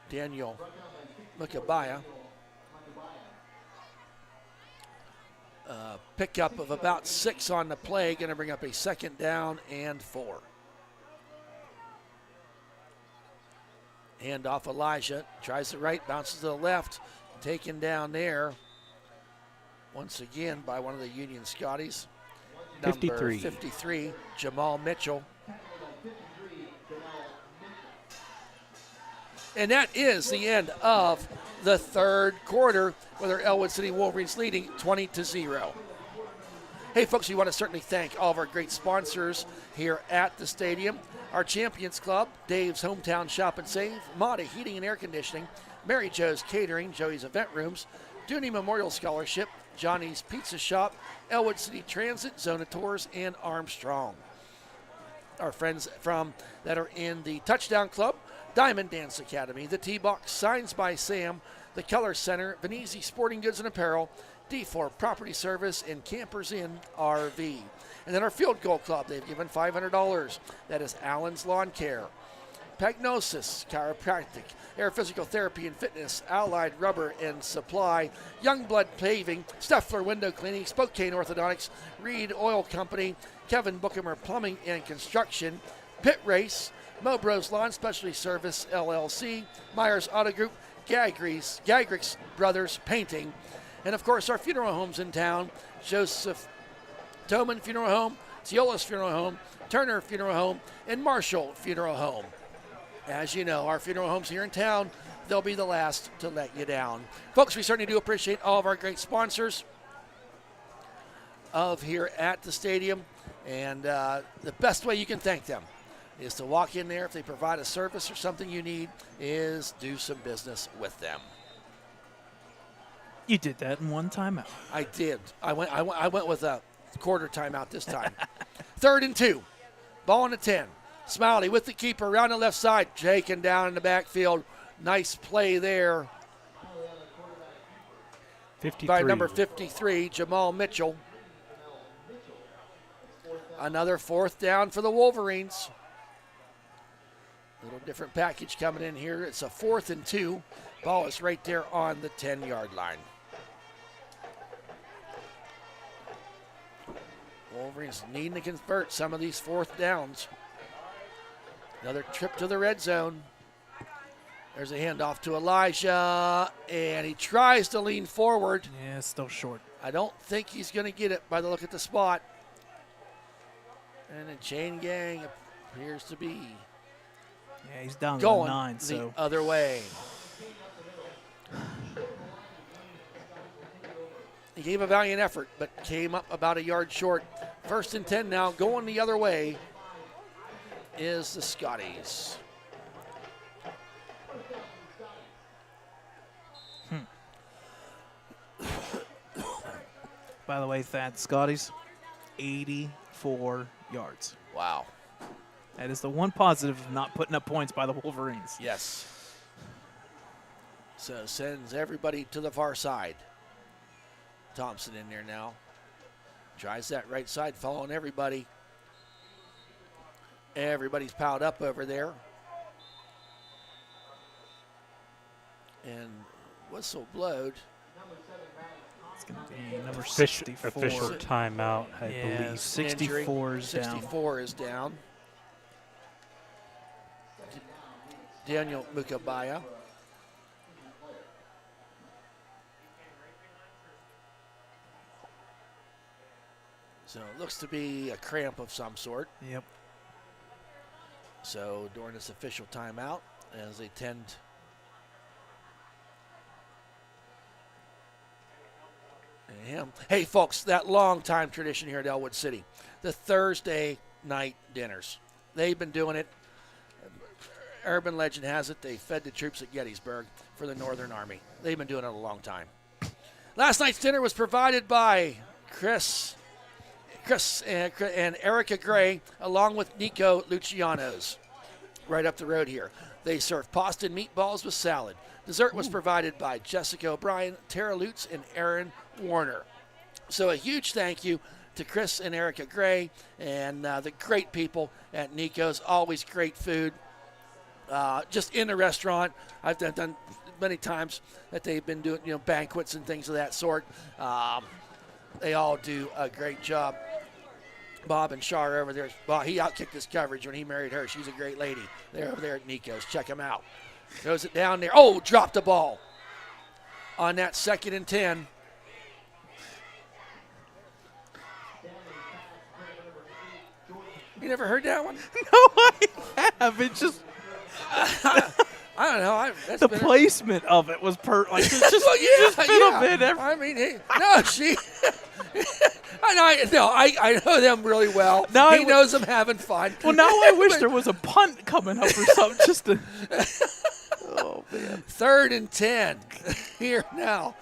Speaker 2: Daniel Mukabaya. Pickup of about 6 on the play, going to bring up a 2nd down and 4. Hand off Elijah, tries the right, bounces to the left, taken down there once again by one of the Union Scotties. Number 53, Jamal Mitchell. And that is the end of the 3rd quarter with our Ellwood City Wolverines leading 20-0. Hey folks, we want to certainly thank all of our great sponsors here at the stadium. Our Champions Club, Dave's Hometown Shop and Save, Mata Heating and Air Conditioning, Mary Jo's Catering, Joey's Event Rooms, Dooney Memorial Scholarship, Johnny's Pizza Shop, Ellwood City Transit, Zona Tours, and Armstrong. Our friends that are in the Touchdown Club, Diamond Dance Academy, the T-Box, Signs by Sam, the Color Center, Venezi Sporting Goods and Apparel, D4 Property Service, and Campers Inn RV. And then our Field Goal Club, they've given $500. That is Allen's Lawn Care, Pagnosis Chiropractic, Air Physical Therapy and Fitness, Allied Rubber and Supply, Youngblood Paving, Steffler Window Cleaning, Spokane Orthodontics, Reed Oil Company, Kevin Bookemer Plumbing and Construction, Pit Race, Mobros Lawn Specialty Service LLC, Myers Auto Group, Gagrix Brothers Painting, and of course our funeral homes in town, Joseph Toman Funeral Home, Teolis Funeral Home, Turner Funeral Home, and Marshall Funeral Home. As you know, our funeral homes here in town, they'll be the last to let you down. Folks, we certainly do appreciate all of our great sponsors of here at the stadium, and the best way you can thank them is to walk in there. If they provide a service or something you need, is do some business with them.
Speaker 4: You did that in one timeout.
Speaker 2: I did. I went with a quarter timeout this time. 3rd and 2. Ball on the 10. Smiley with the keeper around the left side. Taken down in the backfield. Nice play there
Speaker 5: 53.
Speaker 2: by number 53, Jamal Mitchell. Another 4th down for the Wolverines. A little different package coming in here. It's a 4th and 2. Ball is right there on the 10-yard line. Wolverines needing to convert some of these 4th downs. Another trip to the red zone. There's a handoff to Elijah, and he tries to lean forward.
Speaker 4: Yeah, still short.
Speaker 2: I don't think he's going to get it by the look at the spot. And the chain gang appears to be
Speaker 4: Yeah, he's down to
Speaker 2: going
Speaker 4: 9, so
Speaker 2: the other way. He gave a valiant effort, but came up about a yard short. 1st and 10 now, going the other way is the Scotties.
Speaker 4: By the way, Thad, Scotties, 84 yards.
Speaker 2: Wow.
Speaker 4: That is the one positive of not putting up points by the Wolverines.
Speaker 2: Yes. So sends everybody to the far side. Thompson in there now. Tries that right side, following everybody. Everybody's piled up over there. And whistle blowed.
Speaker 4: It's going to be number
Speaker 5: Official
Speaker 4: 64.
Speaker 5: timeout, I
Speaker 4: Yeah,
Speaker 5: believe.
Speaker 4: 64 is down.
Speaker 2: 64 is down. Daniel Mukabaya. So it looks to be a cramp of some sort.
Speaker 4: Yep.
Speaker 2: So during this official timeout, as they tend him. Hey, folks, that long-time tradition here at Ellwood City, the Thursday night dinners. They've been doing it. Urban legend has it they fed the troops at Gettysburg for the Northern Army. They've been doing it a long time. Last night's dinner was provided by Chris and Erica Gray, along with Nico Luciano's, right up the road here. They serve pasta and meatballs with salad. Dessert was provided by Jessica O'Brien, Tara Lutz, and Aaron Warner. So a huge thank you to Chris and Erica Gray and the great people at Nico's. Always great food. Just in the restaurant, I've done many times that they've been doing banquets and things of that sort. They all do a great job. Bob and Shar over there. Well, he outkicked his coverage when he married her. She's a great lady. They're over there at Nico's. Check him out. Throws it down there. Oh, dropped the ball on that 2nd and 10. You never heard that one?
Speaker 4: No, I have. It just
Speaker 2: I don't know. That's
Speaker 4: the
Speaker 2: been
Speaker 4: placement of it was it's just
Speaker 2: well,
Speaker 4: just fit a bit every-
Speaker 2: I mean, she. I know them really well.
Speaker 4: Now
Speaker 2: he knows them having fun.
Speaker 4: Well, now I wish there was a punt coming up or something just to. Oh man.
Speaker 2: 3rd and 10 here now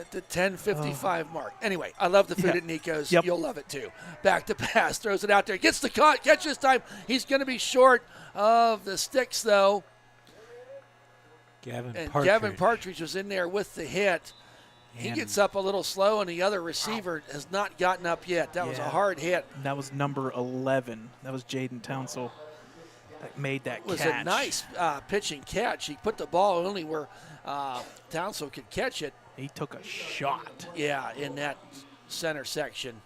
Speaker 2: at the 10:55 mark. Anyway, I love the food at Nico's.
Speaker 4: Yep.
Speaker 2: You'll love it too. Back to pass, throws it out there, gets the catch this time. He's going to be short of the sticks though. Gavin Partridge was in there with the hit. He gets up a little slow, and the other receiver has not gotten up yet. That was a hard hit.
Speaker 4: That was number 11. That was Jaden Townsell that made that catch.
Speaker 2: It was a nice pitch and catch. He put the ball only where Townsell could catch it.
Speaker 4: He took a shot.
Speaker 2: Yeah, in that center section.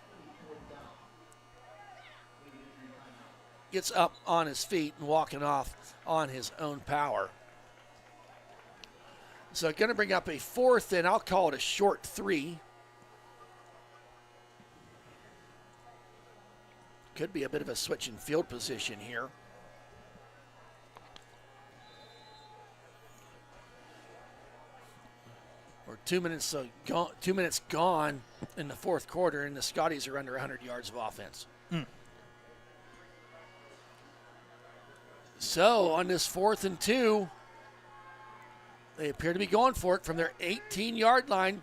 Speaker 2: Gets up on his feet and walking off on his own power. So going to bring up a 4th, and I'll call it a short 3. Could be a bit of a switch in field position here. We're 2 minutes gone in the 4th quarter, and the Scotties are under 100 yards of offense. So on this 4th and 2, they appear to be going for it from their 18-yard line.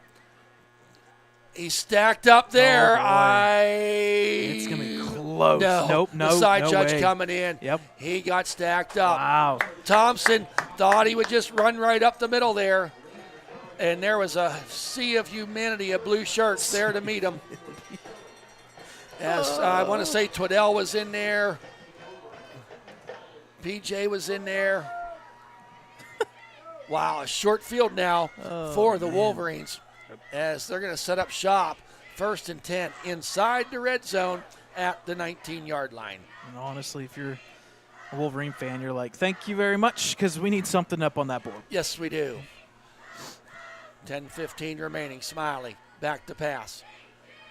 Speaker 2: He's stacked up there.
Speaker 4: It's going to be close.
Speaker 2: No,
Speaker 4: No,
Speaker 2: the side judge
Speaker 4: way.
Speaker 2: coming in.
Speaker 4: Yep.
Speaker 2: He got stacked up.
Speaker 4: Wow.
Speaker 2: Thompson thought he would just run right up the middle there. And there was a sea of humanity of blue shirts there to meet him. As I want to say Twaddell was in there. PJ was in there. Wow, a short field now for the Wolverines as they're going to set up shop. 1st and 10 inside the red zone at the 19-yard line.
Speaker 4: And honestly, if you're a Wolverine fan, you're like, thank you very much, because we need something up on that board.
Speaker 2: Yes, we do. 10-15 remaining. Smiley back to pass.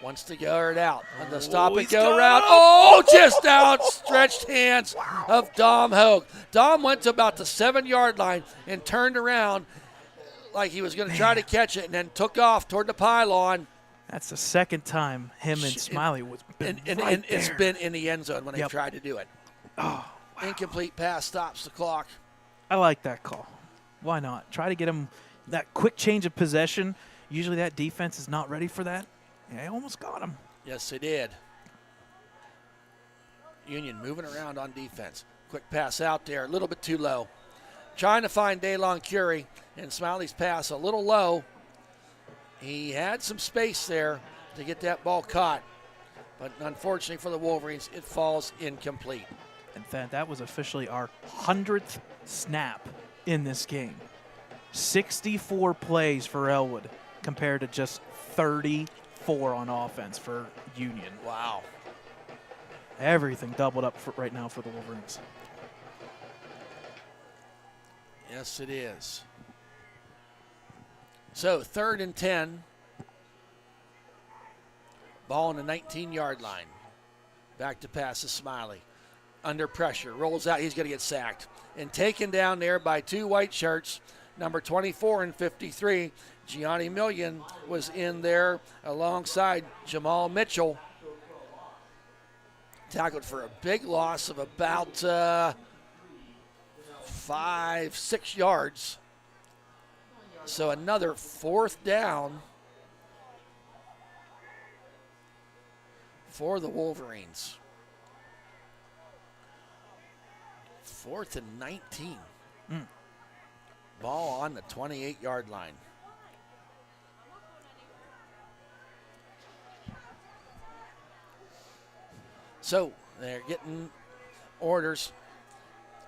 Speaker 2: Wants to go it out on the stop and go route. Oh, just outstretched hands of Dom Hogue. Dom went to about the 7-yard line and turned around like he was going to try to catch it and then took off toward the pylon.
Speaker 4: That's the 2nd time him and Smiley was
Speaker 2: And
Speaker 4: right
Speaker 2: it's
Speaker 4: there.
Speaker 2: been in the end zone when they tried to do it.
Speaker 4: Oh, wow.
Speaker 2: Incomplete pass stops the clock.
Speaker 4: I like that call. Why not? Try to get him that quick change of possession. Usually that defense is not ready for that. Yeah, I almost got him.
Speaker 2: Yes, they did. Union moving around on defense. Quick pass out there, a little bit too low. Trying to find DeLon Curie, and Smiley's pass a little low. He had some space there to get that ball caught, but unfortunately for the Wolverines, it falls incomplete.
Speaker 4: In fact, that was officially our 100th snap in this game. 64 plays for Ellwood compared to just 34 on offense for Union.
Speaker 2: Wow.
Speaker 4: Everything doubled up right now for the Wolverines.
Speaker 2: Yes, it is. So 3rd and 10. Ball on the 19-yard line. Back to pass to Smiley. under pressure. Rolls out. He's going to get sacked. And taken down there by 2 white shirts, number 24 and 53. Gianni Million was in there alongside Jamal Mitchell. Tackled for a big loss of about 5-6 yards. So another 4th down for the Wolverines. 4th and 19. Ball on the 28-yard line. So they're getting orders.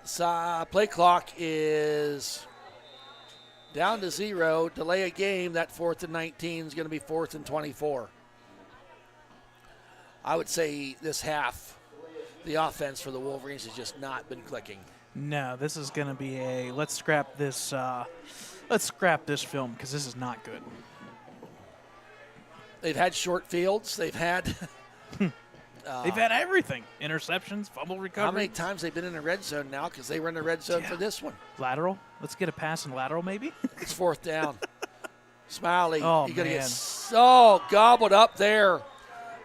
Speaker 2: Play clock is down to 0. Delay a game. That 4th and 19 is going to be 4th and 24. I would say this half, the offense for the Wolverines has just not been clicking.
Speaker 4: No, this is going to be a let's scrap this film because this is not good.
Speaker 2: They've had short fields. They've had
Speaker 4: they've had everything: interceptions, fumble recovery.
Speaker 2: How many times they've been in the red zone now? Because they were in the red zone for this one.
Speaker 4: Lateral. Let's get a pass and lateral, maybe.
Speaker 2: It's 4th down. Smiley,
Speaker 4: Oh,
Speaker 2: you're going to
Speaker 4: man.
Speaker 2: get so gobbled up there.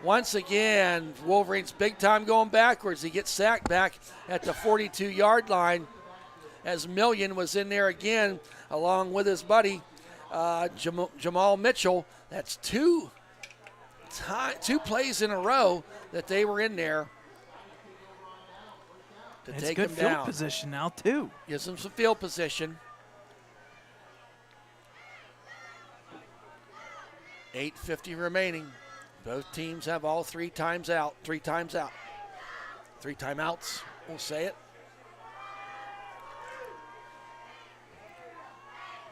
Speaker 2: Once again, Wolverines big time going backwards. He gets sacked back at the 42-yard line as Million was in there again along with his buddy Jamal Mitchell. That's two plays in a row that they were in there to
Speaker 4: It's
Speaker 2: take
Speaker 4: good
Speaker 2: him
Speaker 4: field
Speaker 2: down.
Speaker 4: position now too.
Speaker 2: Gives them some field position. 8:50 remaining. Both teams have all 3 times out. 3 timeouts, we'll say it.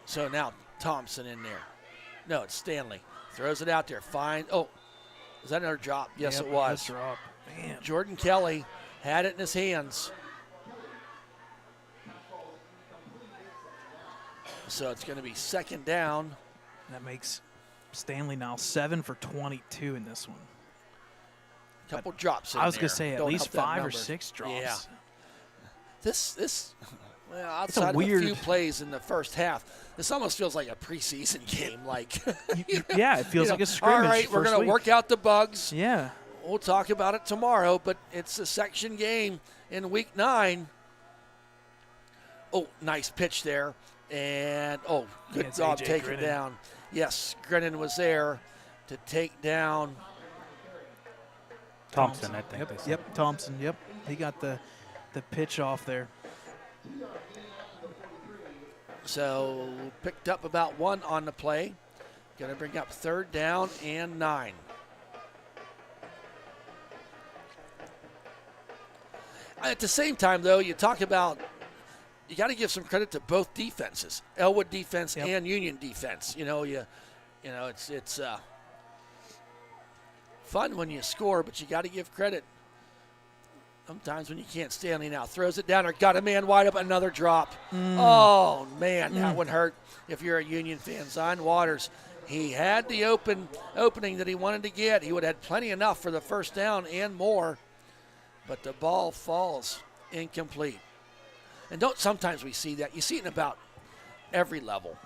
Speaker 2: So now Thompson in there. No, it's Stanley. Throws it out there. Fine. Oh, is that another drop? Yes,
Speaker 4: Yep,
Speaker 2: it was.
Speaker 4: nice drop. Man.
Speaker 2: Jordan Kelly had it in his hands. So it's going to be 2nd down.
Speaker 4: That makes Stanley now 7 for 22 in this one.
Speaker 2: Couple drops in
Speaker 4: I was
Speaker 2: there.
Speaker 4: going to say at
Speaker 2: Don't
Speaker 4: least
Speaker 2: help that
Speaker 4: 5 or
Speaker 2: number.
Speaker 4: 6 drops.
Speaker 2: Yeah. This well,
Speaker 4: a
Speaker 2: outside of
Speaker 4: weird-
Speaker 2: a few plays in the first half, this almost feels like a preseason game. Like,
Speaker 4: Yeah, it feels like a scrimmage.
Speaker 2: All right, we're
Speaker 4: first
Speaker 2: going to
Speaker 4: week.
Speaker 2: work out the bugs.
Speaker 4: Yeah.
Speaker 2: We'll talk about it tomorrow, but it's a section game in week 9. Oh, nice pitch there. And, good
Speaker 4: it's
Speaker 2: job
Speaker 4: A.J.
Speaker 2: taking
Speaker 4: Grinnan.
Speaker 2: down. Yes, Grinnan was there to take down.
Speaker 5: Thompson, I think. they said.
Speaker 4: Yep, Thompson. Yep, he got the pitch off there.
Speaker 2: So picked up about 1 on the play. Going to bring up 3rd down and 9. At the same time, though, you talk about you got to give some credit to both defenses, Ellwood defense
Speaker 4: Yep.
Speaker 2: and Union defense. It's fun when you score, but you got to give credit. Sometimes when you can't. Stanley now throws it down or got a man wide up, another drop. Oh, man, that would hurt if you're a Union fan. Zion Waters, he had the opening that he wanted to get. He would have had plenty enough for the 1st down and more, but the ball falls incomplete. And sometimes we see that. You see it in about every level.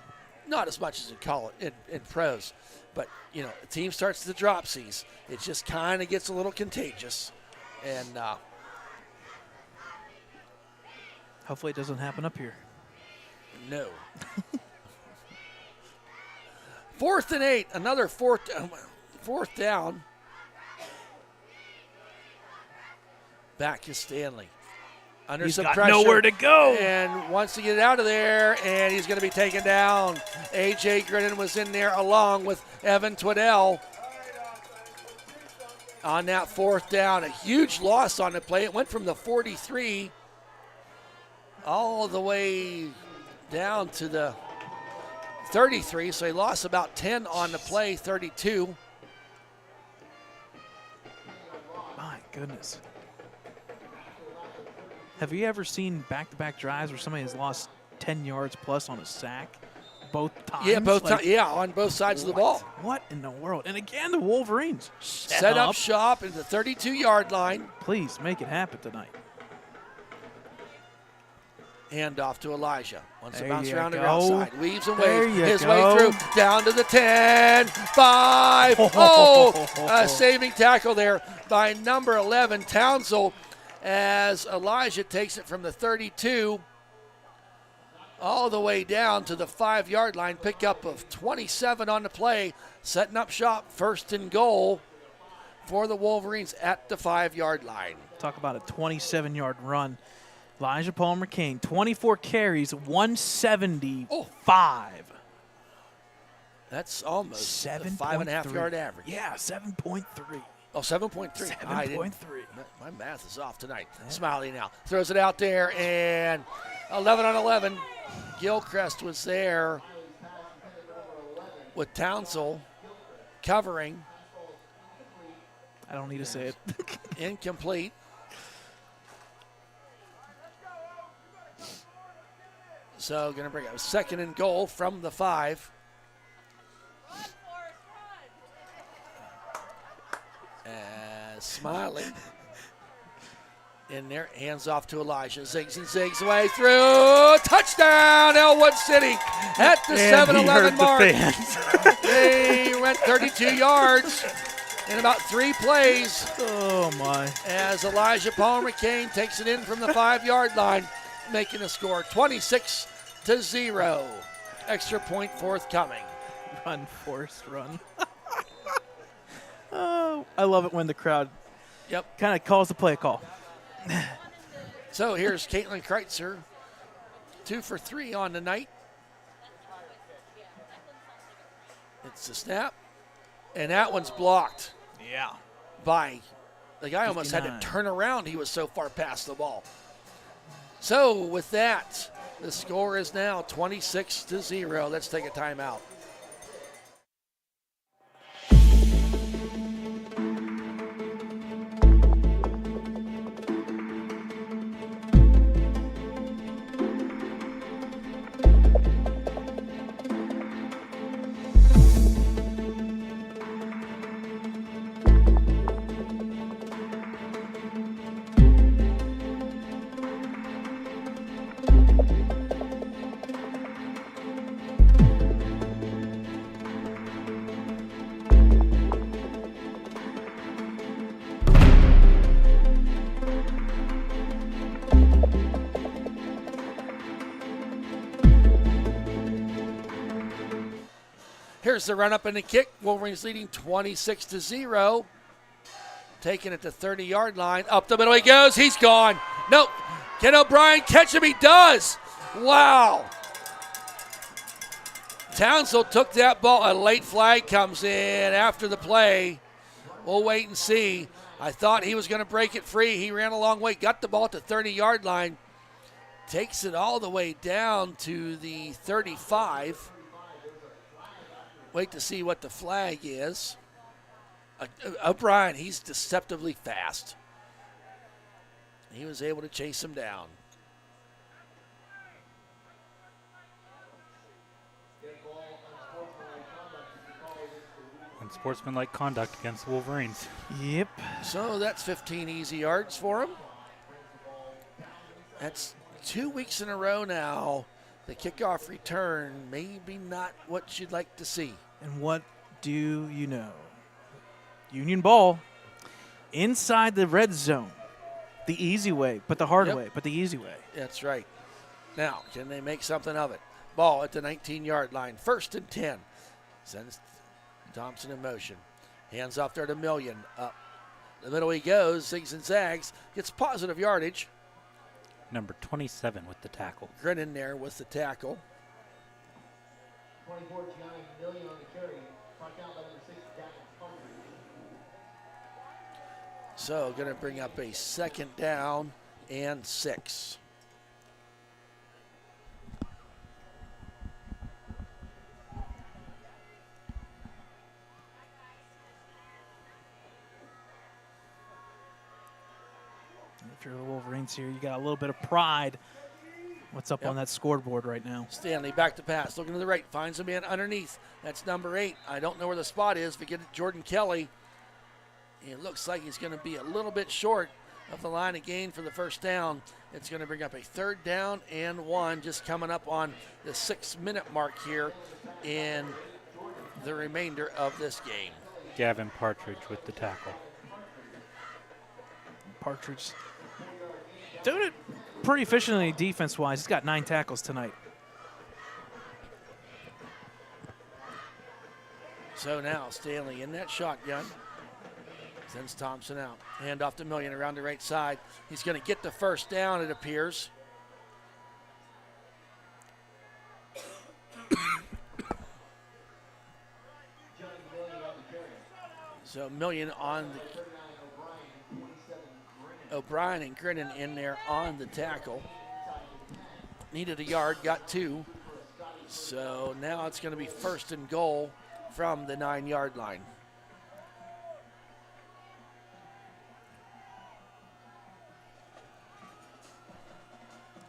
Speaker 2: Not as much as in college, in pros, but, the team starts the dropsies. It just kind of gets a little contagious. And
Speaker 4: Hopefully it doesn't happen up here.
Speaker 2: no. 4th and 8, another fourth down. Back is Stanley. Under
Speaker 4: He's
Speaker 2: some
Speaker 4: got
Speaker 2: pressure.
Speaker 4: nowhere to go.
Speaker 2: And wants to get out of there, and he's going to be taken down. A.J. Grinnan was in there along with Evan Twiddell on that 4th down. A huge loss on the play. It went from the 43 all the way down to the 33, so he lost about 10 on the play, 32.
Speaker 4: My goodness. Have you ever seen back-to-back drives where somebody has lost 10 yards plus on a sack? Both times?
Speaker 2: Yeah, on both sides of the ball.
Speaker 4: What in the world? And again, the Wolverines
Speaker 2: Set up shop at the 32-yard line.
Speaker 4: Please make it happen tonight.
Speaker 2: Hand off to Elijah. Wants to
Speaker 4: There
Speaker 2: bounce
Speaker 4: you
Speaker 2: around the
Speaker 4: go.
Speaker 2: outside. Weaves and
Speaker 4: There
Speaker 2: waves
Speaker 4: you
Speaker 2: his
Speaker 4: go.
Speaker 2: way through. Down to the 10. 5. Oh, a saving tackle there by number 11, Townsend, as Elijah takes it from the 32 all the way down to the 5-yard line. Pickup of 27 on the play. Setting up shop. 1st and goal for the Wolverines at the 5-yard line.
Speaker 4: Talk about a 27-yard run. Elijah Palmer Kane, 24 carries, 175.
Speaker 2: That's almost a
Speaker 4: 7.3.
Speaker 2: 5.5-yard average.
Speaker 4: Yeah, 7.3.
Speaker 2: Oh, 7.3.
Speaker 4: 7.3.
Speaker 2: My math is off tonight. Yeah. Smiley now. Throws it out there, and 11 on 11. Gilchrist was there with Townsend covering.
Speaker 4: I don't need to say it.
Speaker 2: Incomplete. So going to bring up 2nd and goal from the 5. Smiley in there, hands off to Elijah. Zigs and zigs away through. Touchdown, Ellwood City at the 7-11 mark. They went 32 yards in about 3 plays.
Speaker 4: Oh, my.
Speaker 2: As Elijah Palmer Kane takes it in from the 5-yard line, making a score 26-0. Extra point forthcoming.
Speaker 4: Run, Forrest, run. Oh, I love it when the crowd kind of calls the play call.
Speaker 2: So here's Caitlin Kreitzer, 2 for 3 on the night. It's a snap, and that one's blocked.
Speaker 4: Yeah.
Speaker 2: By the guy, almost had to turn around. He was so far past the ball. So with that, the score is now 26-0. Let's take a timeout. Here's the run up and the kick. Wolverines leading 26-0. Taking it to 30-yard line. Up the middle he goes. He's gone. Nope. Can O'Brien catch him? He does. Wow. Townsend took that ball. A late flag comes in after the play. We'll wait and see. I thought he was going to break it free. He ran a long way. Got the ball at the 30-yard line. Takes it all the way down to the 35. Wait to see what the flag is. O'Brien, he's deceptively fast. He was able to chase him down.
Speaker 5: Unsportsmanlike conduct against Wolverines.
Speaker 4: Yep.
Speaker 2: So that's 15 easy yards for him. That's 2 weeks in a row now. The kickoff return, maybe not what you'd like to see.
Speaker 4: And what do you know? Union ball inside the red zone. The easy way, but the hard way, but the easy way.
Speaker 2: That's right. Now, can they make something of it? Ball at the 19-yard line. 1st and 10. Sends Thompson in motion. Hands off there to Million. Up the middle he goes. Zigs and zags. Gets positive yardage.
Speaker 5: Number 27 with the tackle.
Speaker 2: Grinning there with the tackle.
Speaker 1: 24-9 Million on the carry. Front out by number 6, tackle.
Speaker 2: So going to bring up a 2nd down and 6.
Speaker 4: If you're the Wolverines here, you got a little bit of pride. What's up on that scoreboard right now?
Speaker 2: Stanley back to pass. Looking to the right. Finds a man underneath. That's number 8. I don't know where the spot is. But get it, Jordan Kelly. It looks like he's going to be a little bit short. of the line again for the first down. It's going to bring up a 3rd down and 1, just coming up on the 6-minute mark here in the remainder of this game.
Speaker 5: Gavin Partridge with the tackle.
Speaker 4: Partridge doing it pretty efficiently defense-wise. He's got 9 tackles tonight.
Speaker 2: So now Stanley in that shotgun. Sends Thompson out. Hand off to Million around the right side. He's going to get the first down, it appears. So Million on the O'Brien and Grinnan in there on the tackle. Needed a yard, got 2. So now it's going to be 1st and goal from the 9-yard line.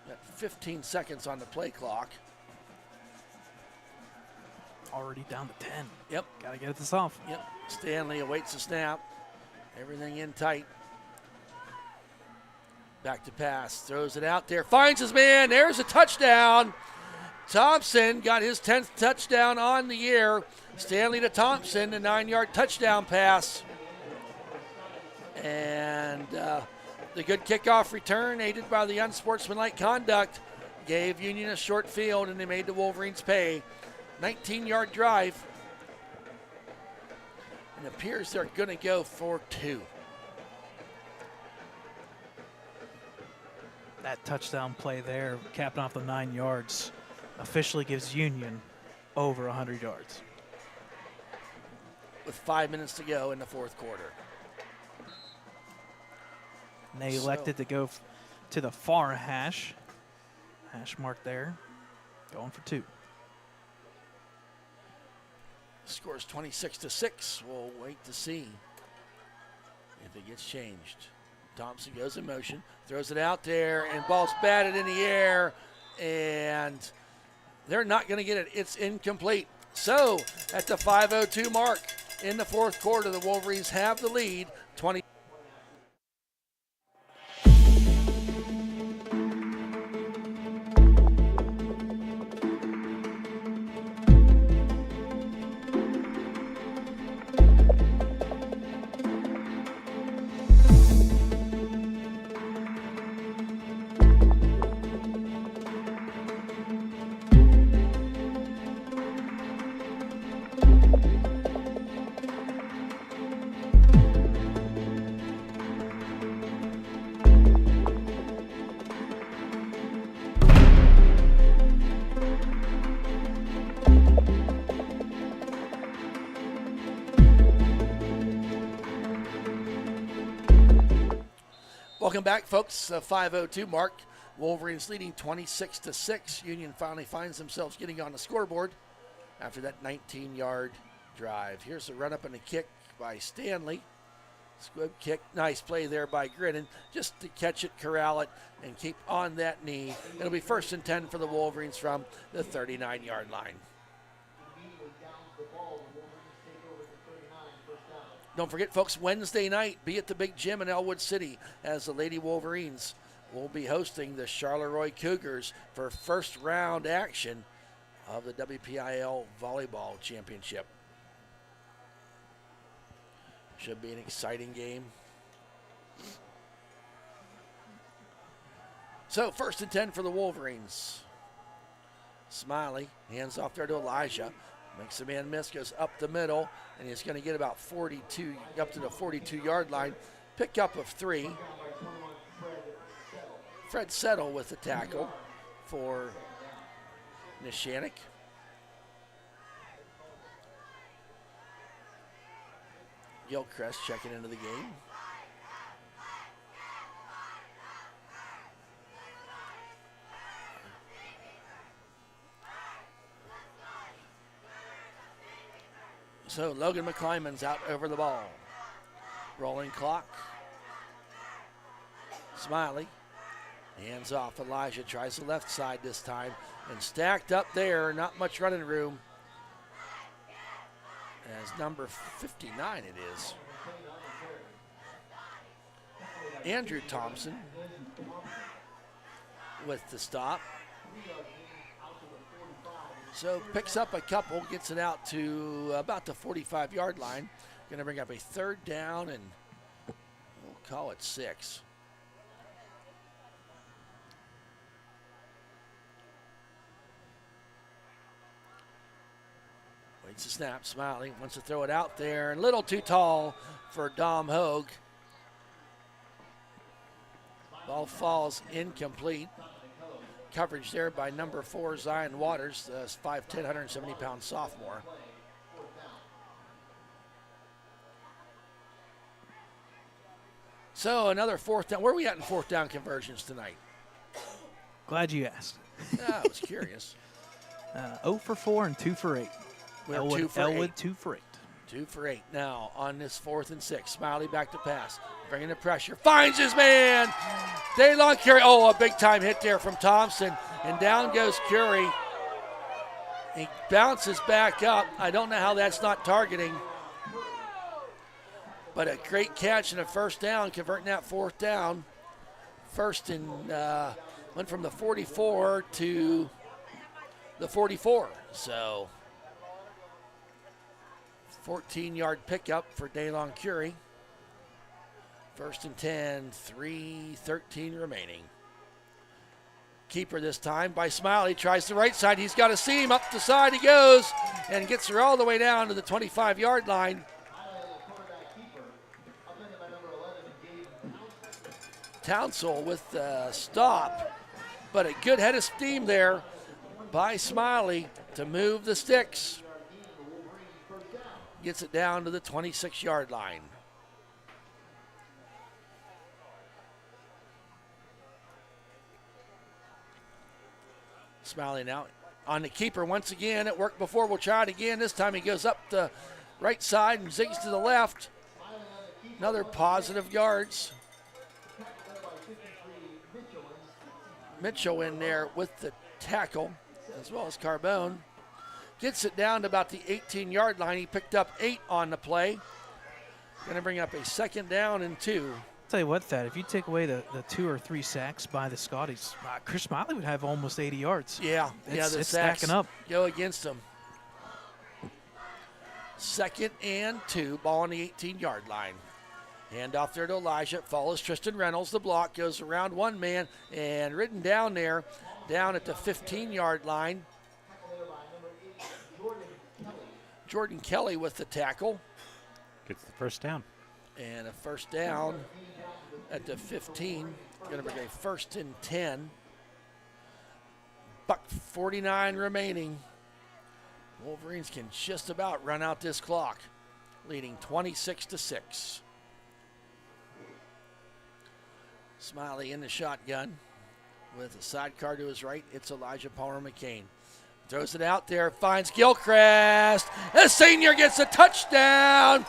Speaker 2: Got 15 seconds on the play clock.
Speaker 4: Already down to 10.
Speaker 2: Yep.
Speaker 4: Got to get this off.
Speaker 2: Yep. Stanley awaits the snap. Everything in tight. Back to pass. Throws it out there. Finds his man. There's a touchdown. Thompson got his 10th touchdown on the year. Stanley to Thompson, a 9-yard touchdown pass. And the good kickoff return, aided by the unsportsmanlike conduct, gave Union a short field, and they made the Wolverines pay. 19-yard drive. And it appears they're going to go for 2.
Speaker 4: That touchdown play there, capping off the 9 yards, officially gives Union over 100 yards.
Speaker 2: With 5 minutes to go in the 4th quarter.
Speaker 4: And they elected to go to the far hash. Hash mark there. Going for 2.
Speaker 2: Scores 26-6. We'll wait to see if it gets changed. Thompson goes in motion, throws it out there, and ball's batted in the air, and they're not going to get it. It's incomplete. So at the 5:02 mark in the 4th quarter, the Wolverines have the lead, 20. Welcome back, folks. 5:02 mark. Wolverines leading 26-6. Union finally finds themselves getting on the scoreboard after that 19-yard drive. Here's a run up and a kick by Stanley. Squib kick. Nice play there by Grinnan. Just to catch it, corral it, and keep on that knee. It'll be 1st and 10 for the Wolverines from the 39-yard line. Don't forget, folks, Wednesday night, be at the Big Gym in Ellwood City as the Lady Wolverines will be hosting the Charleroi Cougars for 1st round action of the WPIL Volleyball Championship. Should be an exciting game. So 1st and 10 for the Wolverines. Smiley hands off there to Elijah. Makes a man miss, goes up the middle, and he's going to get about 42, up to the 42-yard line. Pick up of 3. Fred Settle with the tackle for Nishanik. Gilchrist checking into the game. So Logan McClymon's out over the ball. Rolling clock. Smiley. Hands off. Elijah tries the left side this time. And stacked up there. Not much running room. As number 59 it is. Andrew Thompson with the stop. So picks up a couple, gets it out to about the 45-yard line. Going to bring up a 3rd down, and we'll call it 6. Waits the snap, Smiley wants to throw it out there, and a little too tall for Dom Hogue. Ball falls incomplete. Coverage there by number 4, Zion Waters, 5'10", 170-pound sophomore. So another 4th down. Where are we at in 4th down conversions tonight?
Speaker 4: Glad you asked.
Speaker 2: I was curious.
Speaker 4: 0 for 4 and 2 for 8.
Speaker 2: We're
Speaker 4: Ellwood,
Speaker 2: 2 for
Speaker 4: Ellwood
Speaker 2: 8.
Speaker 4: 2 for 8.
Speaker 2: 2 for 8 now on this 4th and 6. Smiley back to pass. Bringing the pressure. Finds his man. DeLon Curry. Oh, a big-time hit there from Thompson. And down goes Curry. He bounces back up. I don't know how that's not targeting. But a great catch and a 1st down, converting that 4th down. First and went from the 44 to the 44. So 14-yard pickup for DeLon Curry. 1st and 10, 3:13 remaining. Keeper this time by Smiley. Tries the right side. He's got a seam. Up the side he goes and gets her all the way down to the 25-yard line. Townsell with the stop, but a good head of steam there by Smiley to move the sticks. Gets it down to the 26-yard line. Smiley now on the keeper once again. It worked before. We'll try it again. This time he goes up the right side and zigs to the left. Another positive yards. Mitchell in there with the tackle, as well as Carbone. Gets it down to about the 18-yard line. He picked up 8 on the play. Going to bring up a 2nd down and 2.
Speaker 4: Tell you what, Thad, if you take away the 2 or 3 sacks by the Scotties, Chris Smiley would have almost 80 yards.
Speaker 2: Yeah,
Speaker 4: it's
Speaker 2: the
Speaker 4: stacking
Speaker 2: sacks
Speaker 4: up.
Speaker 2: Go against him. 2nd and 2, ball on the 18-yard line. Hand off there to Elijah. Follows Tristan Reynolds. The block goes around one man and ridden down there, down at the 15-yard line. Jordan Kelly with the tackle.
Speaker 5: Gets the 1st down.
Speaker 2: And a 1st down at the 15. Going to bring a 1st and 10. $1:49 remaining. Wolverines can just about run out this clock, leading 26-6. Smiley in the shotgun with a sidecar to his right. It's Elijah Palmer McCain. Throws it out there, finds Gilchrist. The senior gets a touchdown.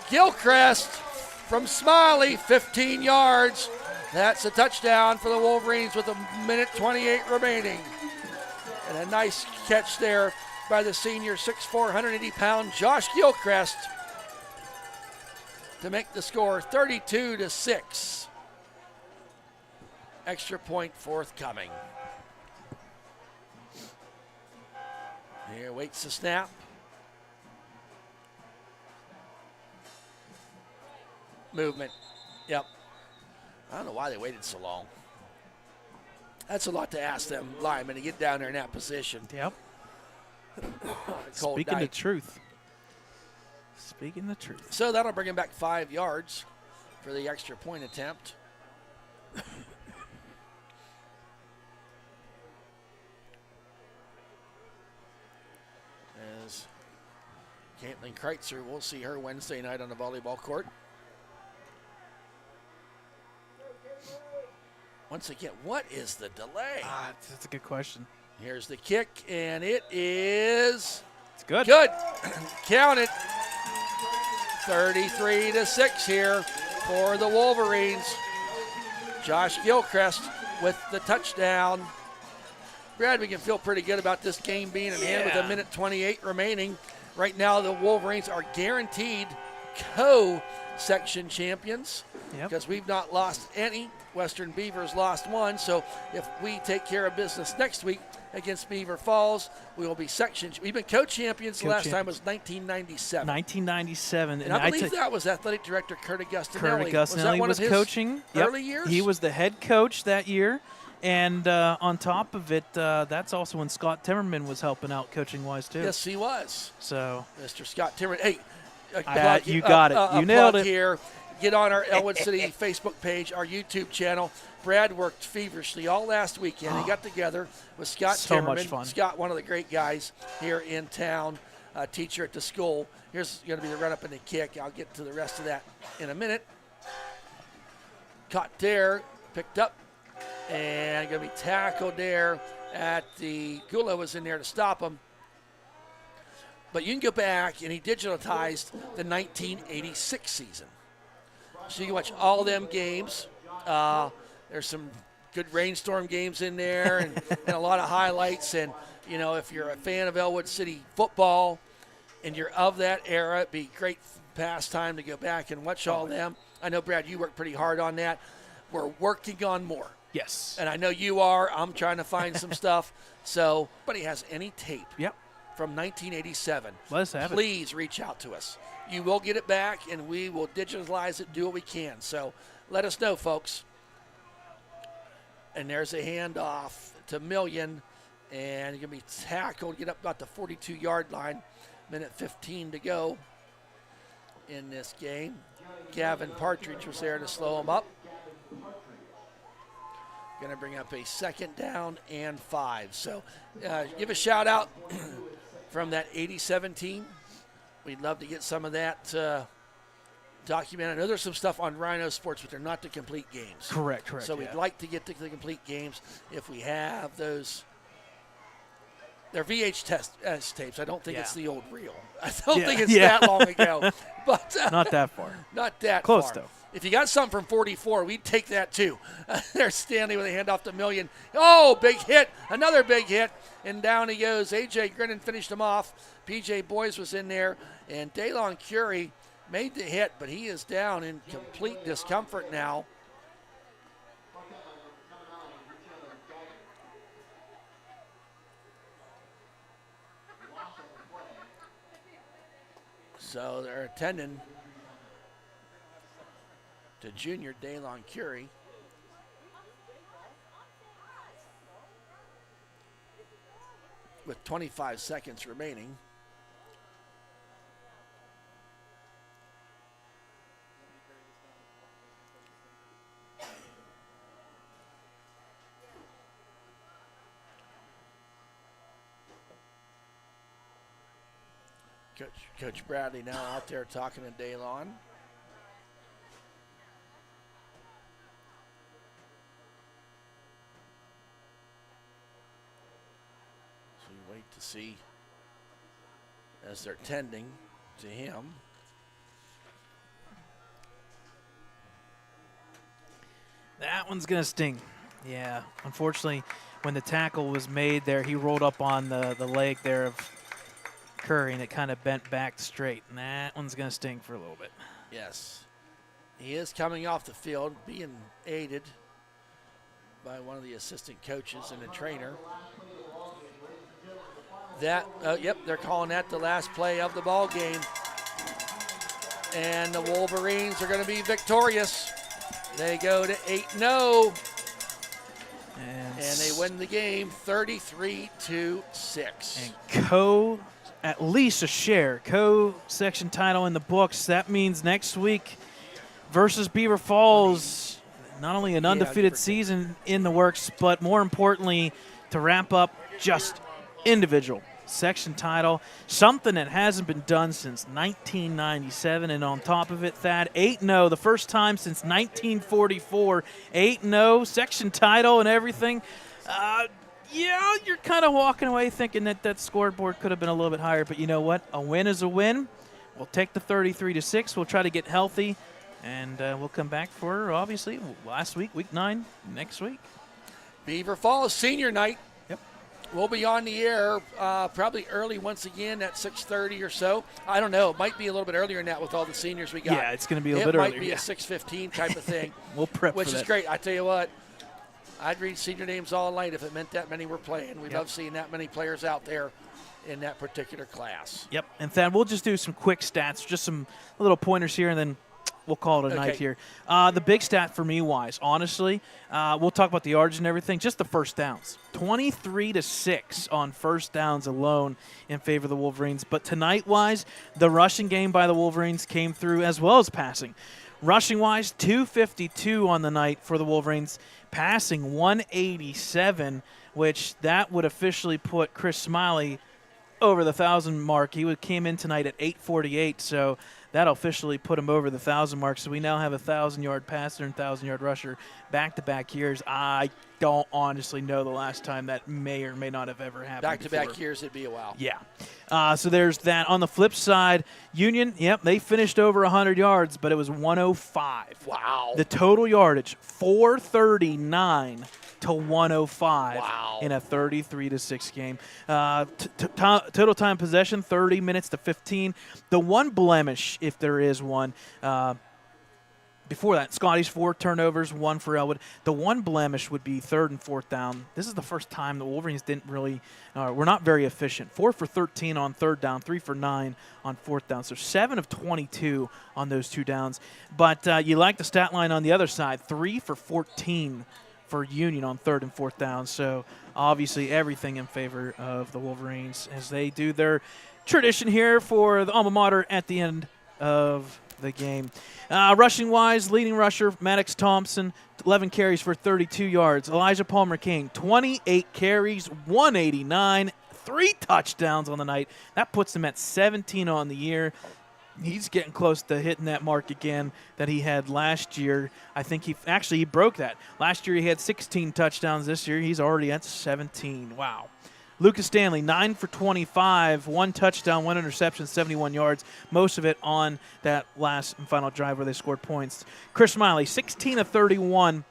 Speaker 2: Gilchrist from Smiley, 15 yards. That's a touchdown for the Wolverines with 1:28 remaining. And a nice catch there by the senior 6'4", 180-pound Josh Gilchrist to make the score 32-6. Extra point forthcoming. Here waits the snap. Movement. Yep. I don't know why they waited so long. That's a lot to ask them linemen to get down there in that position.
Speaker 4: Yep.
Speaker 2: Cold
Speaker 4: Speaking
Speaker 2: night.
Speaker 4: the truth. Speaking the truth.
Speaker 2: So that'll bring him back 5 yards for the extra point attempt. As Caitlin Kreitzer, we'll see her Wednesday night on the volleyball court. Once again, what is the delay?
Speaker 4: That's a good question.
Speaker 2: Here's the kick, and it is
Speaker 4: It's good.
Speaker 2: good. Count it. 33-6 here for the Wolverines. Josh Gilchrist with the touchdown. Brad, we can feel pretty good about this game being in hand with 1:28 remaining. Right now, the Wolverines are guaranteed co-section champions
Speaker 4: Yep.
Speaker 2: because we've not lost any. Western Beavers lost one. So if we take care of business next week against Beaver Falls, we will be section. We've been co-champions. The last time was 1997.
Speaker 4: 1997.
Speaker 2: And I believe that was athletic director Kurt Augustinelli.
Speaker 4: Kurt Augustinelli was coaching.
Speaker 2: Early years?
Speaker 4: He was the head coach that year. And on top of it, that's also when Scott Timmerman was helping out coaching-wise, too.
Speaker 2: Yes, he was.
Speaker 4: So,
Speaker 2: Mr. Scott Timmerman. Hey,
Speaker 4: you got it. You nailed it.
Speaker 2: Here. Get on our Ellwood City Facebook page, our YouTube channel. Brad worked feverishly all last weekend. He got together with Scott Timmerman.
Speaker 4: Much fun.
Speaker 2: Scott, one of the great guys here in town, teacher at the school. Here's going to be the run-up and the kick. I'll get to the rest of that in a minute. Caught there, picked up, and going to be tackled there at the Gula was in there to stop him. But you can go back, and he digitized the 1986 season. So you can watch all them games. There's some good rainstorm games in there and a lot of highlights. And, you know, if you're a fan of Ellwood City football and you're of that era, it'd be great pastime to go back and watch all them. I know, Brad, you worked pretty hard on that. We're working on more.
Speaker 4: yes.
Speaker 2: And I know you are. I'm trying to find some stuff. So, if anybody has any tape
Speaker 4: Yep.
Speaker 2: from 1987,
Speaker 4: Let us have it.
Speaker 2: please reach out to us. You will get it back, and we will digitalize it, do what we can. So let us know, folks. And there's a handoff to Million, and you're going to be tackled, get up about the 42-yard line. Minute 15 to go in this game. Gavin Partridge was there to slow him up. Going to bring up a 2nd down and 5. So give a shout-out from that 87 team. We'd love to get some of that documented. I know there's some stuff on Rhino Sports, but they're not the complete games.
Speaker 4: Correct.
Speaker 2: So we'd like to get to the complete games if we have those. They're VHS tapes. I don't think it's the old reel. I don't think it's that long ago. But
Speaker 4: Not that far.
Speaker 2: Not that
Speaker 4: Close,
Speaker 2: far.
Speaker 4: though.
Speaker 2: If you got something from 44, we'd take that too. There's Stanley with a handoff to Million. Oh, big hit. Another big hit. And down he goes. A.J. Grinnan finished him off. P.J. Boyes was in there. And Daylon Curie made the hit, but he is down in complete discomfort now. So they're attending to junior Daylon Curie. With 25 seconds remaining. Coach Bradley now out there talking to Daylon. So we wait to see as they're tending to him.
Speaker 4: That one's going to sting. Yeah, unfortunately, when the tackle was made there, he rolled up on the leg there of Curry, and it kind of bent back straight. And that one's going to sting for a little bit.
Speaker 2: Yes. He is coming off the field, being aided by one of the assistant coaches and a trainer. That, yep, they're calling that the last play of the ball game. And the Wolverines are going to be victorious. They go to 8-0. And they win the game 33-6.
Speaker 4: And at least a share, co-section title in the books. That means next week versus Beaver Falls, not only an undefeated season in the works, but more importantly, to wrap up just individual section title, something that hasn't been done since 1997. And on top of it, Thad, 8-0, the first time since 1944, 8-0, section title and everything. Yeah, you're kind of walking away thinking that scoreboard could have been a little bit higher, but you know what? A win is a win. We'll take the 33-6. We'll try to get healthy, and we'll come back for, obviously, last week, week 9, next week.
Speaker 2: Beaver Falls senior night.
Speaker 4: Yep.
Speaker 2: We'll be on the air probably early once again at 6:30 or so. I don't know. It might be a little bit earlier than that with all the seniors we got.
Speaker 4: Yeah, it's going to be a little bit
Speaker 2: It
Speaker 4: earlier.
Speaker 2: might be a 6:15 type of thing.
Speaker 4: We'll prep
Speaker 2: which
Speaker 4: for
Speaker 2: is
Speaker 4: that.
Speaker 2: great. I tell you what, I'd read senior names all night if it meant that many were playing. We love seeing that many players out there in that particular class.
Speaker 4: Yep. And Thad, we'll just do some quick stats, just some little pointers here, and then we'll call it a night here. The big stat for me wise, honestly, we'll talk about the yards and everything, just the first downs. 23-6 on first downs alone in favor of the Wolverines. But tonight wise, the rushing game by the Wolverines came through as well as passing. Rushing wise, 252 on the night for the Wolverines, passing 187, which that would officially put Chris Smiley over the 1,000 mark. He came in tonight at 848, so that officially put him over the 1,000 mark. So we now have a 1,000-yard passer and 1,000-yard rusher back-to-back years. I don't honestly know the last time that may or may not have ever happened.
Speaker 2: Back-to-back years, it'd be a while.
Speaker 4: Yeah. So there's that. On the flip side, Union, they finished over 100 yards, but it was 105.
Speaker 2: Wow.
Speaker 4: The total yardage, 439 to 105 in a 33-6 game. Total time possession, 30 minutes to 15. The one blemish, if there is one, before that, Scotty's 4 turnovers, 1 for Ellwood. The one blemish would be 3rd and 4th down. This is the first time the Wolverines didn't really were not very efficient. 4 for 13 on 3rd down, 3 for 9 on 4th down. So 7 of 22 on those 2 downs. But you like the stat line on the other side, 3 for 14 for Union on 3rd and 4th down. So obviously everything in favor of the Wolverines as they do their tradition here for the alma mater at the end of the game. Rushing-wise, leading rusher, Maddox Thompson, 11 carries for 32 yards. Elijah Palmer-Kane, 28 carries, 189, 3 touchdowns on the night. That puts him at 17 on the year. He's getting close to hitting that mark again that he had last year. I think he broke that. Last year he had 16 touchdowns. This year he's already at 17. Wow. Lucas Stanley, 9 for 25, 1 touchdown, 1 interception, 71 yards, most of it on that last and final drive where they scored points. Chris Smiley, 16 of 31,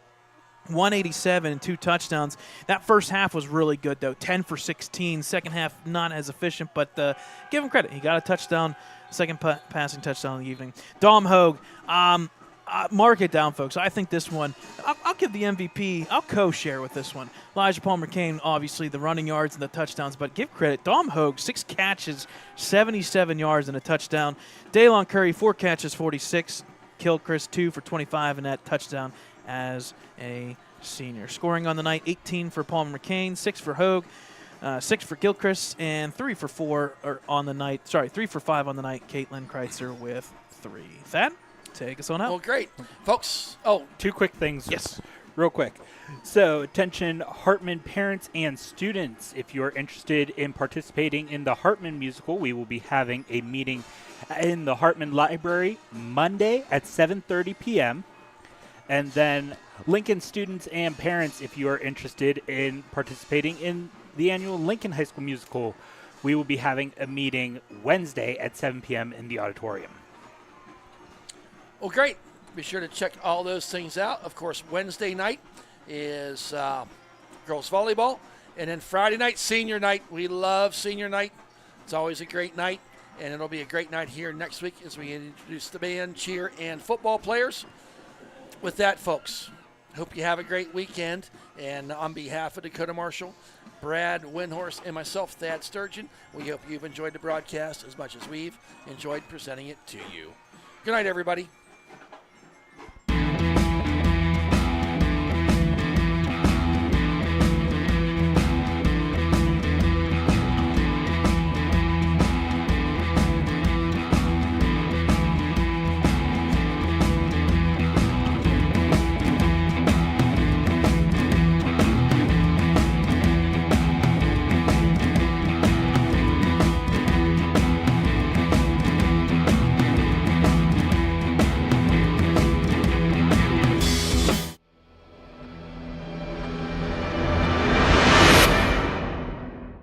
Speaker 4: 187 and 2 touchdowns. That first half was really good, though, 10 for 16. Second half, not as efficient, but give him credit. He got a touchdown, second passing touchdown in the evening. Dom Hogue, mark it down, folks. I think this one, I'll give the MVP. I'll co-share with this one. Elijah Palmer-Kane, obviously, the running yards and the touchdowns, but give credit. Dom Hogue, 6 catches, 77 yards and a touchdown. Daylon Curry, 4 catches, 46. Gilchrist, 2 for 25 and that touchdown as a senior. Scoring on the night, 18 for Palmer-Kane, 6 for Hogue, 6 for Gilchrist, and 3 for 5 on the night. Caitlin Kreitzer with 3. Thad, take us on out.
Speaker 2: Well, great. Folks,
Speaker 9: 2 quick things.
Speaker 4: Yes.
Speaker 9: Real quick. So, attention Hartman parents and students. If you're interested in participating in the Hartman musical, we will be having a meeting in the Hartman Library Monday at 7:30 p.m. And then Lincoln students and parents, if you are interested in participating in the annual Lincoln High School musical, we will be having a meeting Wednesday at 7 p.m. in the auditorium.
Speaker 2: well, great. Be sure to check all those things out. Of course, Wednesday night is girls volleyball. And then Friday night, senior night. We love senior night. It's always a great night. And it'll be a great night here next week as we introduce the band, cheer, and football players. With that, folks, hope you have a great weekend. And on behalf of Dakota Marshall, Brad Windhorst, and myself, Thad Sturgeon, we hope you've enjoyed the broadcast as much as we've enjoyed presenting it to you. Good night, everybody.